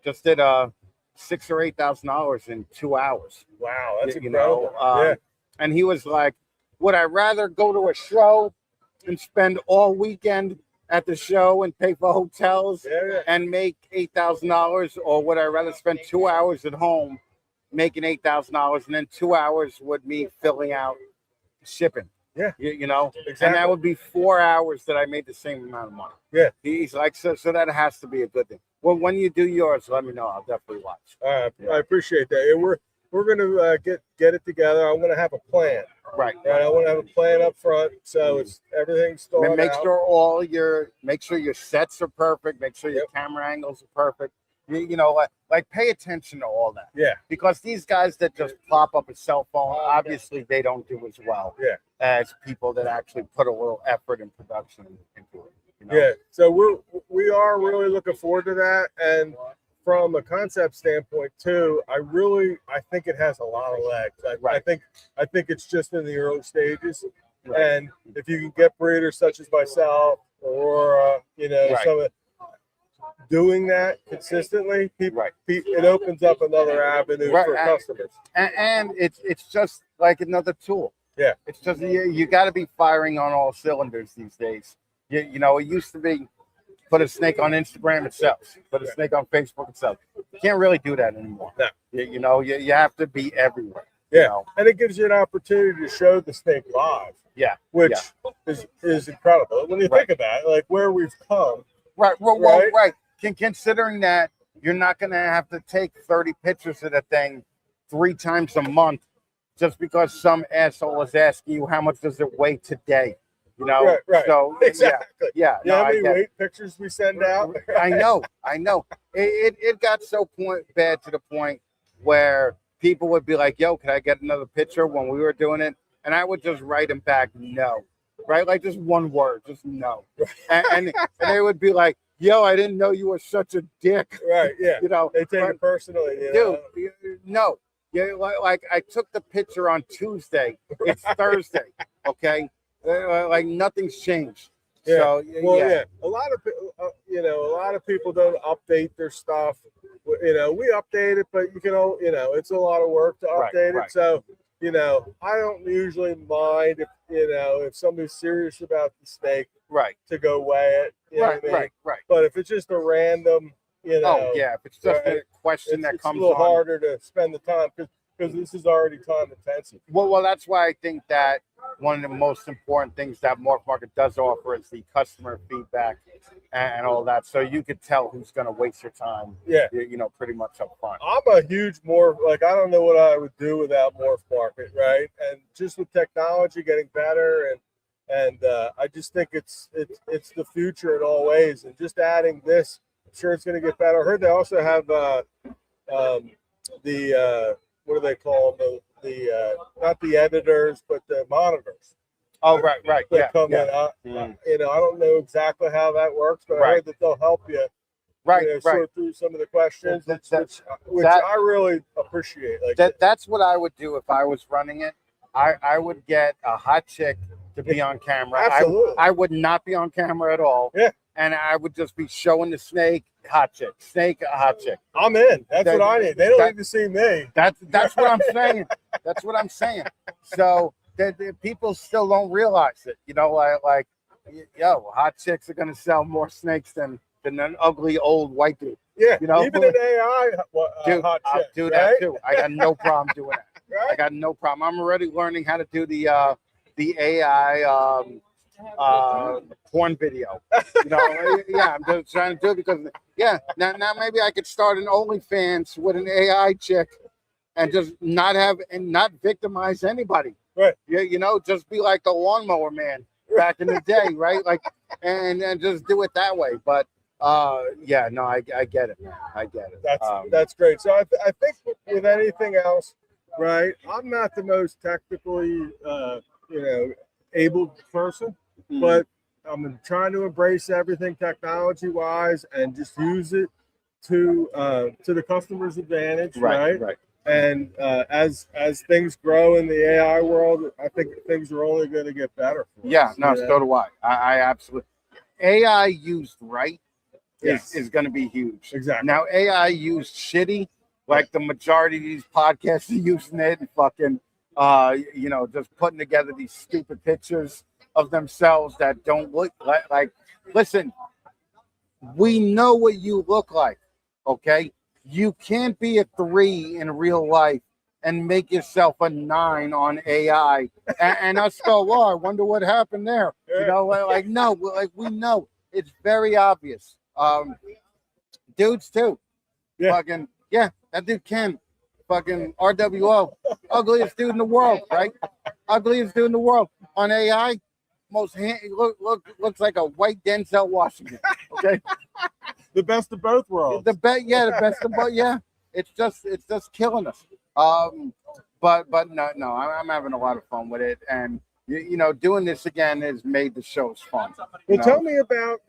just did $6,000 or $8,000 in 2 hours. Wow, that's incredible. And he was like, would I rather go to a show and spend all weekend at the show and pay for hotels and make $8,000, or would I rather spend 2 hours at home making $8,000 and then 2 hours with me filling out shipping? Yeah. Exactly. Exactly. And that would be 4 hours that I made the same amount of money. Yeah. He's like, so that has to be a good thing. Well, when you do yours, let me know. I'll definitely watch. I appreciate that. And we're going to get it together. I'm going to have a plan. Right. I want to have a plan up front, so it's everything's thought And make out. sure make sure your sets are perfect. Make sure your camera angles are perfect. Like pay attention to all that. Yeah. Because these guys that just plop up a cell phone, obviously they don't do as well as people that actually put a little effort and production into it. Yeah. So we are really looking forward to that, and from a concept standpoint too, I think it has a lot of legs. I think it's just in the early stages, and if you can get breeders such as myself or some of doing that consistently, it opens up another avenue for customers. And it's just like another tool. Yeah. It's just you got to be firing on all cylinders these days. It used to be put a snake on Instagram, it sells. Put a snake on Facebook, it sells. You can't really do that anymore. No. You have to be everywhere. Yeah. And it gives you an opportunity to show the snake live. Yeah. Which is incredible. When you think about it, like where we've come. Right. Considering that you're not going to have to take 30 pictures of the thing 3 times a month just because some asshole is asking you how much does it weigh today. Right. So exactly. Yeah. How many weight pictures we send out? I know. It got so bad to the point where people would be like, "Yo, can I get another picture?" When we were doing it, and I would just write them back, "No," right? Like just one word, just no, and they would be like, "Yo, I didn't know you were such a dick." Right. Yeah. They take it personally. Dude, no. Yeah, like I took the picture on Tuesday. It's Thursday. Okay. Like nothing's changed. Yeah. So Well, yeah. yeah, a lot of a lot of people don't update their stuff. We update it, but it's a lot of work to Right, update right. it. So, I don't usually mind if somebody's serious about the snake Right. to go weigh it. You know Right. what I mean? Right. Right. But if it's just a random, Oh yeah. If it's just right, a question that it's comes a little on. harder to spend the time because this is already time intensive. Well, that's why I think that one of the most important things that Morph Market does offer is the customer feedback and all that. So you could tell who's going to waste your time. Yeah. Pretty much up front. I'm a huge morph. Like, I don't know what I would do without Morph Market, right? And just with technology getting better, and I just think it's the future in all ways. And just adding this, I'm sure it's going to get better. I heard they also have what do they call them? The not the editors, but the monitors. Oh, right. That Yeah. come Yeah. in. I don't know exactly how that works, but I heard that they'll help you. Right. Sort through some of the questions, which that- I really appreciate. Like That's what I would do if I was running it. I would get a hot chick to be on camera. Absolutely. I would not be on camera at all. Yeah. And I would just be showing the snake, hot chick, snake, hot chick. I'm in. That's what I need. They don't need to see me. That's what I'm saying. That's what I'm saying. So the people still don't realize it. Hot chicks are gonna sell more snakes than an ugly old white dude. Yeah. Even an AI dude, hot I'll chick, do right? that too. I got no problem doing that. Right? I got no problem. I'm already learning how to do the AI porn video. I'm just trying to do it because now maybe I could start an OnlyFans with an AI chick and just not victimize anybody. Right. Yeah, just be like the lawnmower man back in the day, right? Like and just do it that way. But I get it. I get it. That's great. So I think with anything else, right? I'm not the most technically able person, but I'm trying to embrace everything technology wise and just use it to the customer's advantage, right? Right. And as things grow in the AI world, I think things are only going to get better. So do I. I absolutely. AI used right is going to be huge. Exactly. Now AI used shitty, like the majority of these podcasts are using it and fucking, just putting together these stupid pictures of themselves that don't look like. Listen, we know what you look like, okay? You can't be a 3 in real life and make yourself a 9 on AI and us go, I wonder what happened there. No, we know it's very obvious. Dudes too. Fucking that dude Ken, fucking RWO, ugliest dude in the world, right? Ugliest dude in the world on AI. Looks like a white Denzel Washington. Okay. The best of both worlds. The best of both. Yeah, it's just killing us. But no, I'm having a lot of fun with it, and doing this again has made the shows fun. Well, tell me about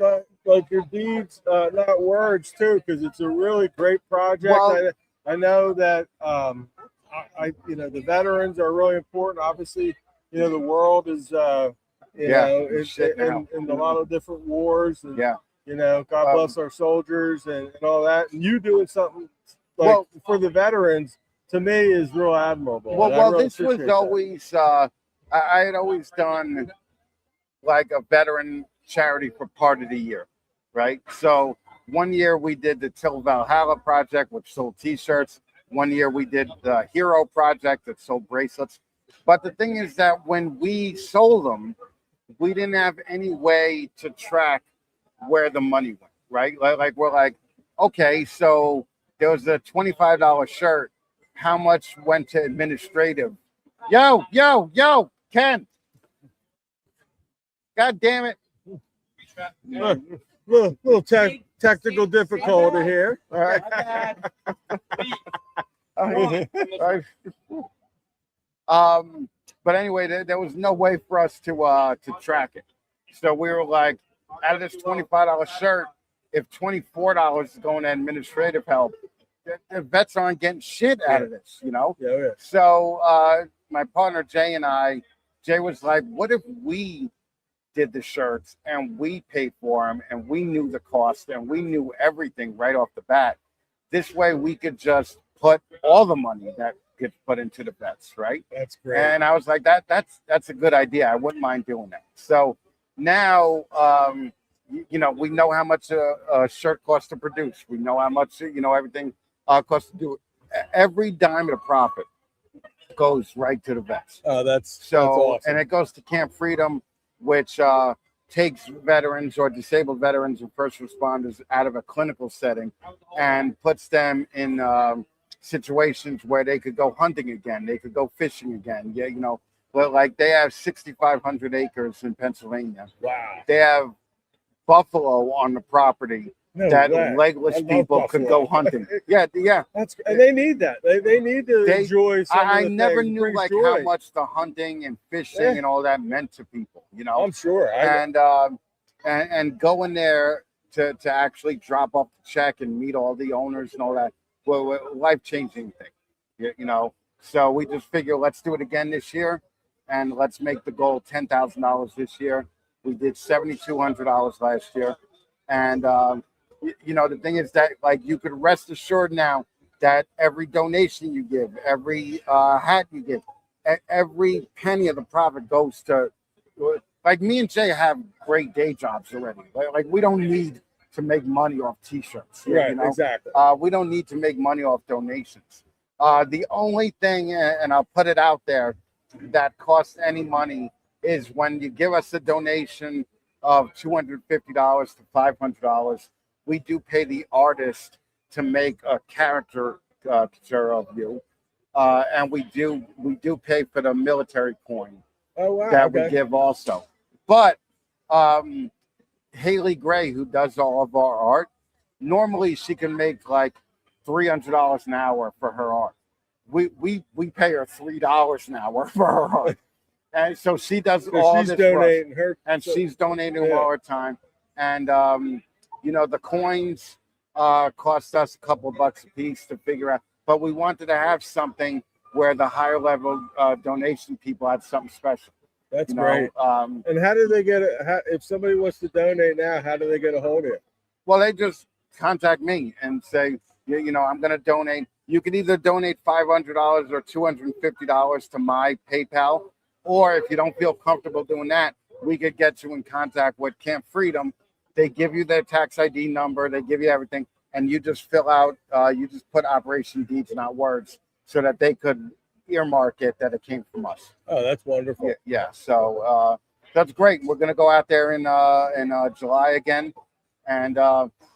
your deeds, not words, too, because it's a really great project. Well, I know that the veterans are really important. Obviously, the world is in a lot of different wars. And, God bless our soldiers and all that. And you doing something for the veterans, to me, is real admirable. Well, this was always I had always done like a veteran charity for part of the year, right? So one year we did the Till Valhalla project, which sold T-shirts. One year we did the Hero project that sold bracelets. But the thing is that when we sold them, we didn't have any way to track where the money went, right? Like we're like, okay, so there was a $25 shirt. How much went to administrative? Yo, Ken. God damn it. Little technical difficulty here. All right. But anyway, there was no way for us to track it. So we were like, out of this $25 shirt, if $24 is going to administrative help, the vets aren't getting shit out of this, Yeah. So my partner Jay was like, what if we did the shirts and we paid for them and we knew the cost and we knew everything right off the bat. This way we could just put all the money that gets put into the vets, right? That's great. And I was like, that's a good idea. I wouldn't mind doing that. So now, we know how much a shirt costs to produce. We know how much, everything costs to do it. Every dime of the profit goes right to the vets. Oh, that's So, awesome. and it goes to Camp Freedom, which takes veterans or disabled veterans and first responders out of a clinical setting and puts them in situations where they could go hunting again, they could go fishing again. Yeah, but like they have 6,500 acres in Pennsylvania. Wow. They have buffalo on the property No that way. legless I love people could buffalo. go hunting. Yeah. And they need that. They need to enjoy some of I the never things. It knew brings like joy. how much the hunting and fishing Yeah. and all that meant to people, I'm sure. and going there to actually drop off the check and meet all the owners and all that, well, life-changing thing, So we just figure let's do it again this year, and let's make the goal $10,000 this year. We did $7,200 last year, and the thing is that like you could rest assured now that every donation you give, every hat you give, every penny of the profit goes to. Like me and Jay have great day jobs already. Like we don't need to make money off T-shirts. Right, exactly. We don't need to make money off donations. The only thing, and I'll put it out there, that costs any money is when you give us a donation of $250 to $500. We do pay the artist to make a caricature of you, and we do pay for the military coin. Oh, wow. That we give also. But Haley Gray, who does all of our art, normally she can make like $300 an hour for her art. We pay her $3 an hour for her art, and so she does all she's this donating for us, and she's donating all her time. And the coins cost us a couple bucks a piece to figure out, but we wanted to have something where the higher level donation people had something special. That's great. And how do they get it? If somebody wants to donate now, how do they get a hold of it? Well, they just contact me and say, I'm going to donate. You can either donate $500 or $250 to my PayPal, or if you don't feel comfortable doing that, we could get you in contact with Camp Freedom. They give you their tax ID number, they give you everything, and you just fill out, you just put operation deeds, not words, so that they could earmark it that it came from us. Oh, that's wonderful. Yeah. So that's great. We're gonna go out there in July again, and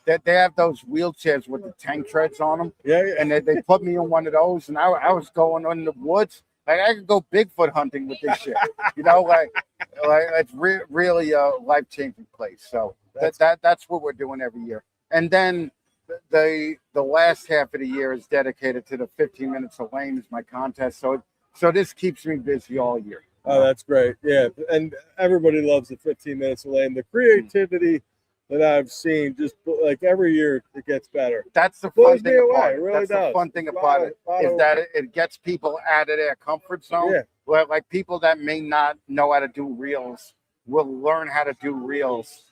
they have those wheelchairs with the tank treads on them. Yeah. And they put me in one of those, and I was going in the woods. Like I could go Bigfoot hunting with this shit. Like it's really a life-changing place. So that's what we're doing every year. And then the last half of the year is dedicated to the 15 minutes of lane is my contest. So this keeps me busy all year. Oh, that's great. Yeah. And everybody loves the 15 minutes of lane. The creativity that I've seen, just like every year it gets better. That's the fun Blows me thing away. about It it. really That's does. the fun thing It's a about lot it of- is that it gets people out of their comfort zone. Yeah. Where like people that may not know how to do reels will learn how to do reels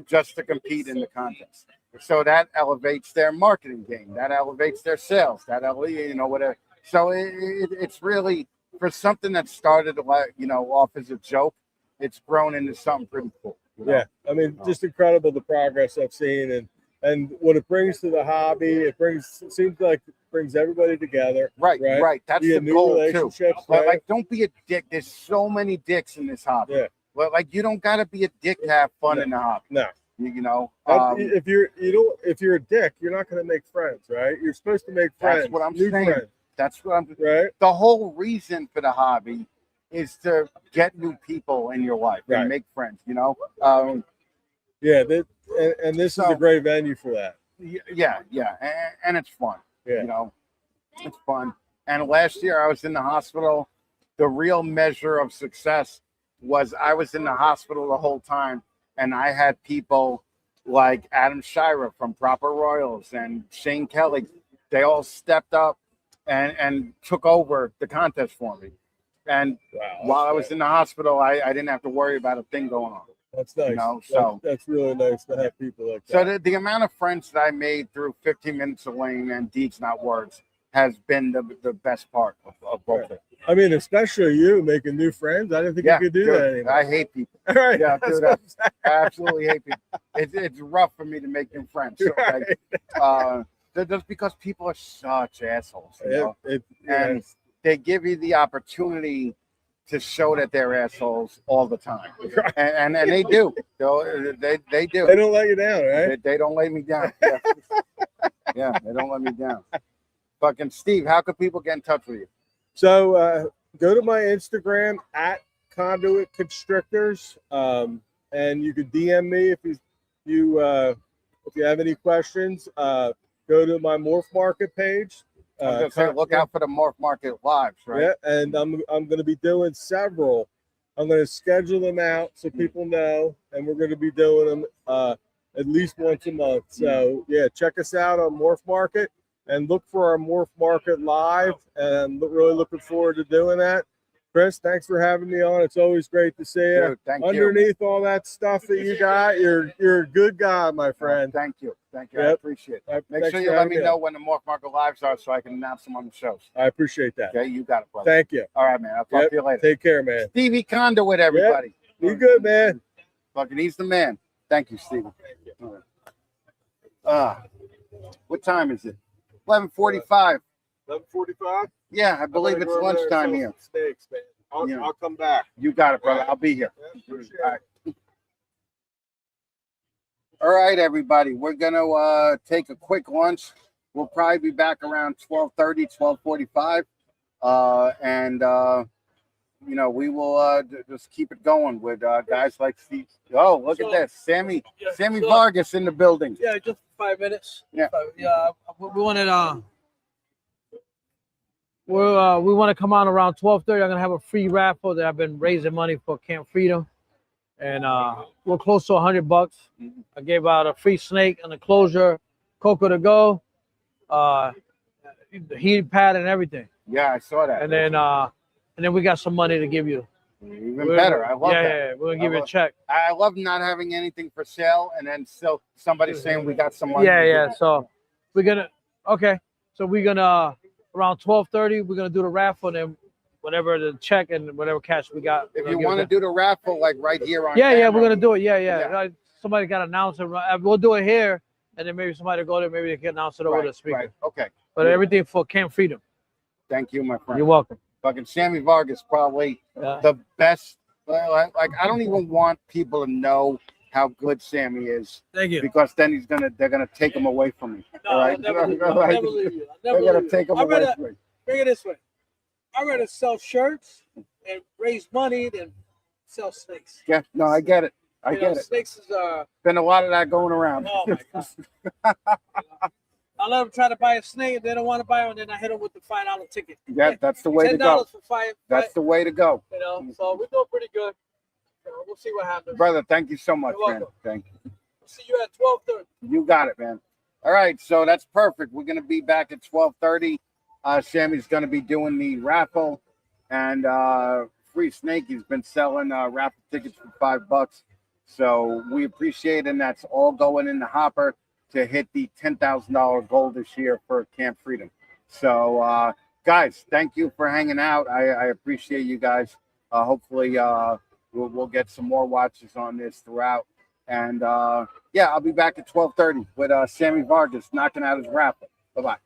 just to compete in the contest. So that elevates their marketing game. That elevates their sales. That whatever. So it's really for something that started like off as a joke. It's grown into something pretty cool. Yeah, I mean, just incredible the progress I've seen and what it brings to the hobby. It seems like it brings everybody together. Right. That's You the get new goal too. relationships, But right? like, don't be a dick. There's so many dicks in this hobby. Yeah. Well, like you don't gotta be a dick to have fun in the hobby. No. If If you're a dick, you're not going to make friends, right? You're supposed to make friends. That's what I'm new saying. friends, That's what I'm. right? The whole reason for the hobby is to get new people in your life Right. and make friends. Yeah, and this is So- a great venue for that. Yeah, and it's fun. Yeah. It's fun. And last year I was in the hospital. The real measure of success was I was in the hospital the whole time, and I had people like Adam Shira from Proper Royals and Shane Kelly. They all stepped up and took over the contest for me. And Wow. while I was in the hospital, I didn't have to worry about a thing going on. That's nice. You know, so that's really nice to have people like that. so the amount of friends that I made through 15 Minutes of Lane and Deeds Not Words has been the best part of both of it. I mean, especially you making new friends. I didn't think you could do dude, that anymore. I hate people. Right. Yeah, That's dude, what I'm saying. I absolutely hate people. It's rough for me to make new friends. So, like, just because people are such assholes, you know? And they give you the opportunity to show that they're assholes all the time, and they do. They do. They don't let you down, right? They don't lay me down. Yeah, they don't let me down. Fucking Steve, how can people get in touch with you? So go to my Instagram at Conduit Constrictors, and you can DM me if you have any questions. Go to my Morph Market page. I was gonna say, look out for the Morph Market lives, right? Yeah, and I'm going to be doing several. I'm going to schedule them out so people know, and we're going to be doing them at least once a month. So yeah, check us out on Morph Market and look for our Morph Market live. And really looking forward to doing that. Chris, thanks for having me on. It's always great to see you. Dude, thank Underneath all that stuff that you got, you're a good guy, my friend. Thank you. Yep. I appreciate it. Make Thanks sure for you let having me know when the Morph Market lives are so I can announce them on the shows. I appreciate that. Okay, you got it, brother. Thank you. All right, man. I'll talk to you later. Take care, man. Stevie Conduit, everybody. You good, man? Fucking, he's the man. Thank you, Stevie. What time is it? 11:45. 11:45. Yeah, I believe it's lunchtime here. Steaks, man. I'll come back. You got it, brother. I'll be here. Yeah, All right. All right, everybody. We're gonna take a quick lunch. We'll probably be back around 12:30, 12:45, and you know, we will just keep it going with guys like Steve. Oh, look at this, Sammy Vargas in the building. Yeah, just 5 minutes. Yeah. We wanted we want to come on around 12:30. I'm gonna have a free raffle that I've been raising money for Camp Freedom, and we're close to $100. I gave out a free snake and a closure, Coco to go, the heat pad and everything. Yeah, I saw that. And then we got some money to give you. Even better. I love that. Yeah, we're gonna give you a check. I love not having anything for sale, and then still somebody saying we got some money. Yeah. So we're gonna around 12:30 we're gonna do the raffle, and then whatever the check and whatever cash we got. If you want to do the raffle, like right here on yeah, camera, we're gonna do it. Yeah. Somebody got to announce it. We'll do it here, and then maybe somebody go there. Maybe they can announce it over the speaker. Right. Okay. But everything for Camp Freedom. Thank you, my friend. You're welcome. Fucking Sammy Vargas, probably the best. Like I don't even want people to know how good Sammy is. Thank you. Because then they're gonna take him away from me. No, all right? I'll never leave you. I'll never leave you. They're gonna take him away from me. Bring it this way. I'd rather sell shirts and raise money than sell snakes. Yeah, no, I get it. I get it. Snakes is been a lot of that going around. Oh my god. I let them try to buy a snake, and they don't want to buy one. Then I hit them with the $5 ticket. Yeah, that's the way to go. $10 for five. That's the way to go. You know, so we're doing pretty good. We'll see what happens. Brother, thank you so much, You're man. welcome. Thank you. See you at 12:30. You got it, man. All right, so that's perfect. We're gonna be back at 12:30. Sammy's gonna be doing the raffle and free snake. He's been selling raffle tickets for $5. So we appreciate it, and that's all going in the hopper to hit the $10,000 goal this year for Camp Freedom. So guys, thank you for hanging out. I appreciate you guys. Hopefully we'll get some more watches on this throughout. And yeah, I'll be back at 12:30 with Sammy Vargas knocking out his raffle. Bye-bye.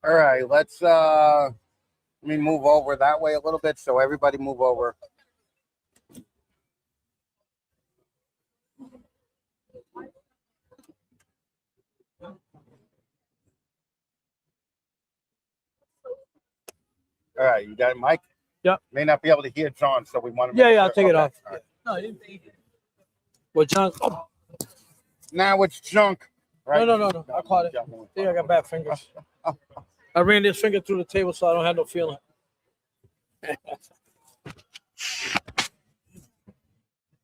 All right, let me move over that way a little bit, so everybody move over. All right, you got it, Mike? Yep. May not be able to hear John, so we want to Yeah, make yeah, I'll sure. take it Okay, off. all right. No, I didn't take it. Well, John, oh, Now it's junk. Right? no. I caught it. Yeah, I got bad fingers. I ran this finger through the table, so I don't have no feeling.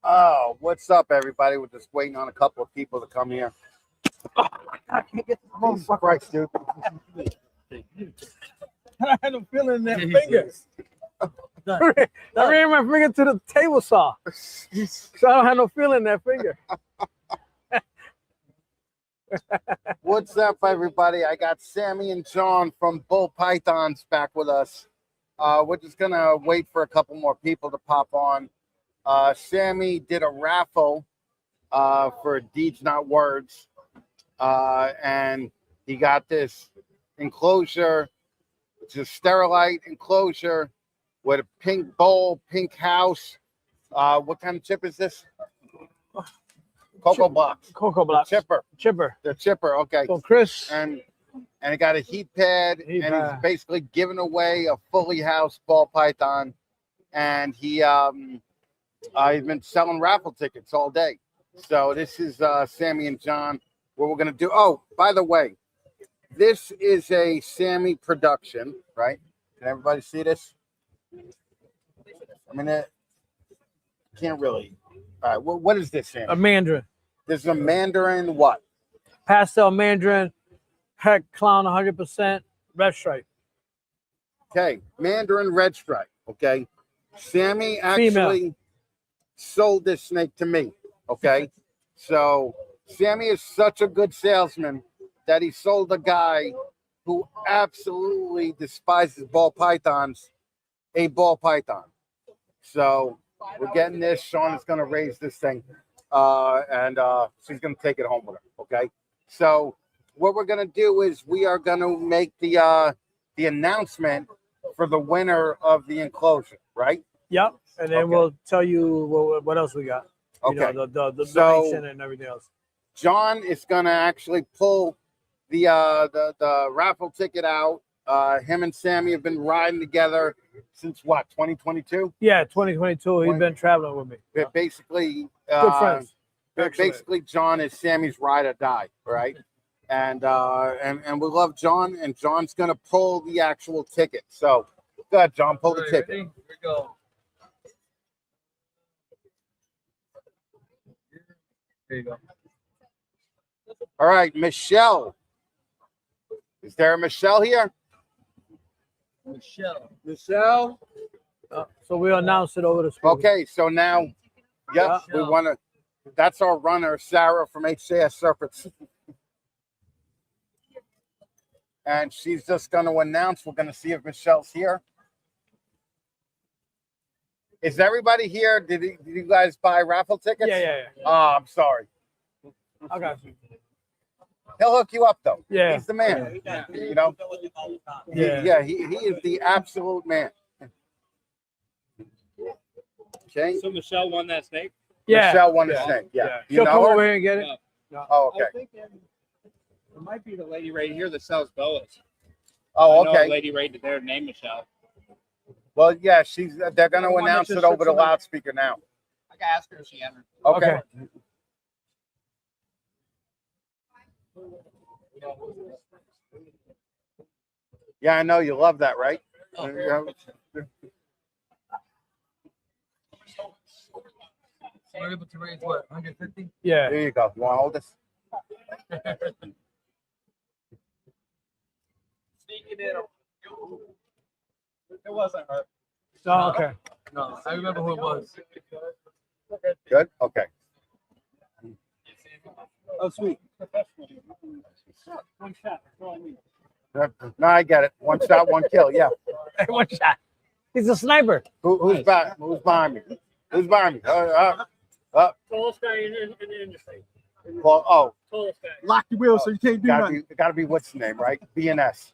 Oh, what's up, everybody? We're just waiting on a couple of people to come here. I can't get the Jesus Christ, dude. I had no feeling in that finger. I ran my finger to the table saw, so I don't have no feeling in that finger. What's up, everybody? I got Sammy and John from Bull Pythons back with us. We're just gonna wait for a couple more people to pop on. Sammy did a raffle for Deeds Not Words, and he got this enclosure. It's a sterilite enclosure with a pink bowl, pink house. What kind of chip is this? Cocoa Blocks. Cocoa Blocks. Chipper. Chipper. The chipper, okay. So Chris. And it got a heat pad, and he's basically giving away a fully housed ball python. And he's been selling raffle tickets all day. So this is Sammy and John. What we're gonna do. Oh, by the way, this is a Sammy production, right? Can everybody see this? I mean, can't really. All right, what is this, Sammy? A mandarin. This is a mandarin. What? Pastel mandarin. Heck, clown 100%. Red stripe. Okay, mandarin red stripe. Okay, Sammy actually Female. sold this snake to me. Okay, so Sammy is such a good salesman that he sold a guy who absolutely despises ball pythons a ball python. So we're getting this. Sean is going to raise this thing, and she's going to take it home with her. Okay, so what we're going to do is we are going to make the announcement for the winner of the enclosure, right? Yep. And then we'll tell you what else we got. You Okay. know, the So- donation and everything else. John is going to actually pull the raffle ticket out. Him and Sammy have been riding together since what, 2022? Yeah, 2022. He's been traveling with me. Basically, Good friends. basically, John is Sammy's ride or die, right? And we love John, and John's gonna pull the actual ticket. So, go ahead, John, pull the ticket. Here we go. There you go. All right, Michelle. Is there a Michelle here? Michelle. So we'll announce it over the screen. Okay, so now, yep, we Yeah. want to. That's our runner, Sarah from HCS Serpents. And she's just going to announce. We're going to see if Michelle's here. Is everybody here? Did you guys buy raffle tickets? Yeah. Oh, I'm sorry. Okay. He'll hook you up, though. Yeah. He's the man. You know? Yeah. He is the absolute man. Okay. So Michelle won that snake? Yeah. Michelle won the snake. Yeah. You She'll know come her? over here and get it. Oh, okay. I think it might be the lady right here that sells boas. Oh, I know okay. a lady right there named Michelle. Well, yeah, they're going to One that announce just it over took the somebody- loudspeaker now. I can ask her if she entered. Okay. Yeah, I know you love that, right? We're able to raise what, 150? Yeah. There you go. You want to hold this? Sneaking in. It wasn't her. Oh, okay. No, I remember who it was. Good? Okay. Oh, sweet. One shot. That's all I need. No, I get it. One shot, one kill. Yeah. One shot. He's a sniper. Who's behind me? Who's behind me? Tallest guy in the industry. Well, Tallest guy. Lock your wheel so you can't do nothing. gotta be what's the name, right? BNS.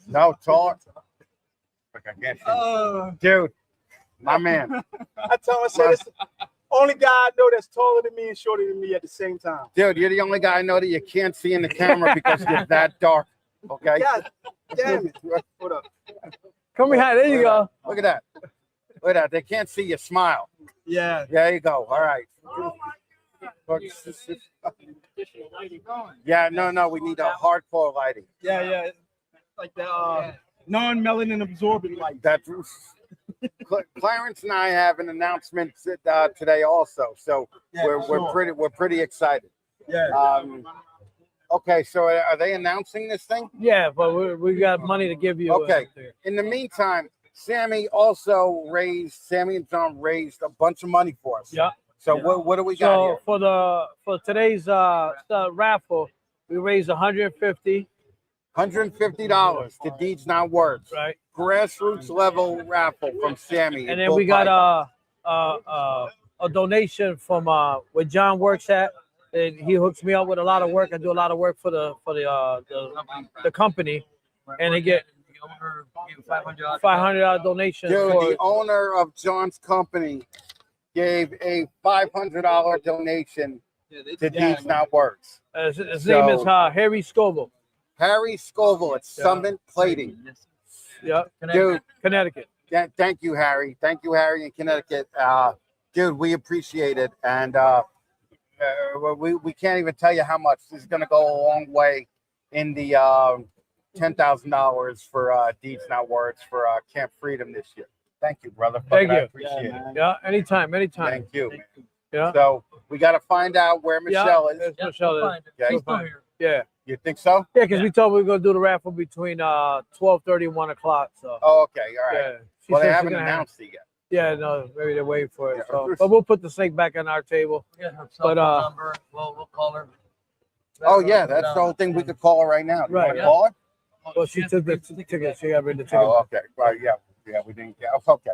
No, tall. Look, I can't see. Dude, my man. I tell him, I said, it's the only guy I know that's taller than me and shorter than me at the same time. Dude, you're the only guy I know that you can't see in the camera because you're that dark. Okay? God damn it. What up? Come behind. There you go. Look at that. Look at that. They can't see you smile. Yeah. There you go. All right. Yeah, no. We need a hardcore lighting. Yeah. Like the non-melanin absorbent light. That's Clarence and I have an announcement today also. So we're pretty excited. Yeah. Okay, so are they announcing this thing? Yeah, but we got money to give you. Okay. In the meantime, Sammy and John raised a bunch of money for us. Yeah. So what do we got here? For today's raffle, we raised $150. $150 to Deeds Not Words. Right. Grassroots level raffle from Sammy. And then we got a donation from where John works at. And he hooks me up with a lot of work. I do a lot of work for the company, and they get $500 donation. Dude, the owner of John's company gave a $500 donation to Deeds Not Words. His name is Harry Scoville. Harry Scoville at Summit Plating. Yeah, dude, Connecticut. Thank you, Harry. Thank you, Harry in Connecticut. Dude, we appreciate it, and we can't even tell you how much. This is going to go a long way in the $10,000 for Deeds Not Words for Camp Freedom this year. Thank you, brother. Thank you. I appreciate it. Yeah, anytime. Thank you. Yeah. So we got to find out where Michelle is. Michelle is. Okay. Yeah. You think so? Yeah, because we told we were going to do the raffle between 12:30 and 1 o'clock. So. Oh, okay. All right. Yeah. Well, they said haven't she's gonna announced it yet. Yeah, no, maybe they're waiting for it. Yeah. So, but we'll put the snake back on our table. Yeah, her cell phone number. We'll call her. Oh, yeah. That's the whole thing. We could call her right now. Right. You wanna call her? Well, she took the ticket. She got rid of the ticket. Oh, okay. Right. Yeah. Yeah. We didn't. Yeah. Okay.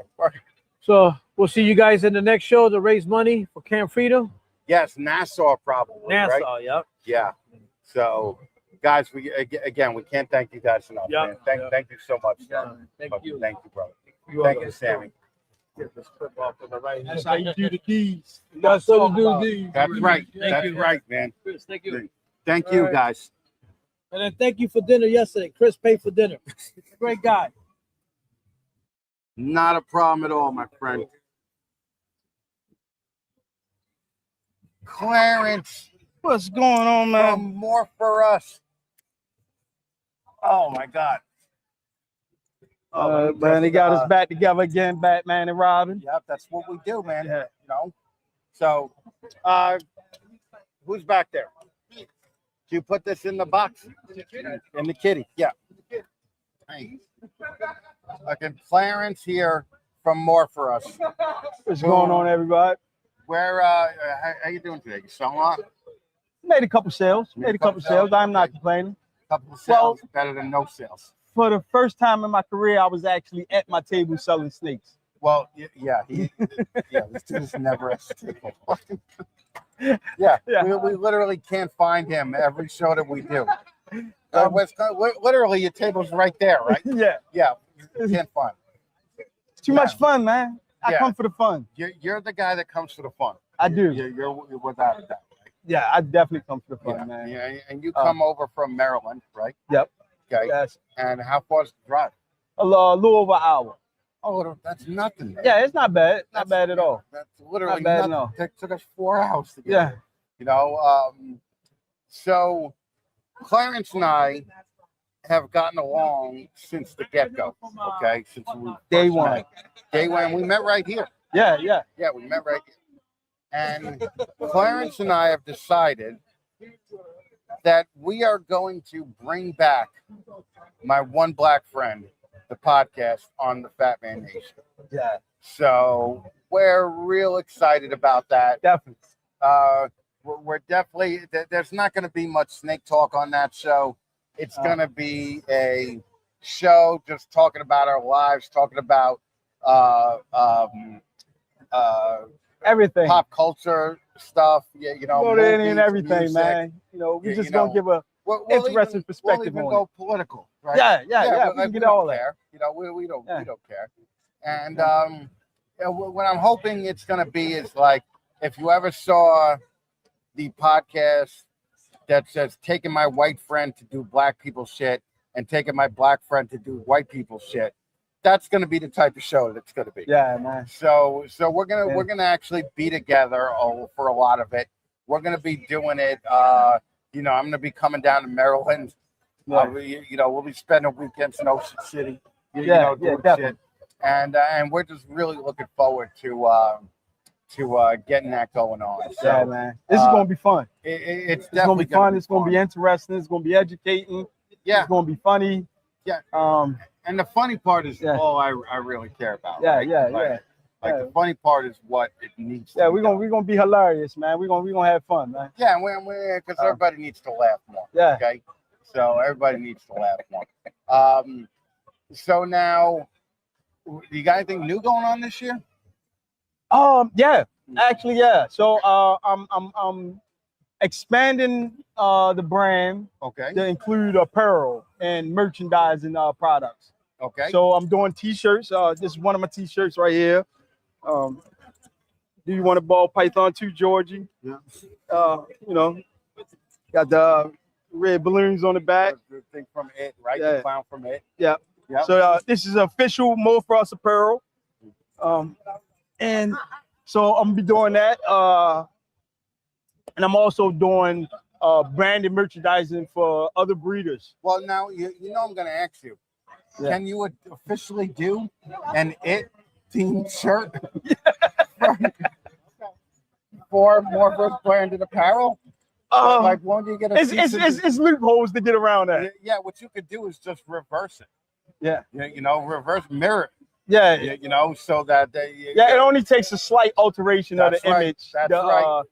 So we'll see you guys in the next show to raise money for Camp Freedom. Yes, Nassau probably. Nassau, right? yep. Yeah. So, guys, we can't thank you guys enough. Yeah. Man. Thank you so much. Thank you. Thank you, brother. You're Thank welcome. you, Sammy. Get this clip off to the right. That's how you do the deeds. That's how you do the deeds. That's right. Thank That's you. right, man. Chris, thank you. Thank All you, right. guys. And then thank you for dinner yesterday. Chris paid for dinner. Great guy. Not a problem at all, my friend. Clarence, What's going on, man? from More For Us. Oh my God. Man, they got us back together again, Batman and Robin. Yep, that's what we do, man. You know. So, who's back there? Do you put this in the box? In the kitty, yeah. Hey. Okay, Clarence here from More For Us. What's going on, everybody? Where how you doing today? You selling a lot? Made a couple sales. I'm not complaining. Couple of sales better than no sales. For the first time in my career, I was actually at my table selling snakes. Well, yeah, this dude's never at the table. Yeah. We literally can't find him every show that we do. Literally, your table's right there, right? Yeah. You can't find it. It's too much fun, man. I Yeah. come for the fun. You're the guy that comes for the fun. I do. You're without a doubt. Yeah, I definitely come for the fun, Yeah, man. yeah, and you come over from Maryland, right? Yep. Okay. Yes. And how far is the drive? A little over an hour. Oh, that's nothing. Man. Yeah, it's not bad. Not bad at all. That's literally Not bad, nothing. no. It took us 4 hours to get Yeah. here. You know, so Clarence and I have gotten along since the get-go. Okay, since we Day first one. met. Day one. We met right here. Yeah. Yeah, we met right here. And Clarence and I have decided that we are going to bring back my one black friend, the podcast on the Fat Man Nation. Yeah. So we're real excited about that. Definitely. We're definitely, there's not going to be much snake talk on that show. It's going to be a show just talking about our lives, talking about everything, pop culture stuff. Yeah, you know, movies, and movies, everything, music. man. You know, we Yeah, just you know, gonna give a we'll interesting even, perspective we'll even on go political. right? Yeah. We like, can get all that. care. You know, we don't care. And Yeah. what I'm hoping it's gonna be is like if you ever saw the podcast that says taking my white friend to do black people shit and taking my black friend to do white people shit. That's going to be the type of show that's going to be. Yeah, man. So we're gonna actually be together for a lot of it. We're gonna be doing it. You know, I'm gonna be coming down to Maryland. Yeah. You know, we'll be spending weekends in Ocean City. You Yeah, know, doing definitely. shit. And we're just really looking forward to getting that going on. So, Yeah, man. This is gonna be fun. It's gonna definitely be fun. It's gonna be interesting. It's gonna be educating. Yeah. It's gonna be funny. Yeah. And the funny part is all I really care about. Yeah, right? Like the funny part is what it needs. Yeah, to we're gonna be hilarious, man. We're gonna have fun, man. Yeah, because everybody needs to laugh more. Yeah. Okay. So everybody needs to laugh more. So now, you got anything new going on this year? Yeah, actually, yeah. So I'm expanding the brand to include apparel and merchandising products. Okay. So I'm doing t-shirts. This is one of my t-shirts right here. Do you want a ball python too, Georgie? Yeah. You know, got the red balloons on the back. The thing from It, right? Yeah. The clown from It. Yeah. Yep. So this is official Mo Frost apparel. And so I'm gonna be doing that. And I'm also doing branded merchandising for other breeders. Well, now you know I'm going to ask you. Yeah. Can you officially do an It themed shirt for more versus branded apparel? Like, won't you get a? It's loopholes to get around that. Yeah, what you could do is just reverse it. Yeah. You know, reverse mirror it. Yeah. You know, so that they. Yeah, it only takes a slight alteration of the image. That's right.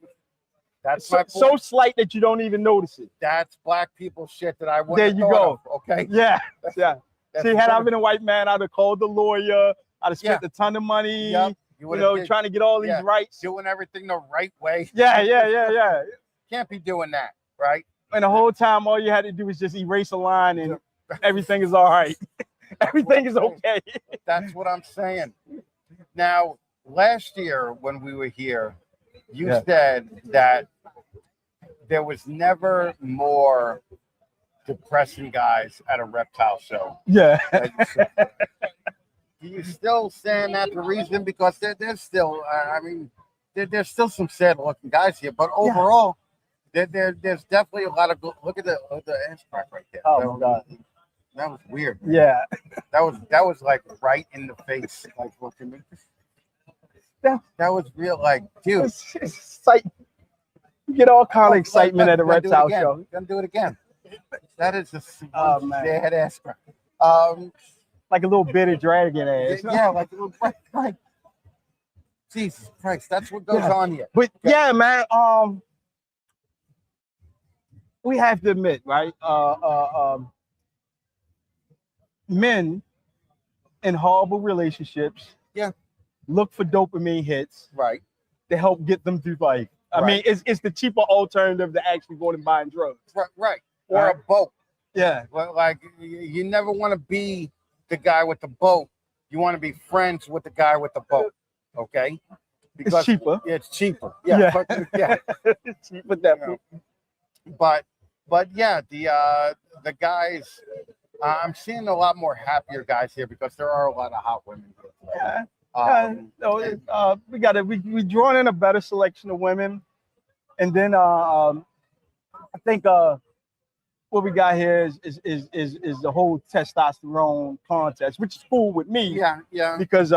That's so slight that you don't even notice it. That's black people shit that I wouldn't. There have you thought go. of, okay. Yeah. Yeah. That's See, had I been a white man, I'd have called the lawyer. I'd have spent a ton of money. Yep. You know, trying to get all these rights. Doing everything the right way. Yeah. Can't be doing that, right? And the whole time, all you had to do was just erase a line, and everything is all right. Everything is okay. That's what I'm saying. Now, last year when we were here, you said that there was never more depressing guys at a reptile show. Yeah. Do you still stand at the reason? Because there's still, I mean, there's still some sad looking guys here, but overall, there's definitely a lot of good. Look at the ass crack right there. Oh my God. That was weird. Yeah. That was like right in the face, like looking me. That was real, like, dude. It's like you get all kind of excitement at a reptile show. Gonna do it again. That is a man. ass crack. Like a little bit of dragon ass. Yeah, like a little right. Jesus Christ, that's what goes on here. But yeah, man. We have to admit, right? Men in horrible relationships, look for dopamine hits, right, to help get them through life. I mean, it's the cheaper alternative to actually going and buying drugs, right, or a boat. Yeah, like you never want to be the guy with the boat. You want to be friends with the guy with the boat. Okay, because it's cheaper. It's cheaper. Yeah. It's cheaper definitely. But yeah, the guys. I'm seeing a lot more happier guys here because there are a lot of hot women here. We drawn in a better selection of women, and then I think what we got here is the whole testosterone contest, which is cool with me. Yeah. Because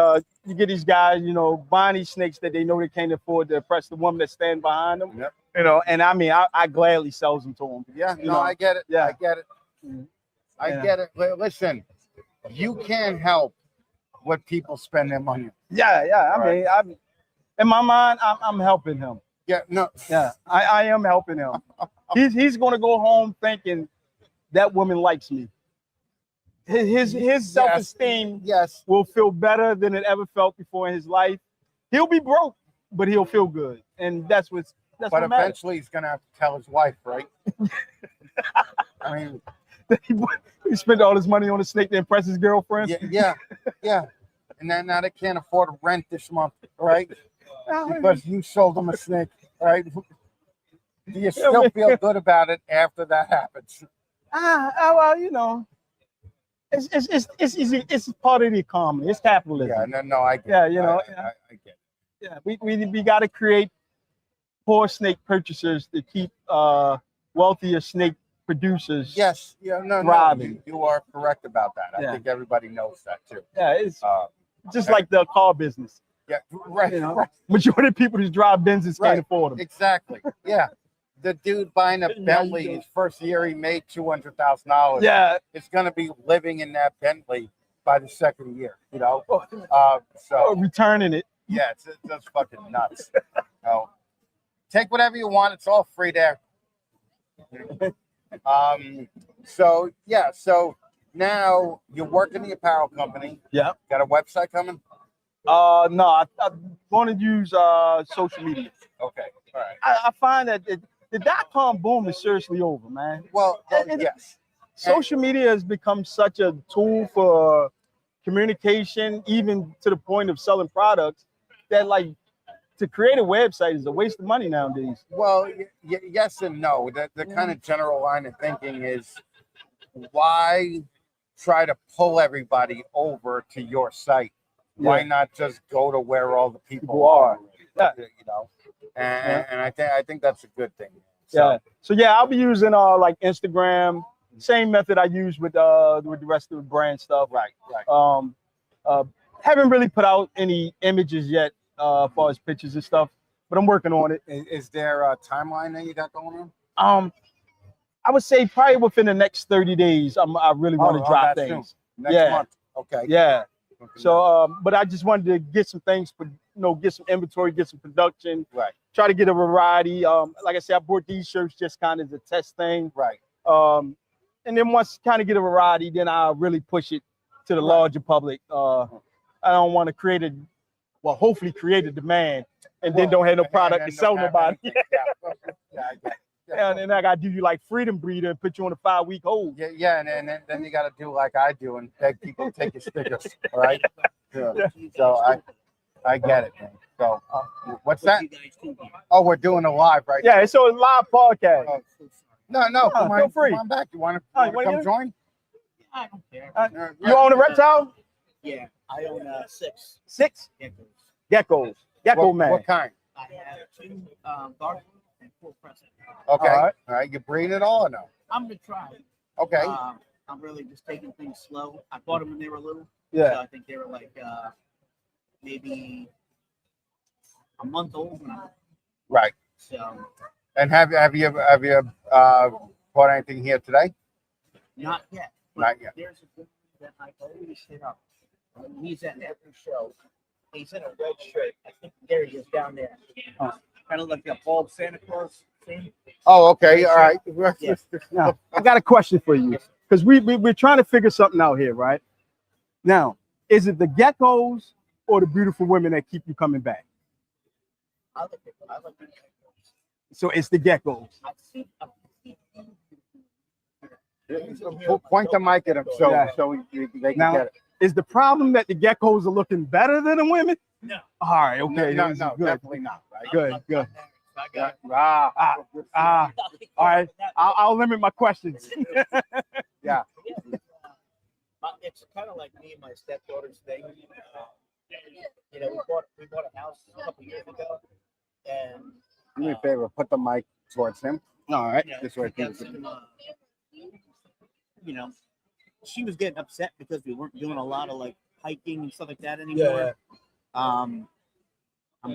you get these guys, you know, buying these snakes that they know they can't afford to oppress the woman that stand behind them. Yep. You know, and I mean, I gladly sells them to them. Yeah, you know? I get it. Yeah, I get it. I get it. Listen, you can't help what people spend their money on. Yeah. I mean, I'm in my mind, I'm helping him. Yeah, no. Yeah, I am helping him. He's gonna go home thinking that woman likes me. His self-esteem will feel better than it ever felt before in his life. He'll be broke, but he'll feel good, and that's what eventually he's gonna have to tell his wife, right? I mean, He spent all his money on a snake to impress his girlfriend. Yeah. And then now they can't afford rent this month, right? Because you sold them a snake, right? Do you still feel good about it after that happens? Well, you know, it's easy. It's part of the economy. It's capitalism. Yeah, no, I get it. Yeah, you know, I get it. yeah, we got to create poor snake purchasers to keep wealthier snake producers. Yes, no, thriving. you are correct about that. I Yeah. think everybody knows that too. Yeah, it's just like the car business. Yeah, right. You know, right. majority of people who drive Benzes Right. can't afford them. Exactly. Yeah. The dude buying a Bentley, his first year he made $200,000. Yeah. It's gonna be living in that Bentley by the second year, you know. So returning it. yeah, it's just fucking nuts. Take whatever you want, it's all free there. So now you're working the apparel company. Yeah. Got a website coming? No, I want to use social media. Okay. All right. I find that the .com boom is seriously over, man. Well, yes. Social media has become such a tool for communication, even to the point of selling products, that like to create a website is a waste of money nowadays. Well, yes and no. The kind of general line of thinking is, why try to pull everybody over to your site? Why Yeah. not just go to where all the people are? Yeah. You know, and I think that's a good thing. Yeah. So yeah, I'll be using like Instagram, same method I use with the rest of the brand stuff. Right. Haven't really put out any images yet, as far as pictures and stuff, but I'm working on it. Is there a timeline that you got going on? I would say probably within the next 30 days, I really want to drop that's things. soon. Next month. Okay. Yeah. So, but I just wanted to get some things, get some inventory, get some production. Right. Try to get a variety. Like I said, I bought these shirts just kind of as a test thing. Right. And then once kind of get a variety, then I'll really push it to the larger public. I don't want to hopefully create a demand and then don't have no product to sell nobody. And then I got to do you like Freedom Breeder and put you on a 5-week hold. Yeah, and then you got to do like I do and beg people to take your stickers. All right. Yeah. So I get it, man. So what's that? Oh, we're doing a live right now. Yeah, it's a live podcast. No, feel free. Come on back. You want to come join? I don't care. You own a reptile? Yeah, I own 6. 6? Geckos. Gecko man. What kind? I have 2 dark and 4 crescent. Okay. All right. You breeding it all or no? I'm gonna try. Okay. I'm really just taking things slow. I bought them when they were little. Yeah. So I think they were like maybe a month old now. Right. So And have you bought anything here today? not yet. But Not yet. There's a guy that I always hit up. He's at every show. He's in a red shirt. I think there he is down there. Kind of like a bald Santa Claus thing. Oh, okay. All right. Yeah. Now, I got a question for you because we're trying to figure something out here, right? Now, is it the geckos or the beautiful women that keep you coming back? I like it. So it's the geckos. I've seen Point the mic at him so they can Now, get it. is the problem that the geckos are looking better than the women? No. All right. Okay. No, this is no, good. definitely not. Right? Good. I got it. All right. I'll limit my questions. Yeah. It's kind of like me and my stepdaughter's thing. We bought a house a couple years ago, and Do me a favor. Put the mic towards him. All right. This way. we got some, she was getting upset because we weren't doing a lot of like hiking and stuff like that anymore. I'm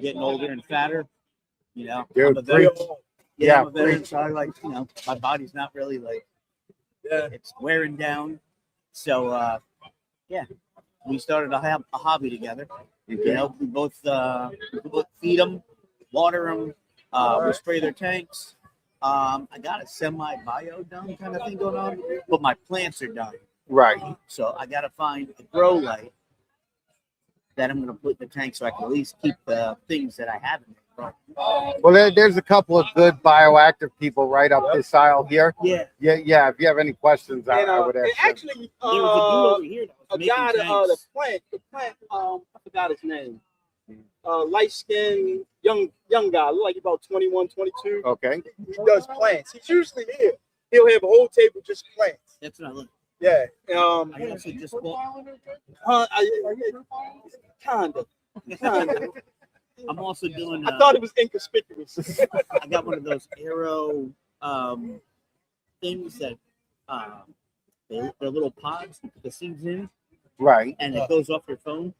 getting older and fatter. Dude, I'm a veteran. Yeah, I'm a veteran, preach. so I like, my body's not really like, it's wearing down. So, we started a hobby together. We both feed them, water them, we spray their tanks. I got a semi-bio done kind of thing going on, but my plants are dying. Right. So I got to find a grow light that I'm going to put in the tank so I can at least keep the things that I have in there Well, there's a couple of good bioactive people right up this aisle here. Yeah. Yeah. If you have any questions, I would ask. Actually, There was a dude over here that was a making guy, tanks. the plant, I forgot his name. Light skinned young guy, look like about 21, 22. Okay. He does plants. He's usually here. He'll have a whole table just plants. That's not look. Yeah. I also just bought. Kinda. I'm also doing. I thought it was inconspicuous. I got one of those arrow things that they're little pods you put the seeds in, Right. and it goes off your phone.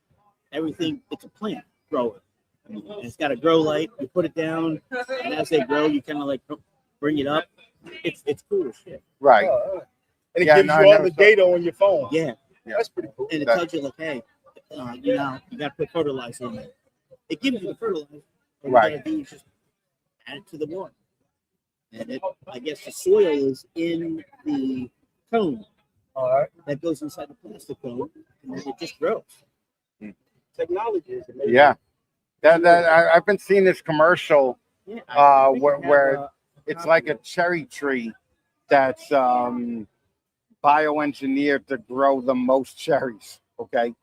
Everything, it's a plant grower. And it's got a grow light. You put it down, and as they grow, you kind of like bring it up. It's cool as shit. Right. And it gives you all the data on your phone. Yeah. That's pretty cool. And it tells you like, hey, you got to put fertilizer in it. It gives you the fertilizer. What Right. you got to do is just add it to the water. And I guess the soil is in the cone. All right. That goes inside the plastic cone, and then it just grows. Technology is amazing. Yeah. I've been seeing this commercial where it's like a cherry tree that's bioengineered to grow the most cherries. Okay.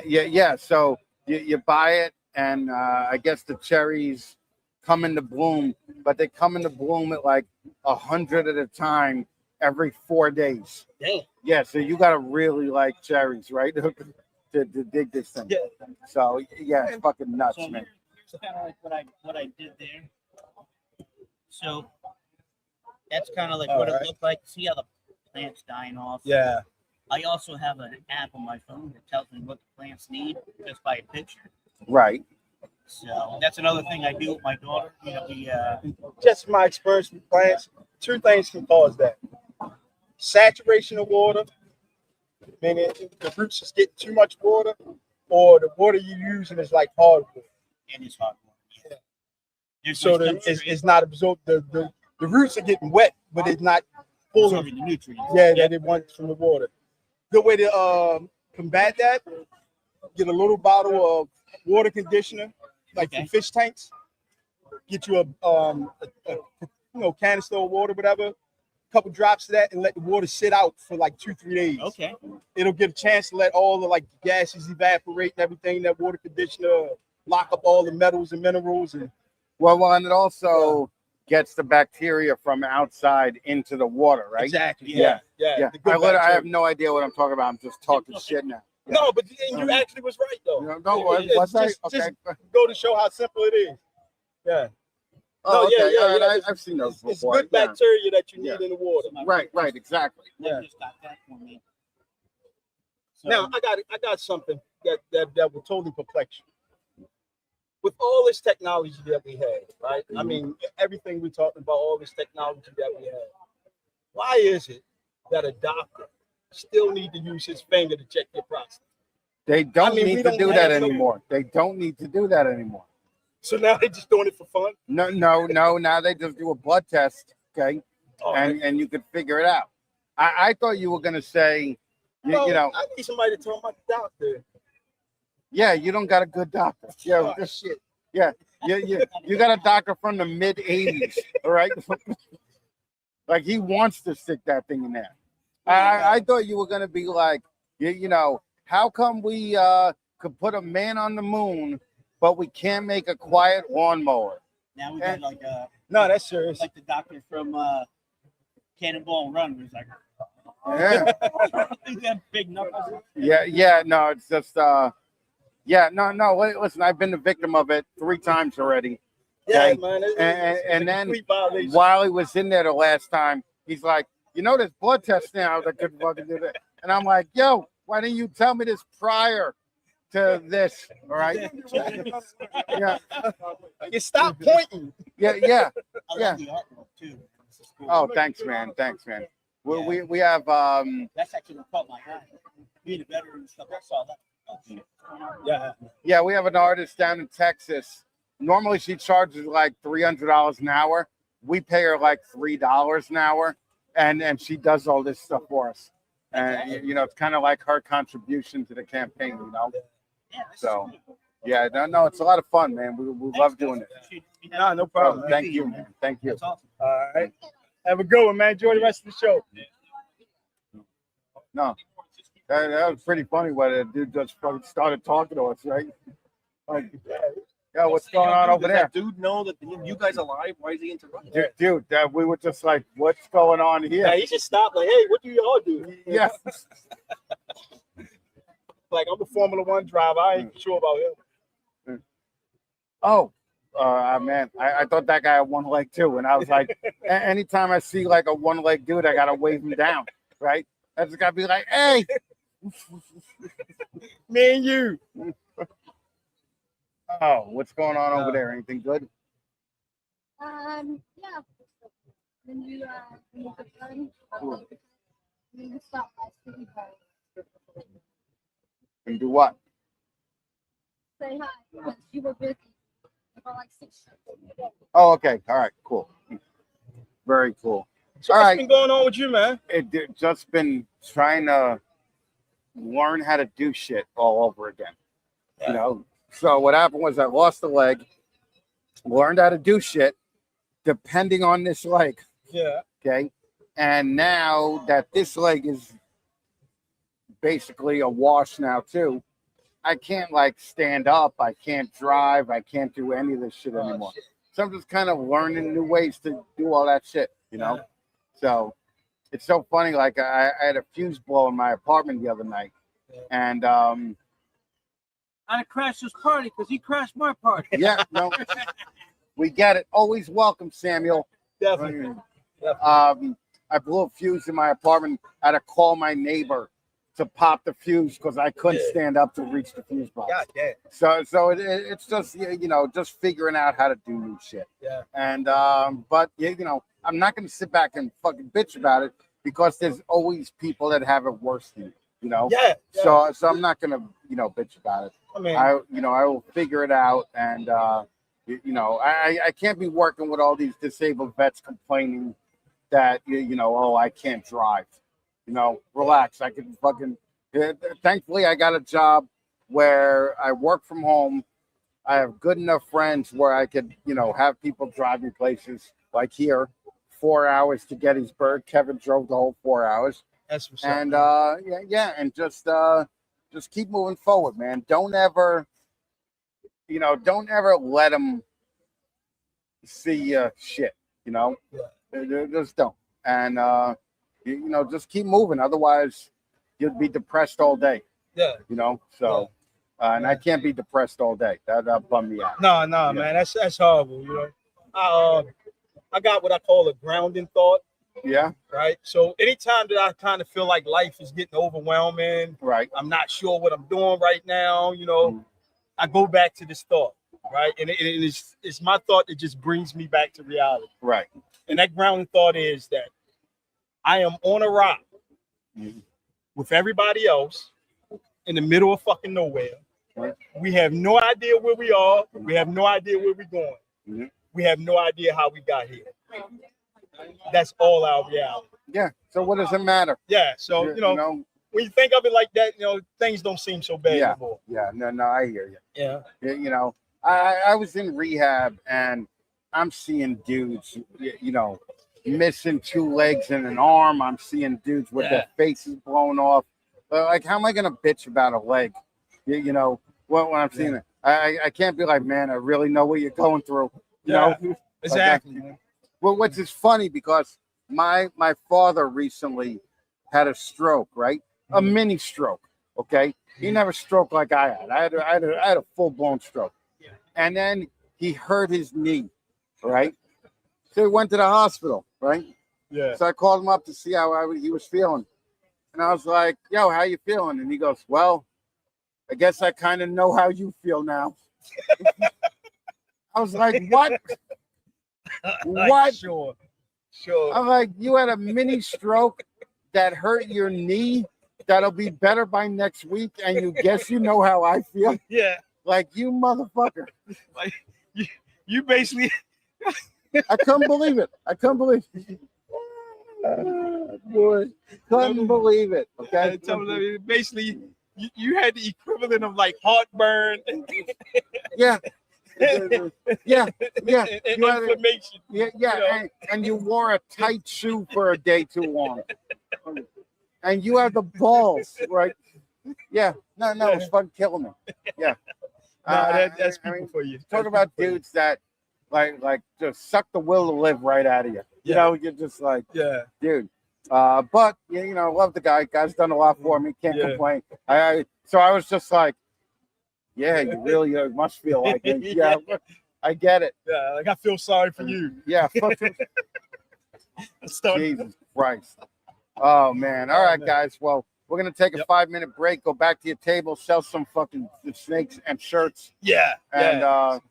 Yeah. So you buy it, and I guess the cherries come into bloom, but they come into bloom at like 100 at a time every 4 days. Damn. Yeah. So you got to really like cherries, right? to dig this thing. Yeah. So yeah, it's fucking nuts, So man. here's kind of like what I did there. So that's kind of like what it looked like. See how the plant's dying off? Yeah. I also have an app on my phone that tells me what the plants need just by a picture. Right. So that's another thing I do with my daughter. You know, we Just my experience with plants, two things can cause that. Saturation of water, meaning the roots is getting too much water, or the water you're using is like hardwood. and it's hot. Yeah. So it's not absorbed. The roots are getting wet, but it's not full of absorbing the nutrients. Yeah, that it wants from the water. Good way to combat that: get a little bottle of water conditioner, like the fish tanks. Get you a canister of water, whatever. Couple drops of that, and let the water sit out for like 2-3 days. Okay. It'll get a chance to let all the like gases evaporate and everything. That water conditioner lock up all the metals and minerals and. Well, and it also gets the bacteria from outside into the water, right? Exactly. Yeah. Yeah. I have no idea what I'm talking about. I'm just talking shit now. No, but you actually was right though. Just go to show how simple it is. Yeah. Oh, okay. I've seen those before. It's good bacteria that you need in the water. Right, exactly. Yeah. Just got that for me. Now I got something that will totally perplex you. With all this technology that we have, right? I mean, everything we're talking about, all this technology that we have. Why is it that a doctor still need to use his finger to check your prostate? They don't need to do that anymore. They don't need to do that anymore. So now they're just doing it for fun? No. Now they just do a blood test, okay? And you can figure it out. I thought you were gonna say, you know, I need somebody to tell my doctor. Yeah, you don't got a good doctor. Yeah, shit. Yeah, you got a doctor from the mid '80s, all right? Like he wants to stick that thing in there. I thought you were gonna be like, you know, how come we could put a man on the moon, but we can't make a quiet lawnmower? Now we got like no, that's serious. Like the doctor from Cannonball Run was like, Yeah. big knuckles. Yeah, no, it's just no. Listen, I've been the victim of it 3 times already. Yeah, Okay? man. And then while he was in there the last time, he's like, you know, there's blood tests now that could fucking do that. And I'm like, yo, why didn't you tell me this prior to this? All right. Yeah. You stop pointing. Yeah. Too. Oh, thanks, man. We have That's actually what caught my eye. Being a veteran and stuff, I saw that. Yeah, we have an artist down in Texas. Normally she charges like $300 an hour. We pay her like $3 an hour, and she does all this stuff for us. And you know, it's kind of like her contribution to the campaign, you know. Yeah, so Yeah, no, it's a lot of fun, man. We love doing it. Nah, no problem. Oh, thank you, man. Thank you. All right. Have a good one, man. Enjoy the rest of the show. No, that was pretty funny when a dude just fucking started talking to us, right? Like, yeah, what's going on over there? Dude, know that you guys alive? Why is he interrupting? Dude, we were just like, what's going on here? Yeah, he just stopped. Like, hey, what do y'all do? Yeah. Like, I'm a Formula One driver. I ain't sure about him. Oh, man, I thought that guy had one leg too, and I was like, anytime I see like a one leg dude, I gotta wave him down, right? I just gotta be like, hey, me and you. Oh, what's going on over there? Anything good? Yeah. When you get done, you stop by Stevie Conduit. And do what? Say hi, because you were busy for like 6 years. Oh, okay. All right. Cool. Very cool. So all what's right. been going on with you, man? It just been trying to learn how to do shit all over again. You know. So what happened was I lost a leg, learned how to do shit, depending on this leg. Yeah. Okay. And now that this leg is basically a wash now too, I can't like stand up, I can't drive, I can't do any of this shit anymore. So I'm just kind of learning new ways to do all that shit, you know. So it's so funny. Like I had a fuse blow in my apartment the other night, and I crashed his party because he crashed my party. yeah, no, we get it. Always welcome, Samuel. Definitely. I blew a fuse in my apartment. I had to call my neighbor to pop the fuse because I couldn't stand up to reach the fuse box. God damn. So it's just, you know, just figuring out how to do new shit. Yeah. And but you know, I'm not gonna sit back and fucking bitch about it because there's always people that have it worse than you know. Yeah. So I'm not gonna, you know, bitch about it. I mean, I will figure it out, and you know, I can't be working with all these disabled vets complaining that you know, oh, I can't drive. You know, relax. I can fucking. Thankfully, I got a job where I work from home. I have good enough friends where I could, you know, have people drive me places. Like here, 4 hours to Gettysburg. Kevin drove the whole 4 hours. That's what's and up. yeah, and just keep moving forward, man. Don't ever let them see shit. You know, just don't. And you know, just keep moving. Otherwise, you'll be depressed all day. Yeah. You know, so and I can't be depressed all day. That bum me out. No, man, that's horrible. You know, I got what I call a grounding thought. Yeah. Right. So anytime that I kind of feel like life is getting overwhelming, right, I'm not sure what I'm doing right now. You know, I go back to this thought. Right, and it's my thought that just brings me back to reality. Right. And that grounding thought is that I am on a rock with everybody else in the middle of fucking nowhere. Right. We have no idea where we are. We have no idea where we're going. We have no idea how we got here. That's all our reality. Yeah. So what does it matter? Yeah. So you know, when you think of it like that, you know, things don't seem so bad anymore. Yeah. No, I hear you. Yeah. You know, I was in rehab and I'm seeing dudes, you know, missing 2 legs and an arm. I'm seeing dudes with their faces blown off. Like, how am I gonna bitch about a leg? You know, when I'm seeing it, I can't be like, man, I really know what you're going through. You know, exactly. Well, which is funny because my father recently had a stroke, right? A mini stroke. Okay, he never stroked like I had. I had a full blown stroke, and then he hurt his knee, right? So he went to the hospital, right? Yeah. So I called him up to see how he was feeling, and I was like, "Yo, how you feeling?" And he goes, "Well, I guess I kind of know how you feel now." I was like, "What?" What? Sure. I'm like, you had a mini stroke that hurt your knee that'll be better by next week, and you guess you know how I feel? Yeah. Like, you motherfucker. Like, you basically. I couldn't believe it. Boy, couldn't believe it. Okay. Basically, you had the equivalent of like heartburn. Yeah. Yeah. Yeah. And You had a- inflammation. Yeah. You know? And you wore a tight shoe for a day too long. And you have the balls, right? Yeah. No, it's fun killing me. Yeah. Nah, that's people for you. Talk about dudes that like just suck the will to live right out of you. You know, you're just like, dude. But you know, love the guy. Guy's done a lot for me. Can't complain. So I was just like, yeah, you really must feel like it. Yeah, I get it. Yeah, like I feel sorry for you. Yeah. Jesus Christ. Oh man. All right, guys. Well, we're gonna take a 5-minute break. Go back to your table. Sell some fucking snakes and shirts. Yeah. And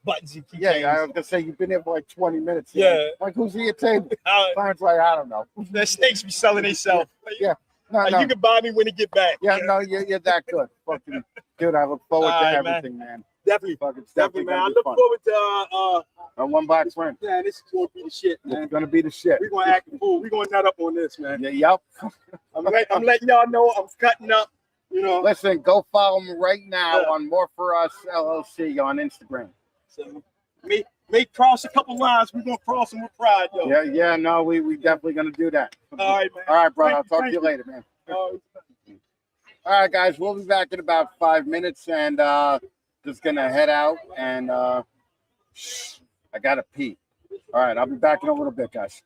buttons and keychains. yeah, I was gonna say you've been here for like 20 minutes. Yeah. Like who's at your table? Clarence, like I don't know. The snakes be selling themselves. Yeah. No, like, you can buy me when you get back. Yeah, no, you're that good. Fucking dude, I look forward to All right, everything, man. Definitely. Fucking Definitely, man. I gonna be look fun. forward to A one box win. man, this is gonna be the shit, man. It's gonna be the shit. We're gonna act a fool. We're gonna nut up on this, man. Yeah, yep. I'm letting y'all know I'm cutting up. You know. Listen, go follow me right now on More For Us LLC on Instagram. So may cross a couple lines. We're gonna cross them with pride, though. Yeah, no, we definitely gonna do that. All right, man. All right, brother. I'll talk to Thank you you. later, man. All right, guys, we'll be back in about 5 minutes, and just gonna head out, and I gotta pee. All right, I'll be back in a little bit, guys.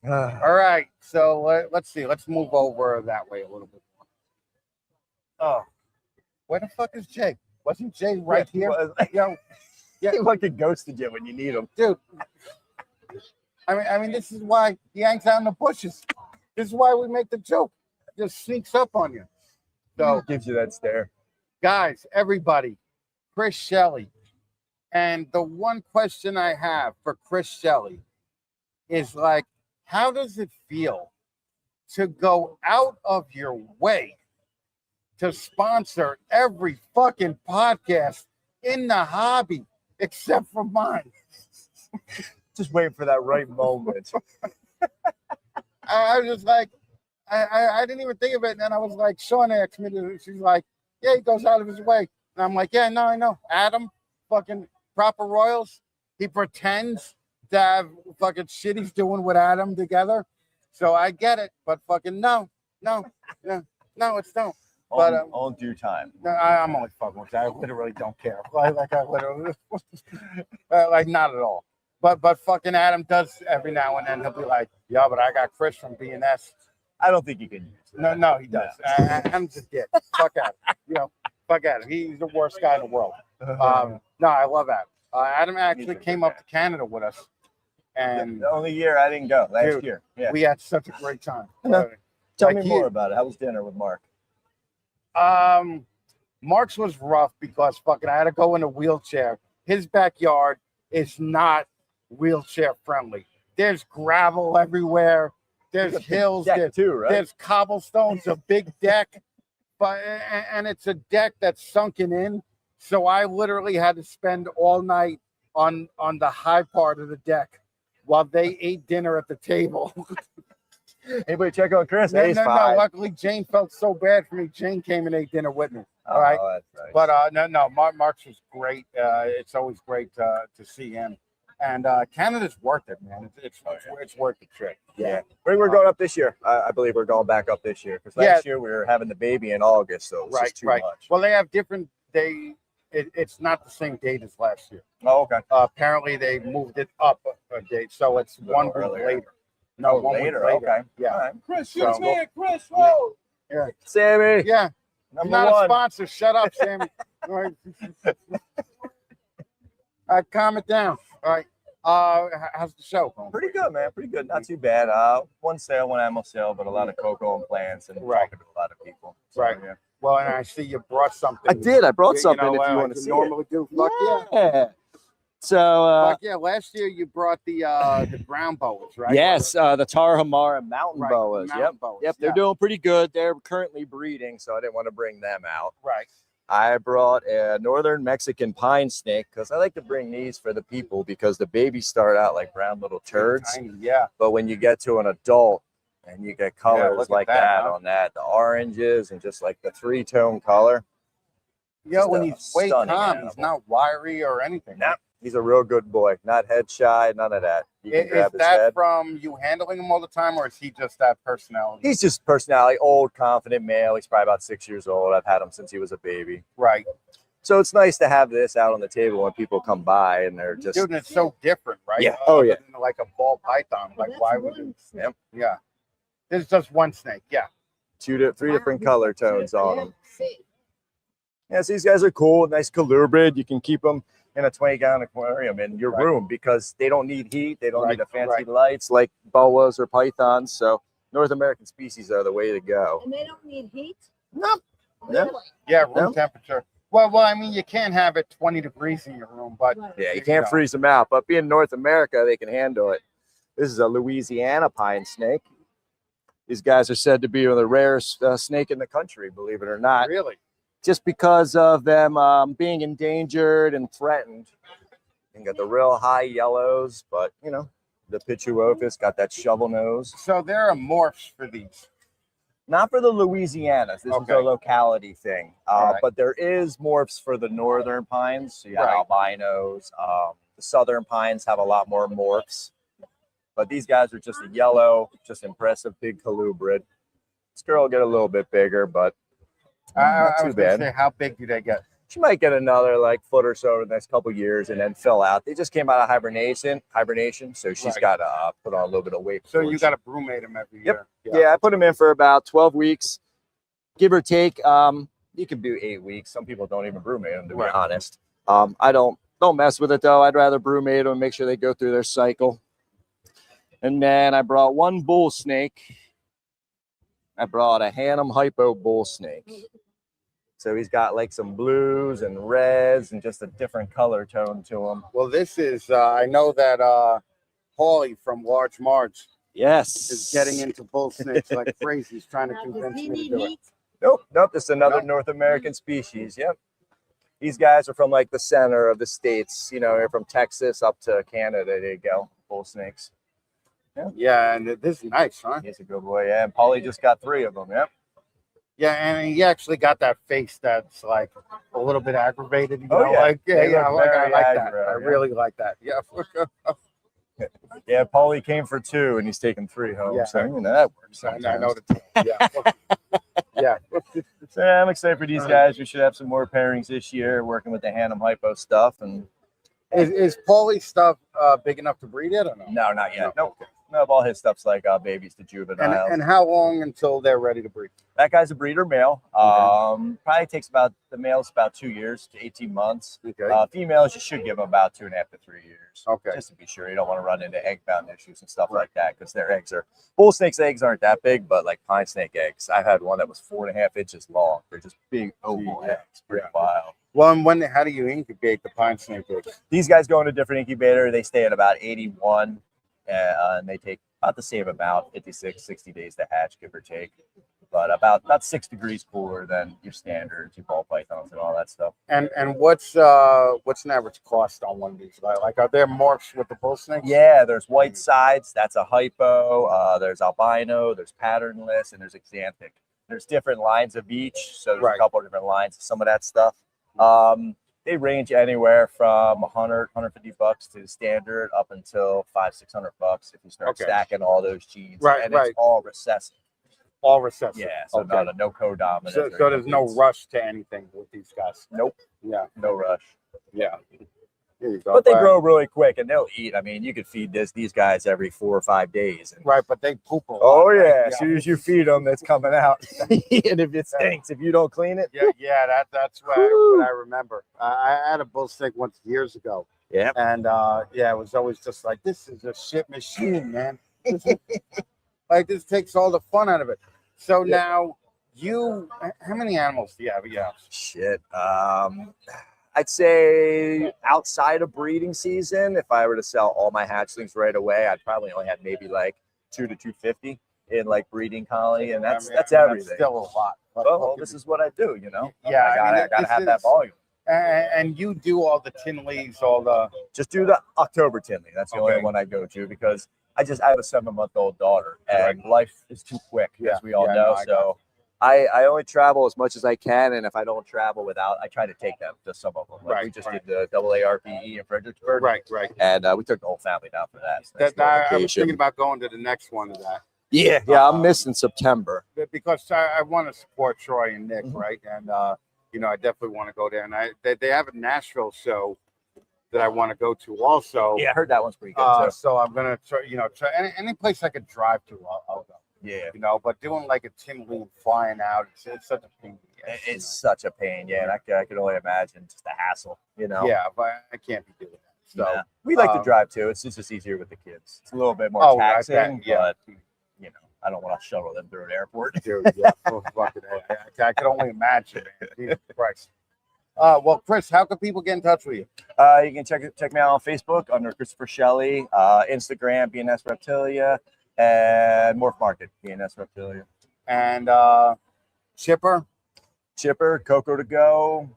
All right, so let's see. Let's move over that way a little bit more. Oh, where the fuck is Jake? Wasn't Jay right he here? was. Yo, yeah, He fucking ghosted you when you need him. dude. I mean, this is why he hangs out in the bushes. This is why we make the joke. Just sneaks up on you. So Gives you that stare. guys, everybody, Chris Shelley. And the one question I have for Chris Shelley is like, how does it feel to go out of your way to sponsor every fucking podcast in the hobby except for mine? Just waiting for that right moment. I was just like, I didn't even think of it. And then I was like, Sean asked me to, she's like, yeah, he goes out of his way. And I'm like, yeah, no, I know. Adam, fucking Proper Royals, he pretends to have fucking shit he's doing with Adam together. So I get it, but fucking no, it's no. But on due time. No, I'm only fucking with you. I literally don't care. Like I literally, like not at all. But fucking Adam does every now and then. He'll be like, yeah, but I got Chris from BNS. I don't think you can use it. No, he does. Adam's a dick. Fuck Adam. Fuck Adam. He's the worst guy in the world. No, I love Adam. Adam actually came up to Canada with us. And the only year I didn't go, last dude, year. Yeah. we had such a great time. Tell me more about it. How was dinner with Mark? Mark's was rough because fucking I had to go in a wheelchair. His backyard is not wheelchair friendly. There's gravel everywhere. There's hills. There's cobblestones, a big deck, and it's a deck that's sunken in. So I literally had to spend all night on the high part of the deck while they ate dinner at the table. Anybody check on Chris? No. Luckily, Jane felt so bad for me. Jane came and ate dinner with me. All right. That's nice. But no. Mark's was great. It's always great to see him. And Canada's worth it, man. It's worth the trip. Yeah. We're going up this year. I believe we're going back up this year because last year we were having the baby in August, so it was just too much. Well, they have different. It's not the same date as last year. Oh, okay. Apparently, they moved it up a date, so it's 1 week later. No, 1 week later. Okay. Yeah. All right. Chris, So- Chris, whoa. Yeah. Sammy. Yeah. Number Not one. a sponsor. Shut up, Sammy. All right. All right, calm it down. All right. How's the show going? Pretty good, man. Pretty good. Not too bad. One sale, one ammo sale, but a lot of cocoa and plants and talking to a lot of people. So, Right. Yeah. Well, and I see you brought something. I did. I brought You something know, if you like want to see normally do. Fuck it. yeah. So, Fuck yeah. Last year you brought the ground boas, right? yes, the Tarahumara mountain Right, boas. mountain Yep. boas, Yep. They're yeah. doing pretty good. They're currently breeding, so I didn't want to bring them out. Right. I brought a northern Mexican pine snake because I like to bring these for the people because the babies start out like brown little turds. Tiny, yeah. But when you get to an adult and you get colors look at like that, that huh? on that, the oranges and just like the 3-tone color. Yeah, when Just a he's way stunning calm, animal. he's not wiry or anything. Nah, he's a real good boy. Not head shy, none of that. You can Is grab his that head. from you handling him all the time, or is he just that personality? He's just personality, old, confident male. He's probably about 6 years old. I've had him since he was a baby. Right. So it's nice to have this out on the table when people come by and they're just Dude, and it's so different, right? Yeah. Oh, yeah. Than like a ball python. Like, why would you? Yep. Yeah. There's just one snake. Yeah. three different color tones on them. Yeah, so these guys are cool, nice colubrid. You can keep them in a 20-gallon aquarium in your room because they don't need heat. They don't need the fancy lights like boas or pythons. So North American species are the way to go. And they don't need heat? No. Yeah. Yeah, room No. temperature. Well, I mean, you can't have it 20 degrees in your room, but Yeah, you can't freeze them out. But being North America, they can handle it. This is a Louisiana pine snake. These guys are said to be the rarest snake in the country, believe it or not. Really? Just because of them being endangered and threatened. You got the real high yellows, but you know, the Pituophis got that shovel nose. So there are morphs for these. Not for the Louisianas. This is a locality thing. But there is morphs for the northern pines. So you have albinos. The southern pines have a lot more morphs. But these guys are just a yellow, just impressive big colubrid. This girl will get a little bit bigger, but I not too was gonna bad. say, how big do they get? She might get another like foot or so over the next couple years and then fill out. They just came out of hibernation, so she's got to put on a little bit of weight. So before you she- got to brumate them every year. Yeah, I put them in for about 12 weeks, give or take. you can do 8 weeks. Some people don't even brumate them, to be honest. I don't mess with it though. I'd rather brumate them and make sure they go through their cycle. And then I brought one bull snake. I brought a Hannum Hypo bull snake. So he's got like some blues and reds and just a different color tone to him. Well, this is, I know that Paulie from Large Marge is getting into bull snakes like crazy. He's trying to convince me to do it. Nope. This is another North American species. Yep. These guys are from like the center of the states. You know, they're from Texas up to Canada. There you go. Bull snakes. Yeah, and this is nice, huh? He's a good boy. Yeah, and Paulie just got 3 of them. Yep. Yeah, and he actually got that face that's like a little bit aggravated. You know? Oh, yeah. Like, They look I like very that. aggro, I really like that. Yeah. Yeah, Paulie came for 2 and he's taken 3 home. Yeah. So you know, that works. I know the yeah. So yeah, I'm excited for these guys. We should have some more pairings this year, working with the Hannum Hypo stuff. And is Paulie's stuff big enough to breed yet or no? No, not yet. Nope. No, all his stuff's like babies to juveniles. And how long until they're ready to breed? That guy's a breeder male. Probably takes about, the male's about 2 years to 18 months. Okay. Females, you should give them about 2.5 to 3 years. Okay. Just to be sure you don't want to run into egg bound issues and stuff like that, because their eggs are, bull snake's eggs aren't that big, but like pine snake eggs. I've had one that was 4.5 inches long. They're just big oval eggs. Pretty wild. Well, and how do you incubate the pine snake eggs? These guys go in a different incubator. They stay at about 81. And they take about the same amount, 56, 60 days to hatch, give or take. But about 6 degrees cooler than your standards, your ball pythons and all that stuff. And what's an average cost on one of these? Like are there morphs with the bull snakes? Yeah, there's white sides. That's a hypo. There's albino. There's patternless, and there's xanthic. There's different lines of each. So there's a couple of different lines of some of that stuff. They range anywhere from 100, 150 bucks to the standard up until $500-600 if you start stacking all those genes. And it's all recessive. All recessive. Yeah, so no co-dominant. So there's no rush to anything with these guys. Nope. Yeah. No rush. Yeah. Here you go. But they grow really quick and they'll eat. I mean, you could feed these guys every 4 or 5 days. And, but they poop a lot. Oh yeah. As soon as you feed them, it's coming out. And if it stinks, if you don't clean it. That's what I remember. I had a bull snake once years ago. Yeah. And it was always just like, this is a shit machine, man. Like this takes all the fun out of it. So now how many animals do you have? Yeah. Shit. I'd say outside of breeding season, if I were to sell all my hatchlings right away, I'd probably only have maybe like 2 to 250 in like breeding colony, and that's everything. That's still a lot. Well, this is what I do, you know. Yeah, I gotta have that volume. And you do all the Tinleys, all the. Just do the October Tinley. That's the only one I go to because I have a 7-month-old daughter, and life is too quick, as we all know. So I only travel as much as I can, and if I don't travel I try to take them to some of them. Like we just did the AARPE in Fredericksburg. Right. And we took the whole family down for that. So I was thinking about going to the next one of that. Yeah, I'm missing September. Because I want to support Troy and Nick, right? And, I definitely want to go there. And they have a Nashville show that I want to go to also. Yeah, I heard that one's pretty good too. So I'm going to try, any place I could drive to, I'll go. Yeah. But doing like a Tinley and flying out, it's such a pain. It's such a pain, and I could only imagine just the hassle, Yeah, but I can't be doing that. So we like to drive too. It's just easier with the kids. It's a little bit more taxing, but I don't want to shuttle them through an airport. Dude, I can only imagine, man. Jesus Christ. Well, Chris, how can people get in touch with you? You can check me out on Facebook under Christopher Shelley, Instagram, BNS Reptilia, and Morph Market, BNS Reptilia. And Chipper, Coco to Go.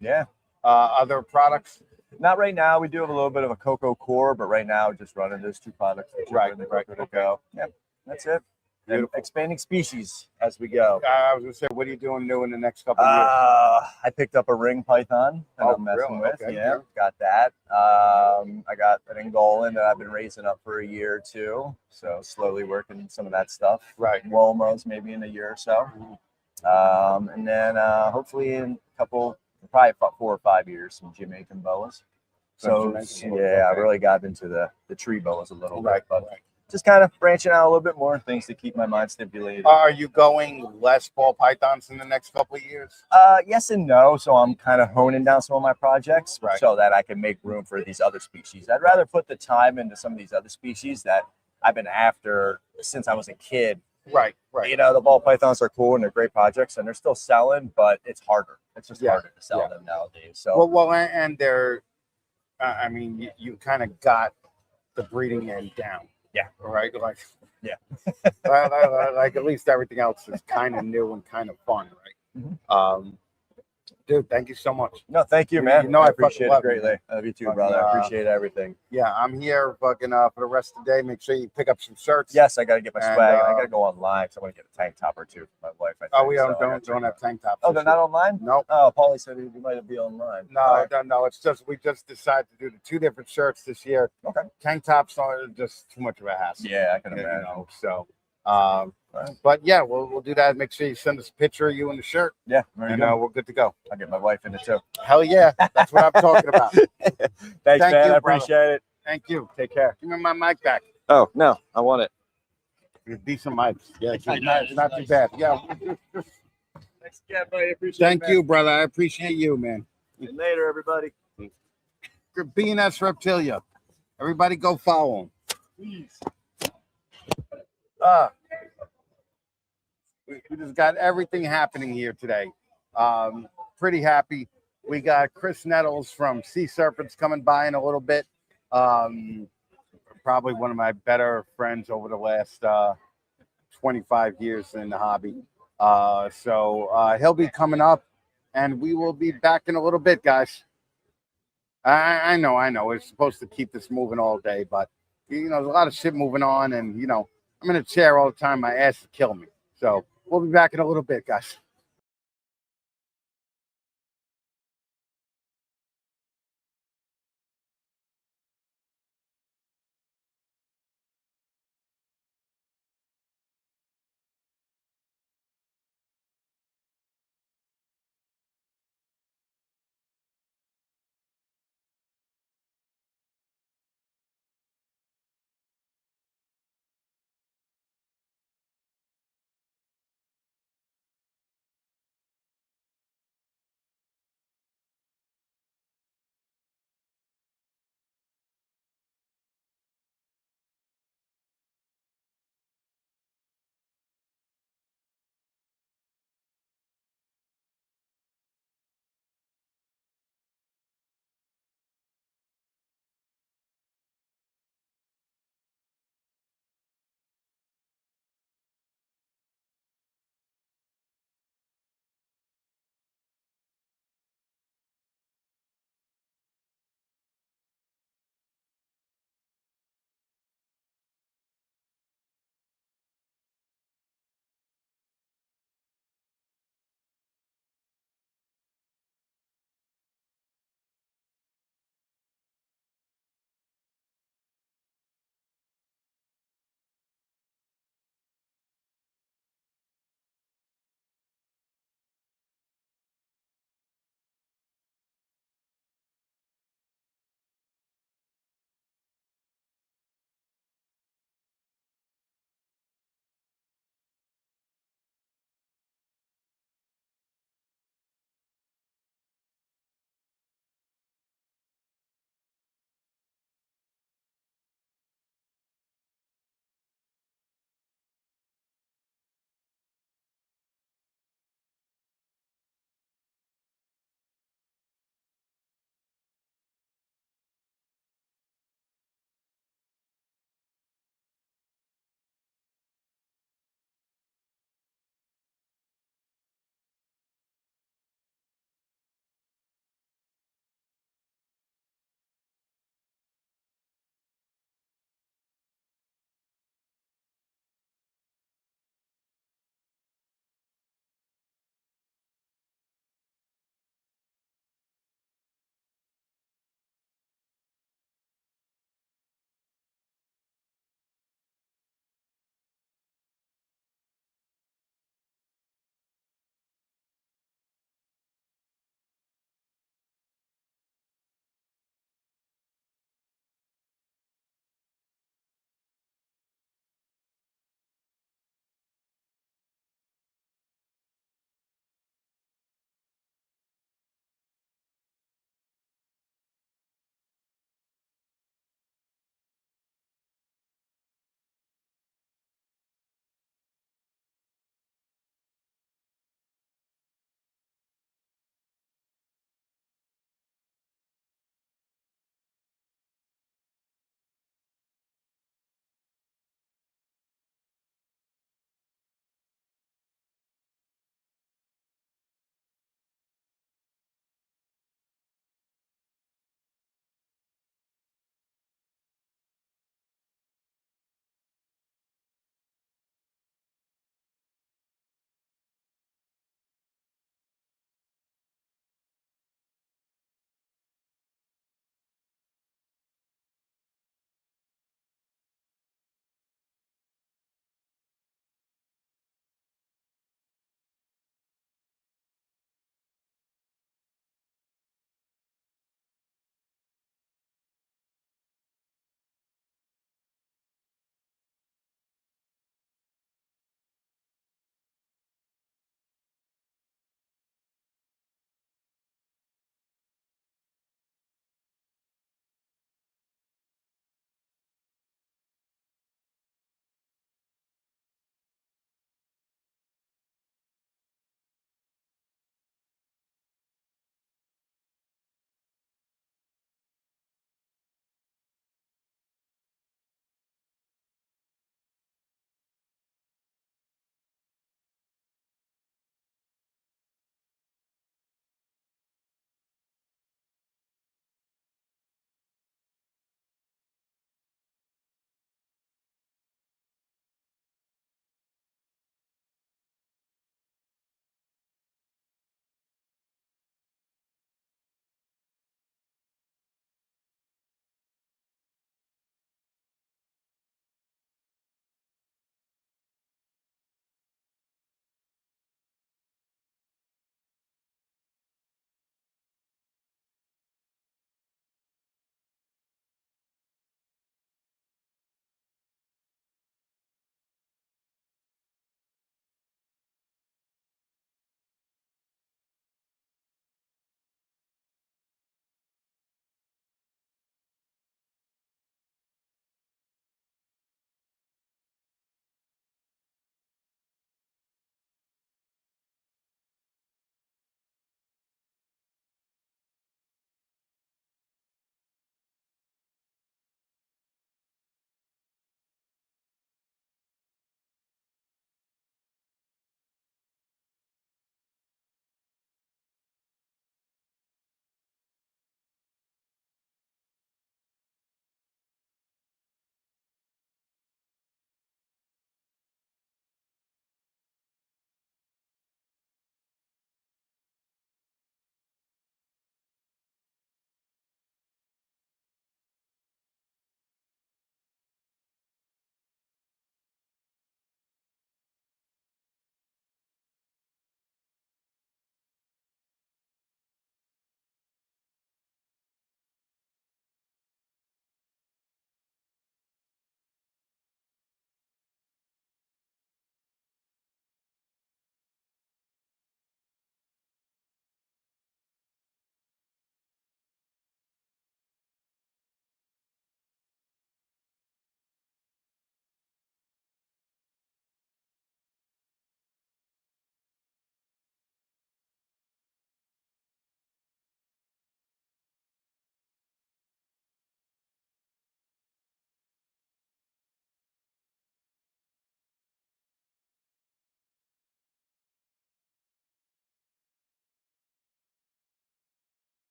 Yeah. Other products? Not right now. We do have a little bit of a Coco core, but right now we're just running those 2 products. Right. Coco to Go. Yeah, that's it. And expanding species as we go. I was going to say, what are you doing new in the next couple of years? I picked up a ring python that I'm messing with. Okay, yeah, got that. I got an Angolan that I've been raising up for a year or 2. So slowly working some of that stuff. Right. Womos maybe in a year or so. And then hopefully in probably about 4 or 5 years, some Jamaican boas. So I really got into the tree boas a little bit. But just kind of branching out a little bit more, things to keep my mind stimulated. Are you going less ball pythons in the next couple of years? Yes and no. So I'm kind of honing down some of my projects Right. so that I can make room for these other species. I'd rather put the time into some of these other species that I've been after since I was a kid. Right, right. You know, the ball pythons are cool and they're great projects and they're still selling, but it's harder. It's just harder to sell them nowadays. So well, and they're, I mean, you kind of got the breeding end down. Yeah. Right. Like, yeah. like at least everything else is kind of new and kind of fun, right? Mm-hmm. Dude, thank you so much. No, thank you, man. You know, I I appreciate fucking it greatly. I love you too, brother. I appreciate everything. Yeah, I'm here fucking for the rest of the day. Make sure you pick up some shirts. Yes, I gotta get my And, swag. I gotta go online because I want to get a tank top or two for my wife. I think. We don't have tank tops. Oh, they're not online? Nope. Oh, Paulie said you might be online. No, no. It's just we just decided to do the 2 different shirts this year. Okay. Tank tops are just too much of a hassle. Yeah, I can imagine. You know, so, but yeah, we'll do that. Make sure you send us a picture of you in the shirt. Yeah, and we're good to go. I'll get my wife in it too. Hell yeah, that's what I'm talking about. Thanks, man. You, I appreciate it. Thank you. Take care. Give me my mic back. Oh no, I want it. Decent mics. Yeah, not too bad. Yeah. Thanks again, buddy. Appreciate Thank it, you, brother. I appreciate you, man. Later, everybody. BNS Reptilia. Everybody go follow him. Please. We just got everything happening here today. Pretty happy. We got Chris Nettles from Sea Serpents coming by in a little bit. Probably one of my better friends over the last 25 years in the hobby. So he'll be coming up, and we will be back in a little bit, guys. I know. We're supposed to keep this moving all day, but you know, there's a lot of shit moving on, and you know, I'm in a chair all the time. My ass will kill me. So we'll be back in a little bit, guys.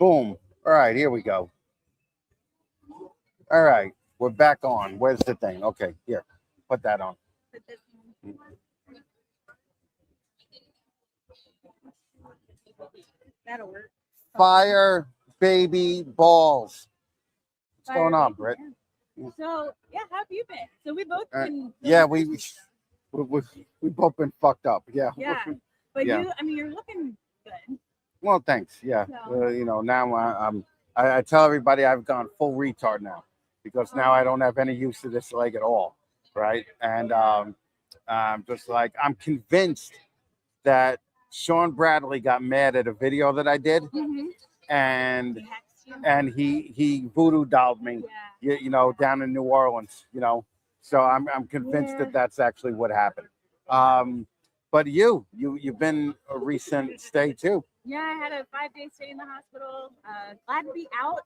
Boom. All right, here we go. All right, we're back on. Where's the thing? Okay, here, put that on. That'll work. Fire baby balls. What's going on, Britt? So yeah, how have you been? So we both been. Yeah, we both been fucked up. Yeah. Yeah, but Yeah. you, I mean, you're looking good. Well, thanks. Yeah. So- You know, now I tell everybody I've gone full retard now because now I don't have any use of this leg at all, right? And just like I'm convinced that Sean Bradley got mad at a video that I did, and he voodoo dolled me, you know, down in New Orleans, you know. So I'm convinced that that's actually what happened. But you've been a recent stay too. Yeah, I had a 5-day stay in the hospital. Glad to be out.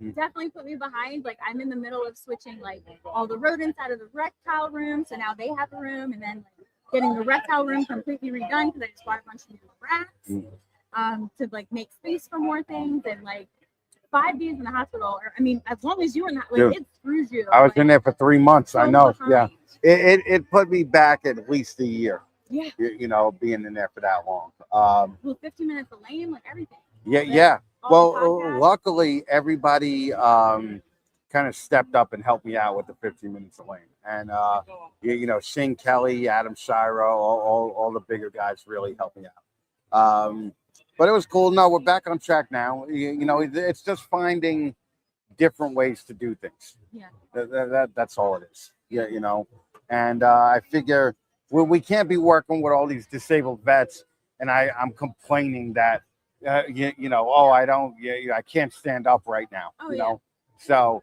Definitely put me behind. Like I'm in the middle of switching like all the rodents out of the reptile room, so now they have a room, and then like, getting the reptile room completely redone because I just bought a bunch of new rats to like make space for more things. And like 5 days in the hospital, or I mean, as long as you were in that, like Dude, it screws you. I was like, in there for 3 months. I so know. behind. Yeah. It put me back at least a year. Yeah. You know, being in there for that long. Well, 15 minutes of lane, like everything. Yeah, Like, yeah. all the Well, podcasts. luckily everybody kind of stepped up and helped me out with the 15 minutes of lane. And you know, Shane Kelly, Adam Shiro, all the bigger guys really helped me out. But it was cool. No, we're back on track now. You know, it's just finding different ways to do things. Yeah. That's all it is. Yeah, you know. And I figure we can't be working with all these disabled vets, and I'm complaining that you know, oh, I can't stand up right now. Oh, you yeah. know,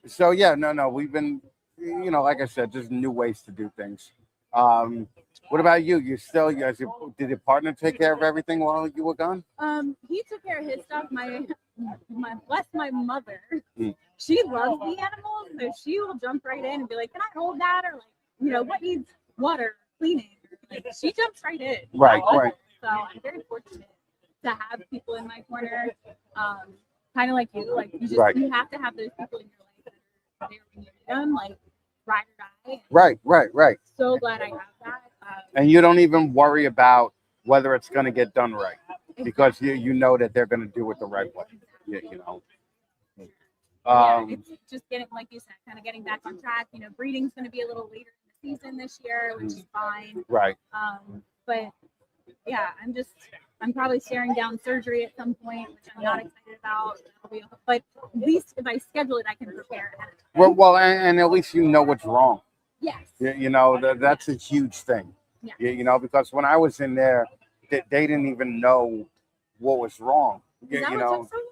so yeah, no, we've been, you know, like I said, just new ways to do things. What about you? Did your partner take care of everything while you were gone? He took care of his stuff. My bless my mother. She loves the animals, so she will jump right in and be like, "Can I hold that?" Or like, you know, what needs water, cleaning. Like she jumps right in. Right, right. So I'm very fortunate to have people in my corner, kind of like you. Like you just you have to have those people in your life that are there when you need them, like ride or die. Right. So glad I have that. And you don't even worry about whether it's going to get done right because you know that they're going to do it the right way. You know. It's just getting, like you said, kind of getting back on track. You know, breeding's going to be a little later in the season this year, which is fine. Right. But yeah, I'm probably staring down surgery at some point, which I'm not excited about. But at least if I schedule it, I can prepare ahead of time. Well, and at least you know what's wrong. Yes. You know, that's a huge thing. Yeah. You know, because when I was in there, they didn't even know what was wrong. Is that You what know. took so long?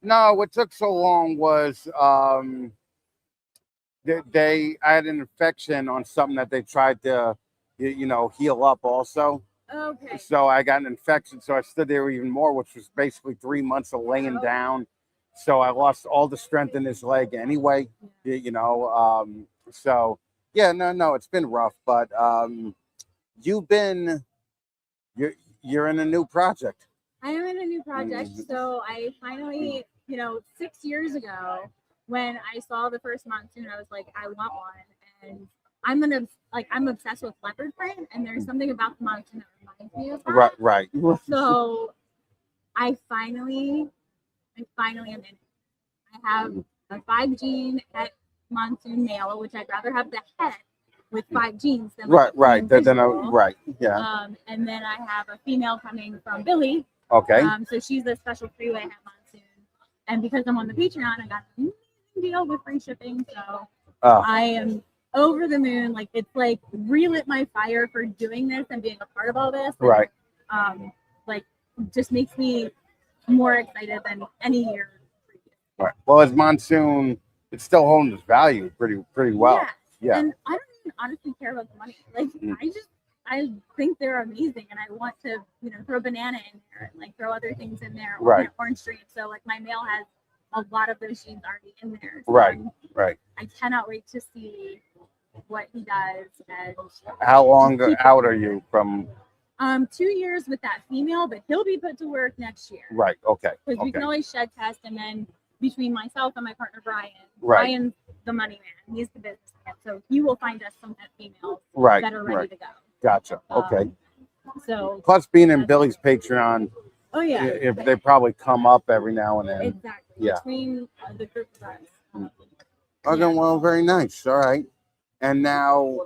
No, what took so long was I had an infection on something that they tried to, you know, heal up also. Okay. So I got an infection, so I stood there even more, which was basically 3 months of laying down. So I lost all the strength in his leg anyway. You know, so yeah, no, it's been rough, but you're in a new project. I am in a new project. So I finally, you know, 6 years ago when I saw the first monsoon, I was like, I want one. And I'm obsessed with leopard print, and there's something about the monsoon that reminds me of that. Right. So I finally am in it. I have a 5-gene het monsoon male, which I'd rather have the het with 5 genes than like Right. visual. Right. Yeah. And then I have a female coming from Billy. Okay. So she's a special freeway het monsoon, and because I'm on the Patreon, I got an amazing deal with free shipping. So I am over the moon. Like it's like relit my fire for doing this and being a part of all this. And, Right. Like just makes me more excited than any year. Right. Well, as monsoon, it's still holding its value pretty well. Yes. Yeah. And I don't even honestly care about the money. Like I think they're amazing, and I want to, you know, throw banana in there and like throw other things in there. Right. You know, orange tree. So like my male has a lot of those genes already in there. So Right. I cannot wait to see what he does. And How long out are you from 2 years with that female, but he'll be put to work next year. Right. Okay. Because we can Okay. always shed test, and then between myself and my partner Brian, Right. Brian's the money man. He's the businessman, so he will find us some females Right. that are ready Right. to go. Gotcha. Okay. So Plus, being in Billy's Patreon, oh yeah, if they probably come up every now and then. exactly. Yeah. Between the group of us. Okay. Well, very nice. All right. And now,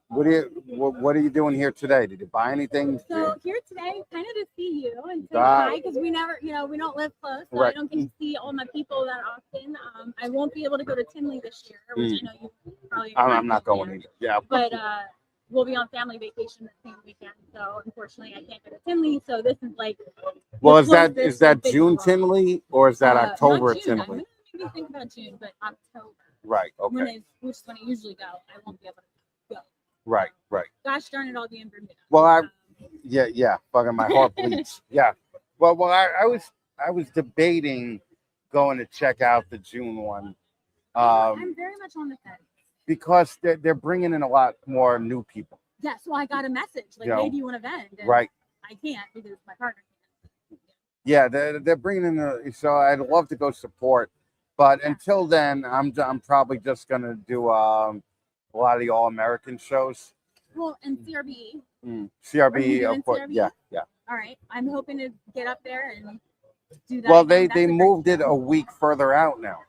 what are you doing here today? Did you buy anything? So here today, kind of to see you and say Ah. hi, because we never, we don't live close, so I Right. don't get to see all my people that often. I won't be able to go to Tinley this year, which I know you probably. I'm not going either. Yeah. But we'll be on family vacation the same weekend, so unfortunately I can't go to Tinley. So this is like. Well, the is that closest big June club. Tinley or is that October Not June. I'm Tinley? gonna maybe think about June, but October. Right. When Okay. which is when I usually go. I won't be able to go. Right. Right. Gosh darn it, I'll be in Bermuda. Well, yeah. Fucking my heart bleeds. Yeah. Well, I was debating going to check out the June one. I'm very much on the fence. Because they're bringing in a lot more new people. Yeah, so I got a message like, You know, "Hey, do you want to vend?" And right. I can't because my partner can't. Yeah, they're bringing in. So I'd love to go support, but until then, I'm probably just gonna do a lot of the All American shows. Well, and CRB. Are you CRB, doing of course. CRB? Yeah. All right, I'm hoping to get up there and do that. Well, again. they That's a moved great it a week further out now.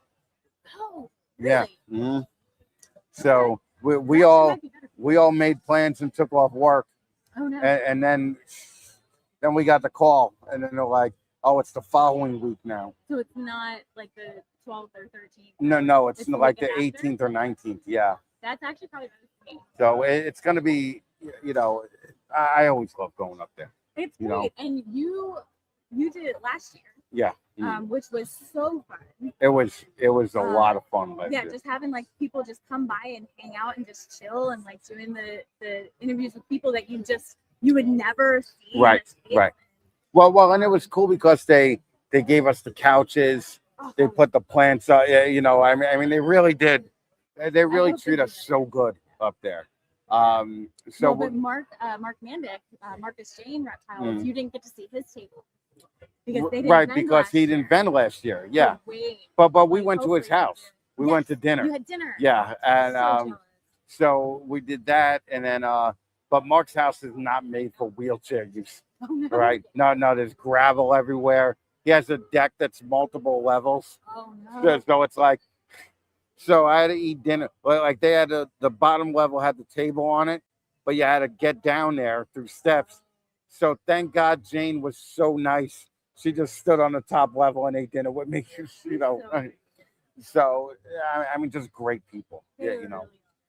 Oh, Yeah. Mhm. So we all made plans and took off work, oh no. and then we got the call, and then they're like, "Oh, it's the following week now." So it's not like the 12th or 13th. No, it's the like the weekend after? 18th or 19th. Yeah. That's actually probably better for me. So it's going to be, I always love going up there. It's you great, know. and you did it last year, Yeah. which was so fun. It was a lot of fun. Last Yeah, year. just having like people just come by and hang out and just chill and like doing the interviews with people that you would never see. Right. Well, and it was cool because they gave us the couches. They put the plants up. I mean, they really did. They really treat us so good up there. So but Mark Mandick, Marcus Jane Reptiles, you didn't get to see his table because they didn't vend because last he didn't vend last year. Yeah. Wait. But we went to his house. We went to dinner. You had dinner. Yeah, and jealous. so we did that, and then but Mark's house is not made for wheelchair use. Oh, no. Right? No, there's gravel everywhere. He has a deck that's multiple levels. Oh no. So it's like, so I had to eat dinner. Like they had the bottom level had the table on it, but you had to get down there through steps. So thank God Jane was so nice. She just stood on the top level and ate dinner with me. So I mean, just great people. Yeah,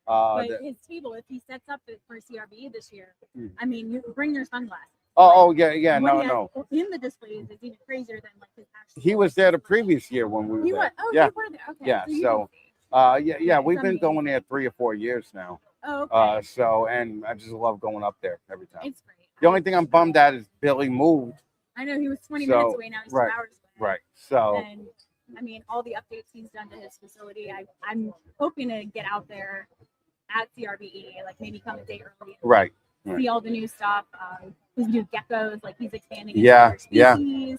But his table, if he sets up for CRB this year, I mean, you bring your sunglasses. Oh yeah. What he No. has in the displays is even crazier than like his actual. He was there the previous year when we were He there. was. Oh, yeah. you were there. Okay. Yeah. you So, we've been going there 3 or 4 years now. Oh, okay. So, and I just love going up there every time. It's great. The only thing I'm bummed at is Billy moved. I know he was 20 So, minutes away. Now he's 2 right, hours away. Right. So, And I mean, all the updates he's done to his facility. I'm hoping to get out there at CRBE, like maybe come a day early. And right. See all the new stuff. His new geckos, like he's expanding. Into Yeah, other species.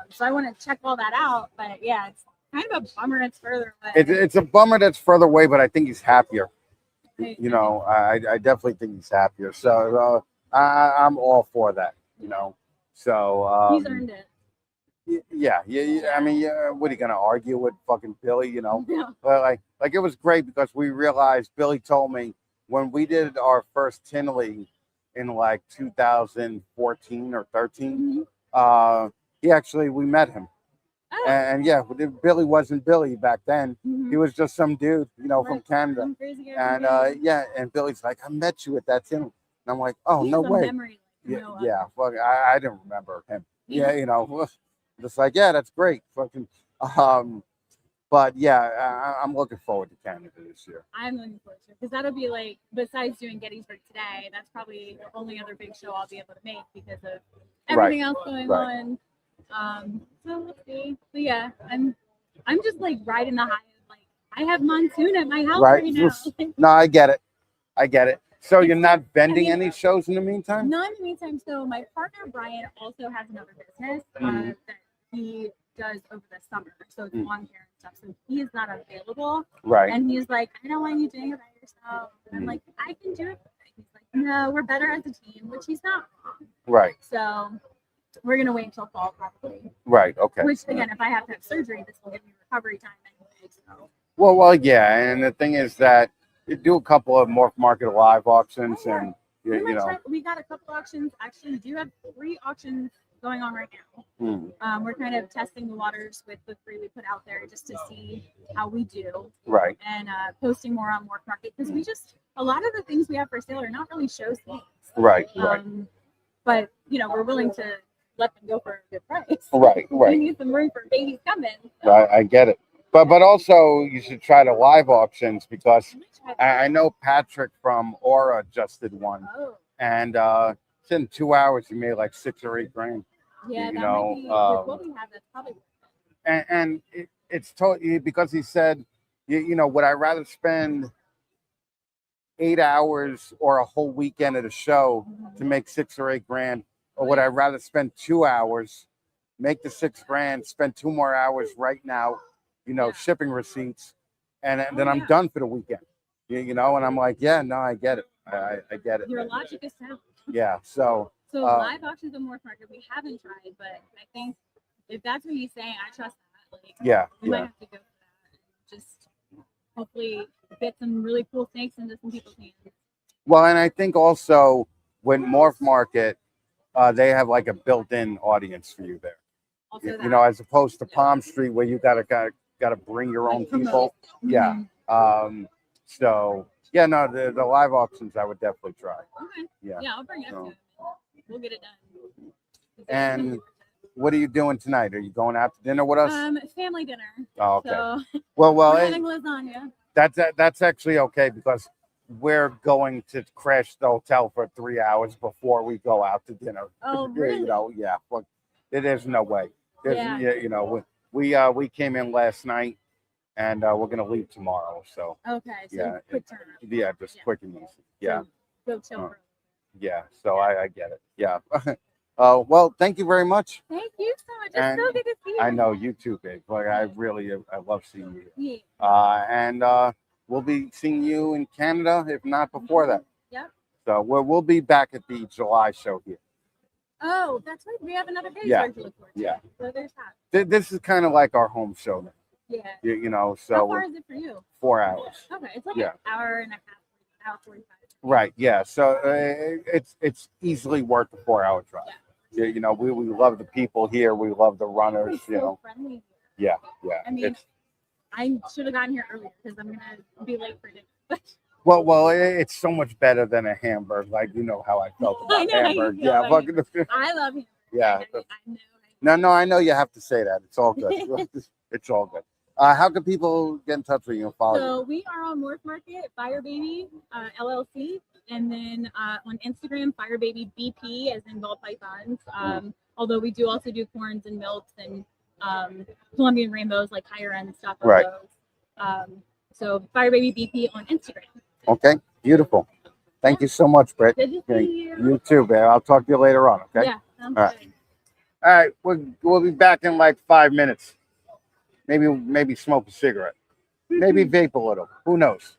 So I want to check all that out. But yeah, it's kind of a bummer it's further away. It's a bummer that's further away, but I think he's happier. I definitely think he's happier. So I'm all for that. So he's earned it. Yeah. I mean, what are you gonna argue with fucking Billy? Yeah. But like it was great because we realized Billy told me when we did our first Tinley in like 2014 or 13. We met him. Oh. And yeah, Billy wasn't Billy back then. He was just some dude, from Canada. Some crazy guy And from Canada. and Billy's like, I met you at that Tinley. And I'm like, oh, He no has a way. memory like no other. Yeah. Fuck, I didn't remember him. Yeah, just like, yeah, that's great. Fucking, but yeah, I'm looking forward to Canada this year. I'm looking forward to it because that'll be like, besides doing Gettysburg today, that's probably the only other big show I'll be able to make because of everything else going on. So we'll see. But yeah, I'm just like riding the high of like I have monsoon at my house right now. No, I get it. So you're not vending any shows in the meantime? No, in the meantime, so my partner Brian also has another business that he does over the summer. So it's lawn care and stuff. So he is not available. Right. And he's like, I don't want you doing it by yourself. And I'm like, I can do it. He's like, no, we're better as a team, which he's not wrong. Right. So we're gonna wait until fall probably. Right. Okay. Which again, if I have to have surgery, this will give me recovery time anyway. So. Well, yeah. And the thing is that you do a couple of Morph Market live auctions, and you know. We got a couple auctions. Actually, we do have 3 auctions going on right now. We're kind of testing the waters with the 3 we put out there just to see how we do. Right. And posting more on Morph Market because we just a lot of the things we have for sale are not really show things. Right. Right. But you know, we're willing to let them go for a good price. Right. Right. We need some room for babies coming. So. I get it. But also you should try the live auctions because I know Patrick from Aura just did one, and in 2 hours he made like 6 or 8 grand. Yeah, you that know, might be, with what we have, that's probably. And it's totally because he said, you know, would I rather spend 8 hours or a whole weekend at a show to make 6 or 8 grand, or would I rather spend 2 hours, make the 6 grand, spend 2 more hours right now, you know, shipping receipts, and then I'm done for the weekend. You know, and I'm like, yeah, no, I get it. I get it. Your logic is sound. Yeah. So live auctions of Morph Market, we haven't tried, but I think if that's what he's saying, I trust that. Like, we might have to go for that and just hopefully get some really cool snakes into some people's hands. Well, and I think also with Morph Market, they have like a built-in audience for you there. Also you know, as opposed to Palm Street where you gotta bring your own people. Yeah. So yeah, no, the live auctions I would definitely try. Okay. Yeah. Yeah, I'll bring it up to him. We'll get it done. And what are you doing tonight? Are you going out to dinner with us? Family dinner. Oh, okay. So well, we're having lasagna. That's actually okay because we're going to crash the hotel for 3 hours before we go out to dinner. Oh, really? You know, yeah. But there's no way. Yeah. You know, we came in last night, and we're gonna leave tomorrow. So okay, so quick turnaround. Yeah, just quick and easy. Yeah. Go chill. Yeah. So I get it. Yeah. Well, thank you very much. Thank you so much. It's And so good to see you. I know you too, babe. Like I love seeing you. Yeah. And we'll be seeing you in Canada, if not before that. Yep. So we'll be back at the July show here. Oh, that's right. We have another Yeah. Gettysburg to look forward to. Yeah. So there's that. This is kind of like our home show now. Yeah. You know, so How far is it for you? 4 hours. Okay, it's like Yeah. an hour and a half, hour 45. Right. Yeah. So it's easily worth the 4 hour drive. Yeah. You know, we love the people here. We love the runners. It's You so know. friendly. Yeah. Yeah. I mean, I should have gotten here earlier because I'm gonna be late for dinner. Well, it's so much better than a hamburger. Like you know how I felt I about know how you hamburger. feel Yeah. about Fucking. I love him. Yeah. I know. No, I know you have to say that. It's all good. It's all good. How can people get in touch with you and follow So we are on Morph Market, Fire Baby LLC, and then on Instagram, Fire Baby BP, as in ball pythons. Although we do also do corns and milks and Colombian rainbows, like higher end stuff. Right. So Fire Baby BP on Instagram. you. Okay. Beautiful. Thank you so much, Britt. Good to see you. You too, babe. I'll talk to you later on. Okay. Yeah. Sounds All right. good. All right. We'll be back in like 5 minutes. Maybe smoke a cigarette. Maybe vape a little. Who knows?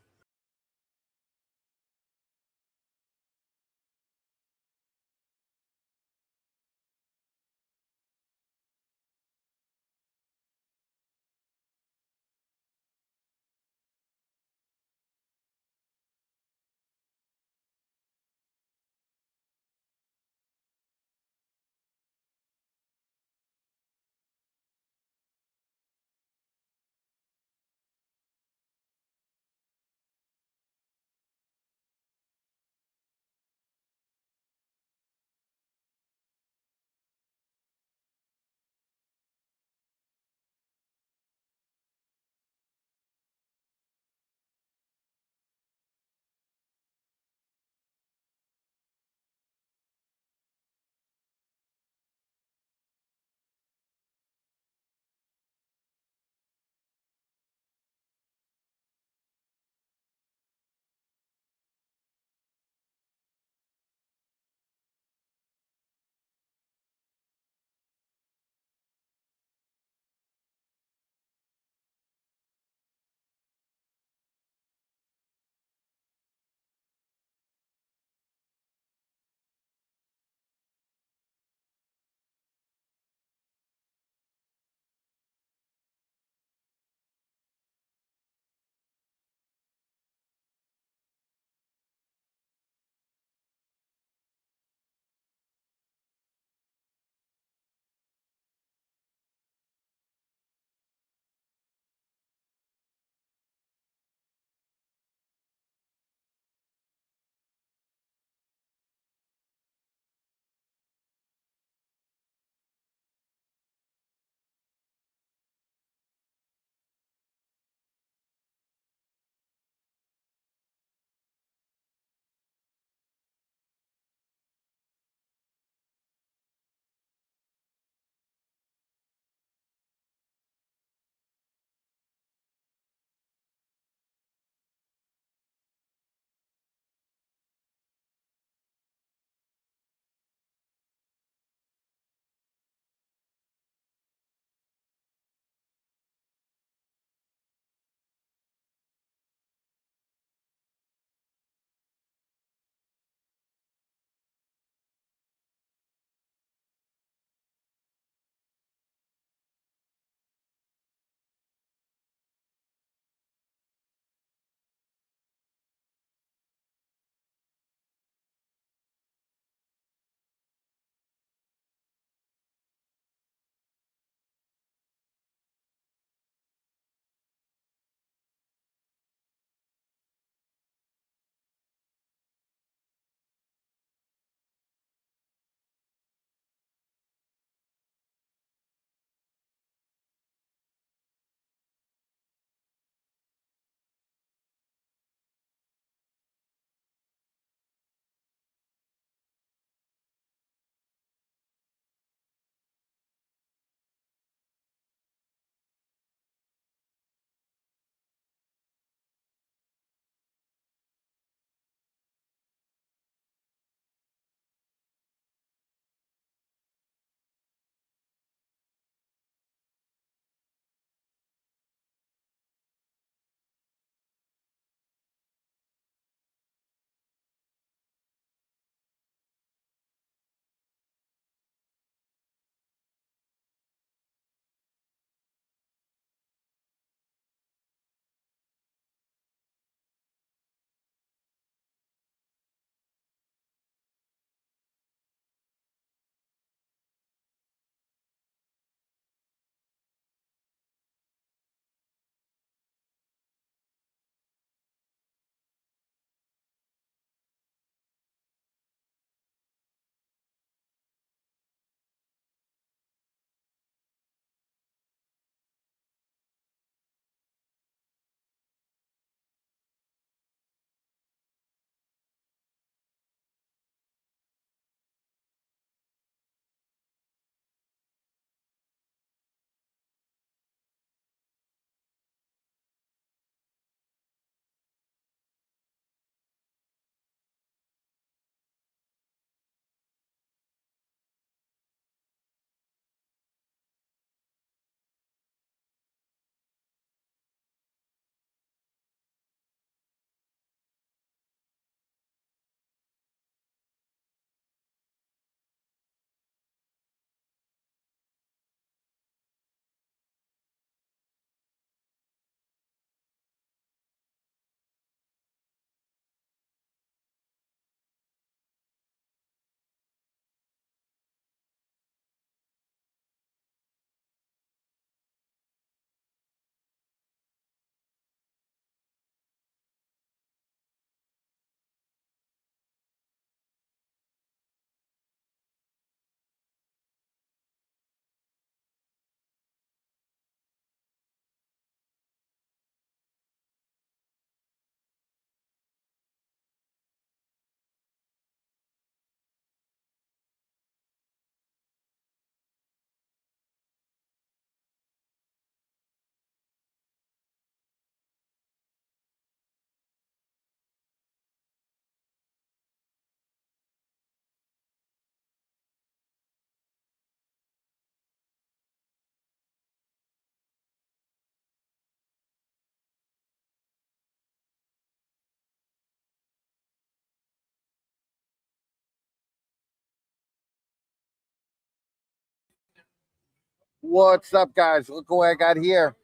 What's up, guys? Look who I got here.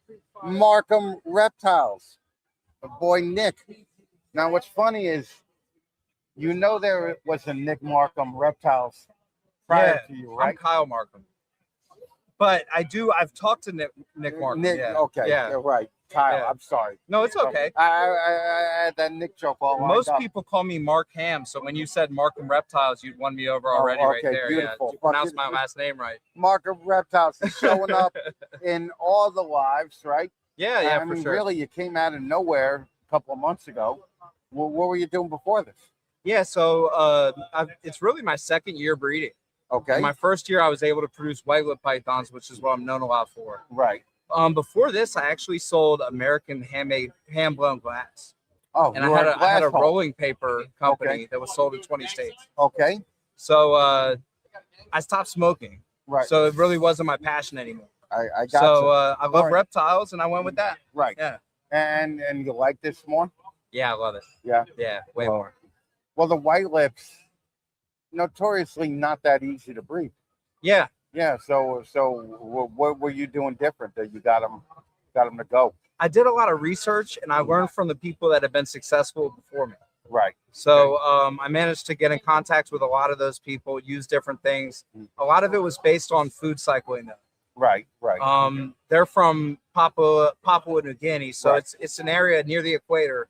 Markham Reptiles. The boy Nick. Now, what's funny is, you know, there was a Nick Markham Reptiles prior to you, right? I'm Kyle Markham. But I've talked to Nick Markham. Nick, yeah. okay, Yeah. you're right. Kyle, Yeah. I'm sorry. No, it's okay. I had that Nick joke all lined Most up. people call me Mark Ham, so when you said Markham Reptiles, you'd won me over already right okay, there. beautiful. Yeah, you pronounced my last name right. Markham Reptiles is showing up in all the lives, right? Yeah, yeah, I for mean, sure. really, you came out of nowhere a couple of months ago. What were you doing before this? Yeah, so it's really my second year breeding. Okay. In my first year, I was able to produce white lip pythons, which is what I'm known a lot for. Right. Before this, I actually sold American handmade, hand-blown glass. Oh, and you I were a had a glass hole. rolling paper company Okay. that was sold in 20 states. Okay. So I stopped smoking. Right. So it really wasn't my passion anymore. I got So you. I love reptiles, and I went with that. Right. Yeah. And you like this more? Yeah, I love it. Yeah. Yeah, way more. Well, the white lips, notoriously not that easy to breed. Yeah. Yeah. So what were you doing different that you got them to go? I did a lot of research, and I learned from the people that have been successful before me. Right. So I managed to get in contact with a lot of those people, use different things. A lot of it was based on food cycling, though. Right. Right. They're from Papua New Guinea, so Right. it's an area near the equator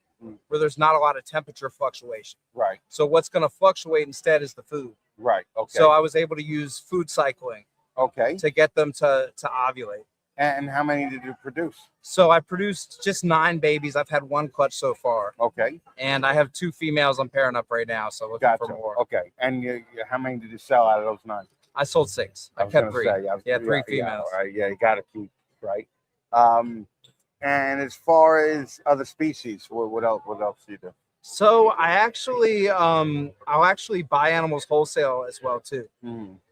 where there's not a lot of temperature fluctuation. Right. So what's going to fluctuate instead is the food. Right. Okay. So I was able to use food cycling. Okay. To get them to ovulate. And how many did you produce? So I produced just 9 babies. I've had 1 clutch so far. Okay. And I have 2 females I'm pairing up right now, so looking for more. Okay. And how many did you sell out of those 9? I sold 6. I was kept gonna 3. say, 3 females. Yeah, yeah, you got to keep, right? And as far as other species, what else do you do? So I'll actually buy animals wholesale as well too.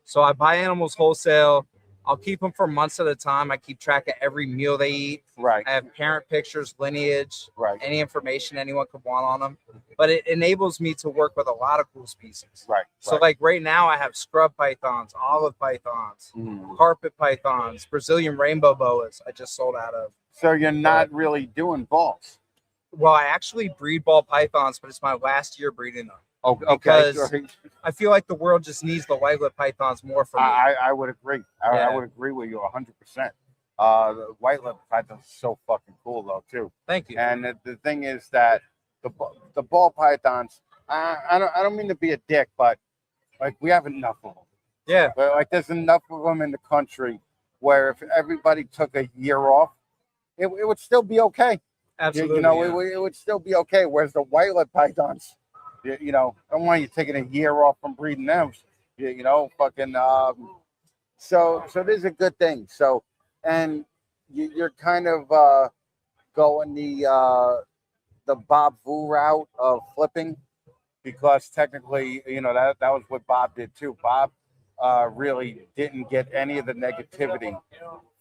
So I buy animals wholesale. I'll keep them for months at a time. I keep track of every meal they eat. Right. I have parent pictures, lineage, right. Any information anyone could want on them. But it enables me to work with a lot of cool species. Right. So like right now I have scrub pythons, olive pythons, carpet pythons, Brazilian rainbow boas I just sold out of. So you're not really doing balls? Well, I actually breed ball pythons, but it's my last year breeding them. Okay. Because I feel like the world just needs the white lip pythons more for me. I would agree. Yeah. I would agree with you 100%. The white lip pythons are so fucking cool though too. Thank you. And the thing is that the ball pythons, I don't mean to be a dick, but like we have enough of them. Yeah. But like there's enough of them in the country where if everybody took a year off, it would still be okay. Absolutely. You know, it would still be okay. Whereas the white lip pythons, you know, don't want you taking a year off from breeding them. You know, fucking. So this is a good thing. So, and you're kind of going the Bob Vu route of flipping, because technically, you know, that was what Bob did too. Bob really didn't get any of the negativity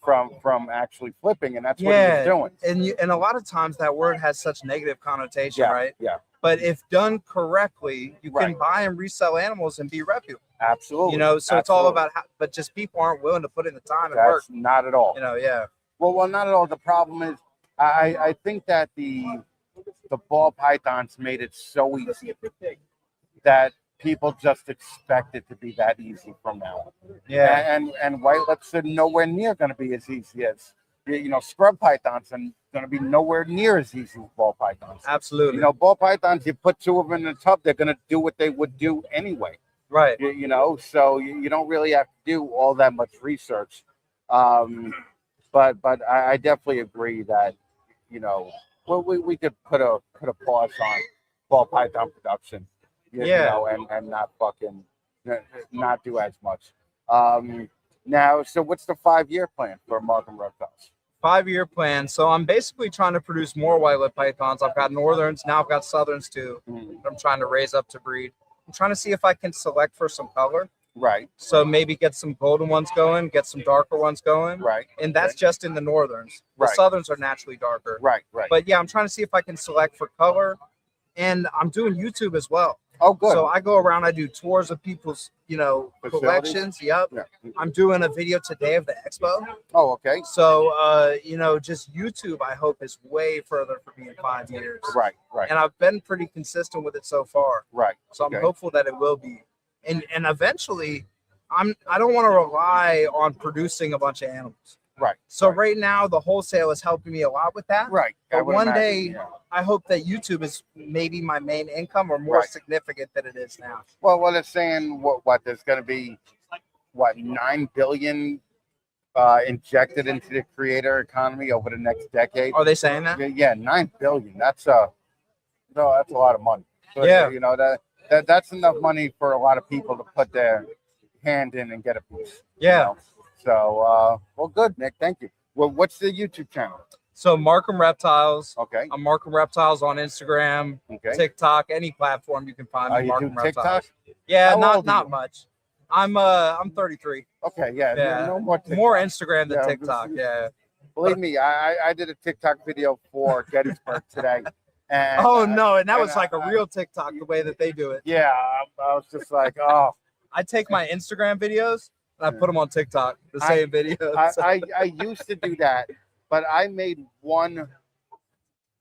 from actually flipping, and that's what he was doing. And a lot of times that word has such negative connotation, right? Yeah. But if done correctly, you can buy and resell animals and be reputable. Absolutely. You know, so it's all about how, but just people aren't willing to put in the time and work. Not at all. You know, yeah. Well, not at all. The problem is, I think that the ball pythons made it so easy that people just expect it to be that easy from now on. Yeah. And white lips are nowhere near going to be as easy as, you know, scrub pythons are going to be nowhere near as easy as ball pythons. Absolutely. You know, ball pythons, you put 2 of them in the tub, they're going to do what they would do anyway. Right. You know, so you don't really have to do all that much research. But I definitely agree that, you know, we could put a pause on ball python production. You know, and not fucking not do as much. Now, so what's the 5-year plan for Markham Reptiles? 5-year plan. So I'm basically trying to produce more white lip pythons. I've got northerns, now I've got southerns too. That I'm trying to raise up to breed. I'm trying to see if I can select for some color. Right. So maybe get some golden ones going, get some darker ones going. Right. And that's just in the northerns. The southerns are naturally darker. Right. But yeah, I'm trying to see if I can select for color. And I'm doing YouTube as well. Oh, good. So I go around, I do tours of people's, Facilities? collections. Yep. Yeah. I'm doing a video today of the expo. Oh, okay. So, just YouTube, I hope, is way further for me in 5 years. Right, right. And I've been pretty consistent with it so far. Right. So I'm Okay. hopeful that it will be. And eventually, I don't want to rely on producing a bunch of animals. Right. So right now, the wholesale is helping me a lot with that. Right. I But would one imagine, day, yeah. I hope that YouTube is maybe my main income or more Right. significant than it is now. Well, what it's saying, what there's going to be, 9 billion injected into the creator economy over the next decade. Are they saying that? Yeah, 9 billion. That's that's a lot of money. So, Yeah. That's enough money for a lot of people to put their hand in and get a piece. Yeah. So, well, good, Nick. Thank you. Well, what's the YouTube channel? So Markham Reptiles. Okay. I'm Markham Reptiles on Instagram, Okay. TikTok, any platform you can find me. You Markham do Reptiles. TikTok? Yeah, How not old are you? much. I'm 33. Okay, yeah. Yeah. No more TikTok. More Instagram than Yeah, TikTok. Yeah. Believe me, I did a TikTok video for Gettysburg today. And Oh no, and that was and like a real TikTok the way that they do it. Yeah, I was just like, oh. I take my Instagram videos and I put them on TikTok, the I- same videos. I used to do that, but I made one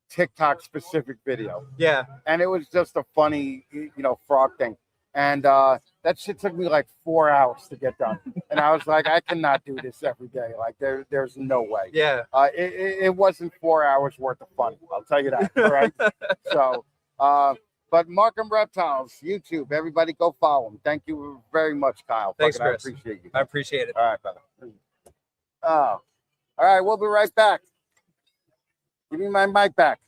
TikTok specific video. Yeah. And it was just a funny, frog thing. And that shit took me like 4 hours to get done. And I was like, I cannot do this every day. Like there's no way. Yeah. It wasn't 4 hours worth of fun. I'll tell you that. All right. So, but Markham Reptiles, YouTube, everybody go follow him. Thank you very much, Kyle. Thanks, Fucking, Chris. I appreciate you. I appreciate it. All right, brother. All right, we'll be right back. Give me my mic back.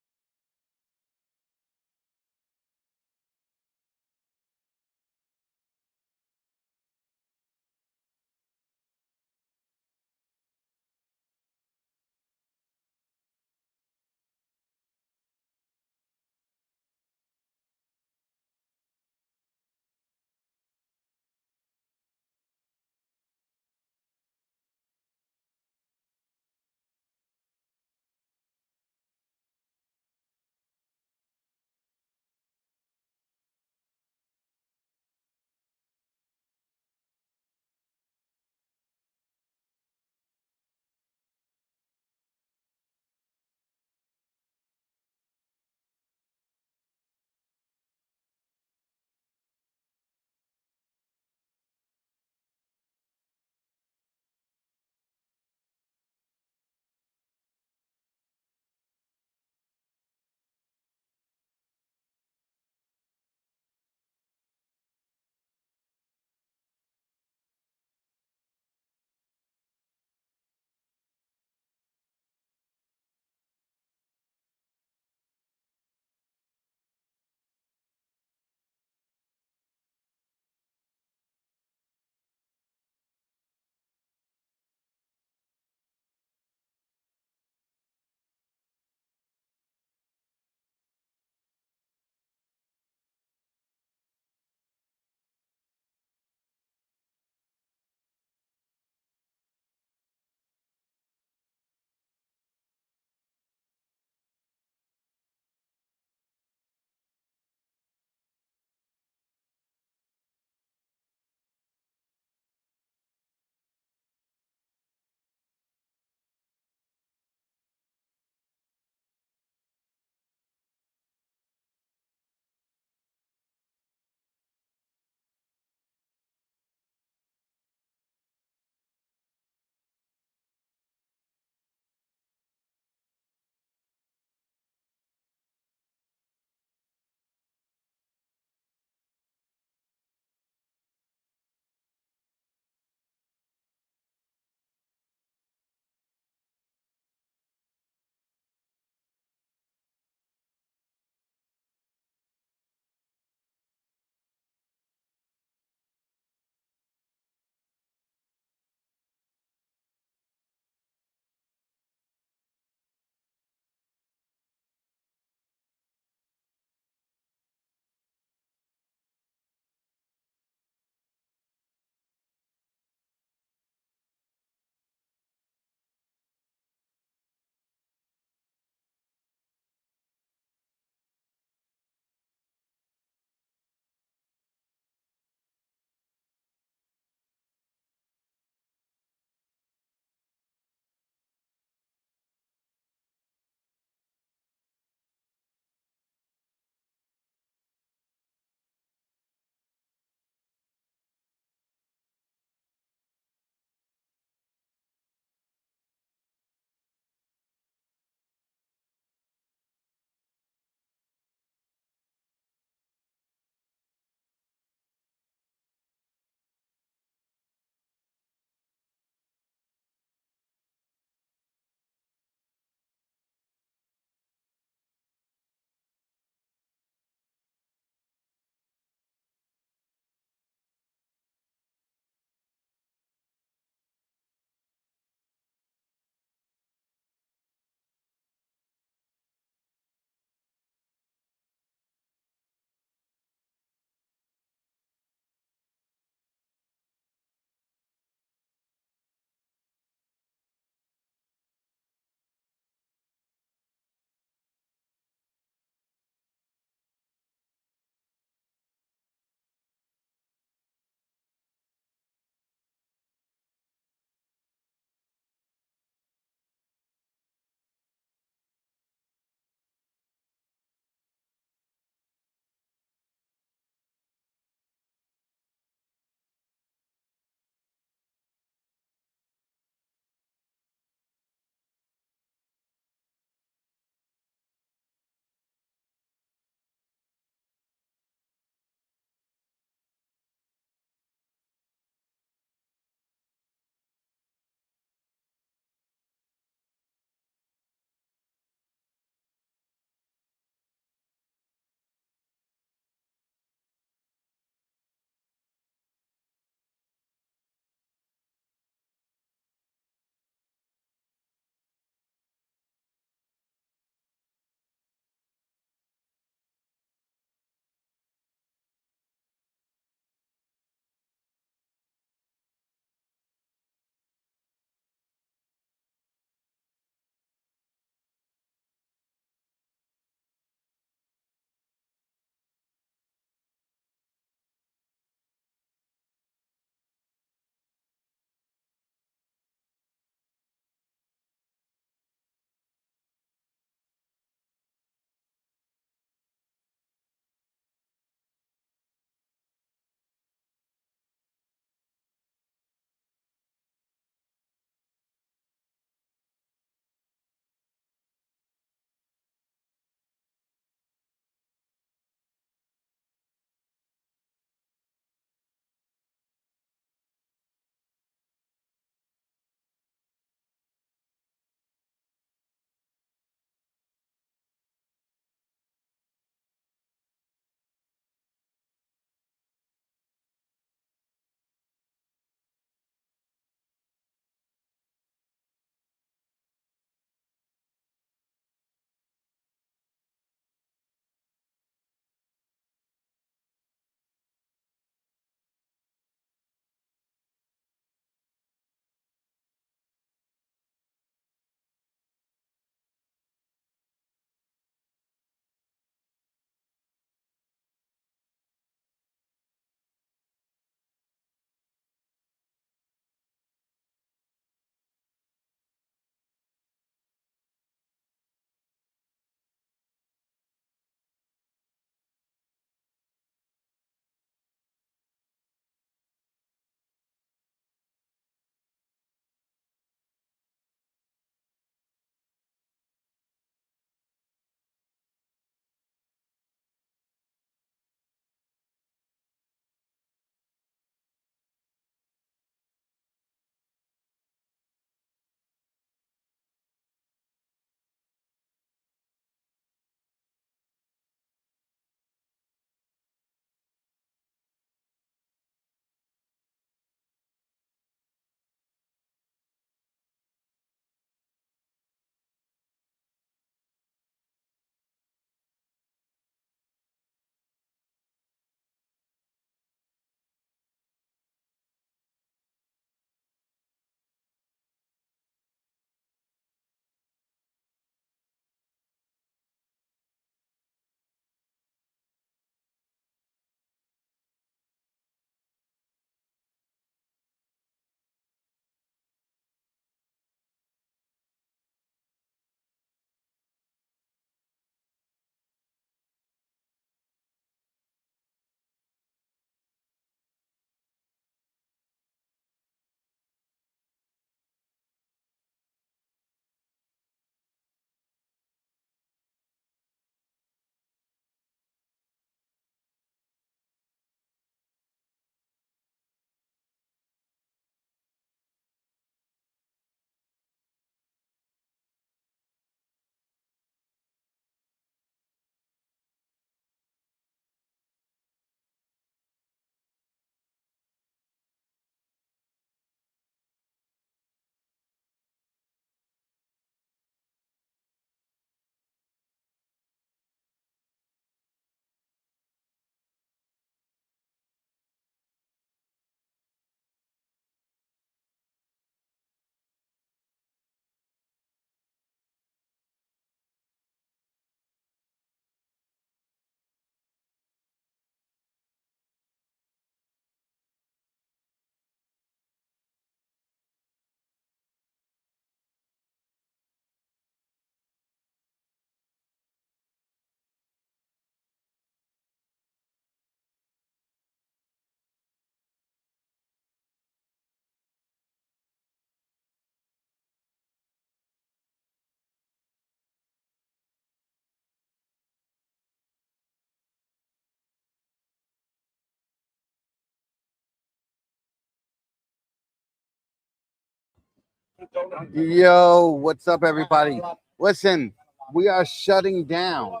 Yo, what's up, everybody? Listen, we are shutting down.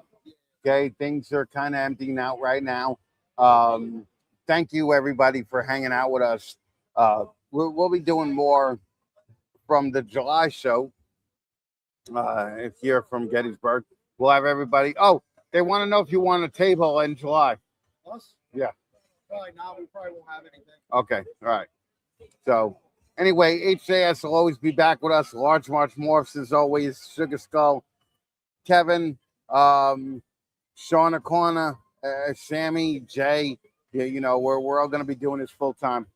Okay, things are kind of emptying out right now. Thank you, everybody, for hanging out with us. We'll be doing more from the July show. If you're from Gettysburg, we'll have everybody. Oh, they want to know if you want a table in July. Us? Yeah. Probably not. We probably won't have anything. Okay. All right. So anyway, HJS will always be back with us. Large March Morphs as always. Sugar Skull, Kevin, Sean Corner, Sammy, Jay. Yeah, you know, we're all gonna be doing this full time.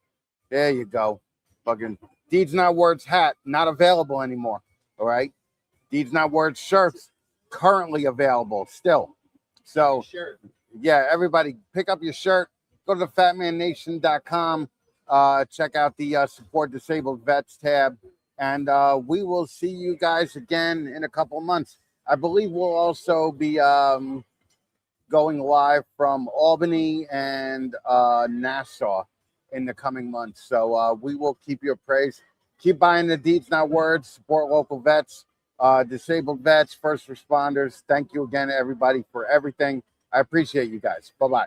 There you go. Fucking Deeds Not Words hat not available anymore. All right. Deeds Not Words shirts currently available still. So yeah, everybody pick up your shirt. Go to the fatmannation.com. Check out the support disabled vets tab, and we will see you guys again in a couple of months. I believe we'll also be going live from Albany and Nassau in the coming months. So we will keep you appraised. Keep buying the Deeds Not Words. Support local vets, disabled vets, first responders. Thank you again, everybody, for everything. I appreciate you guys. Bye-bye.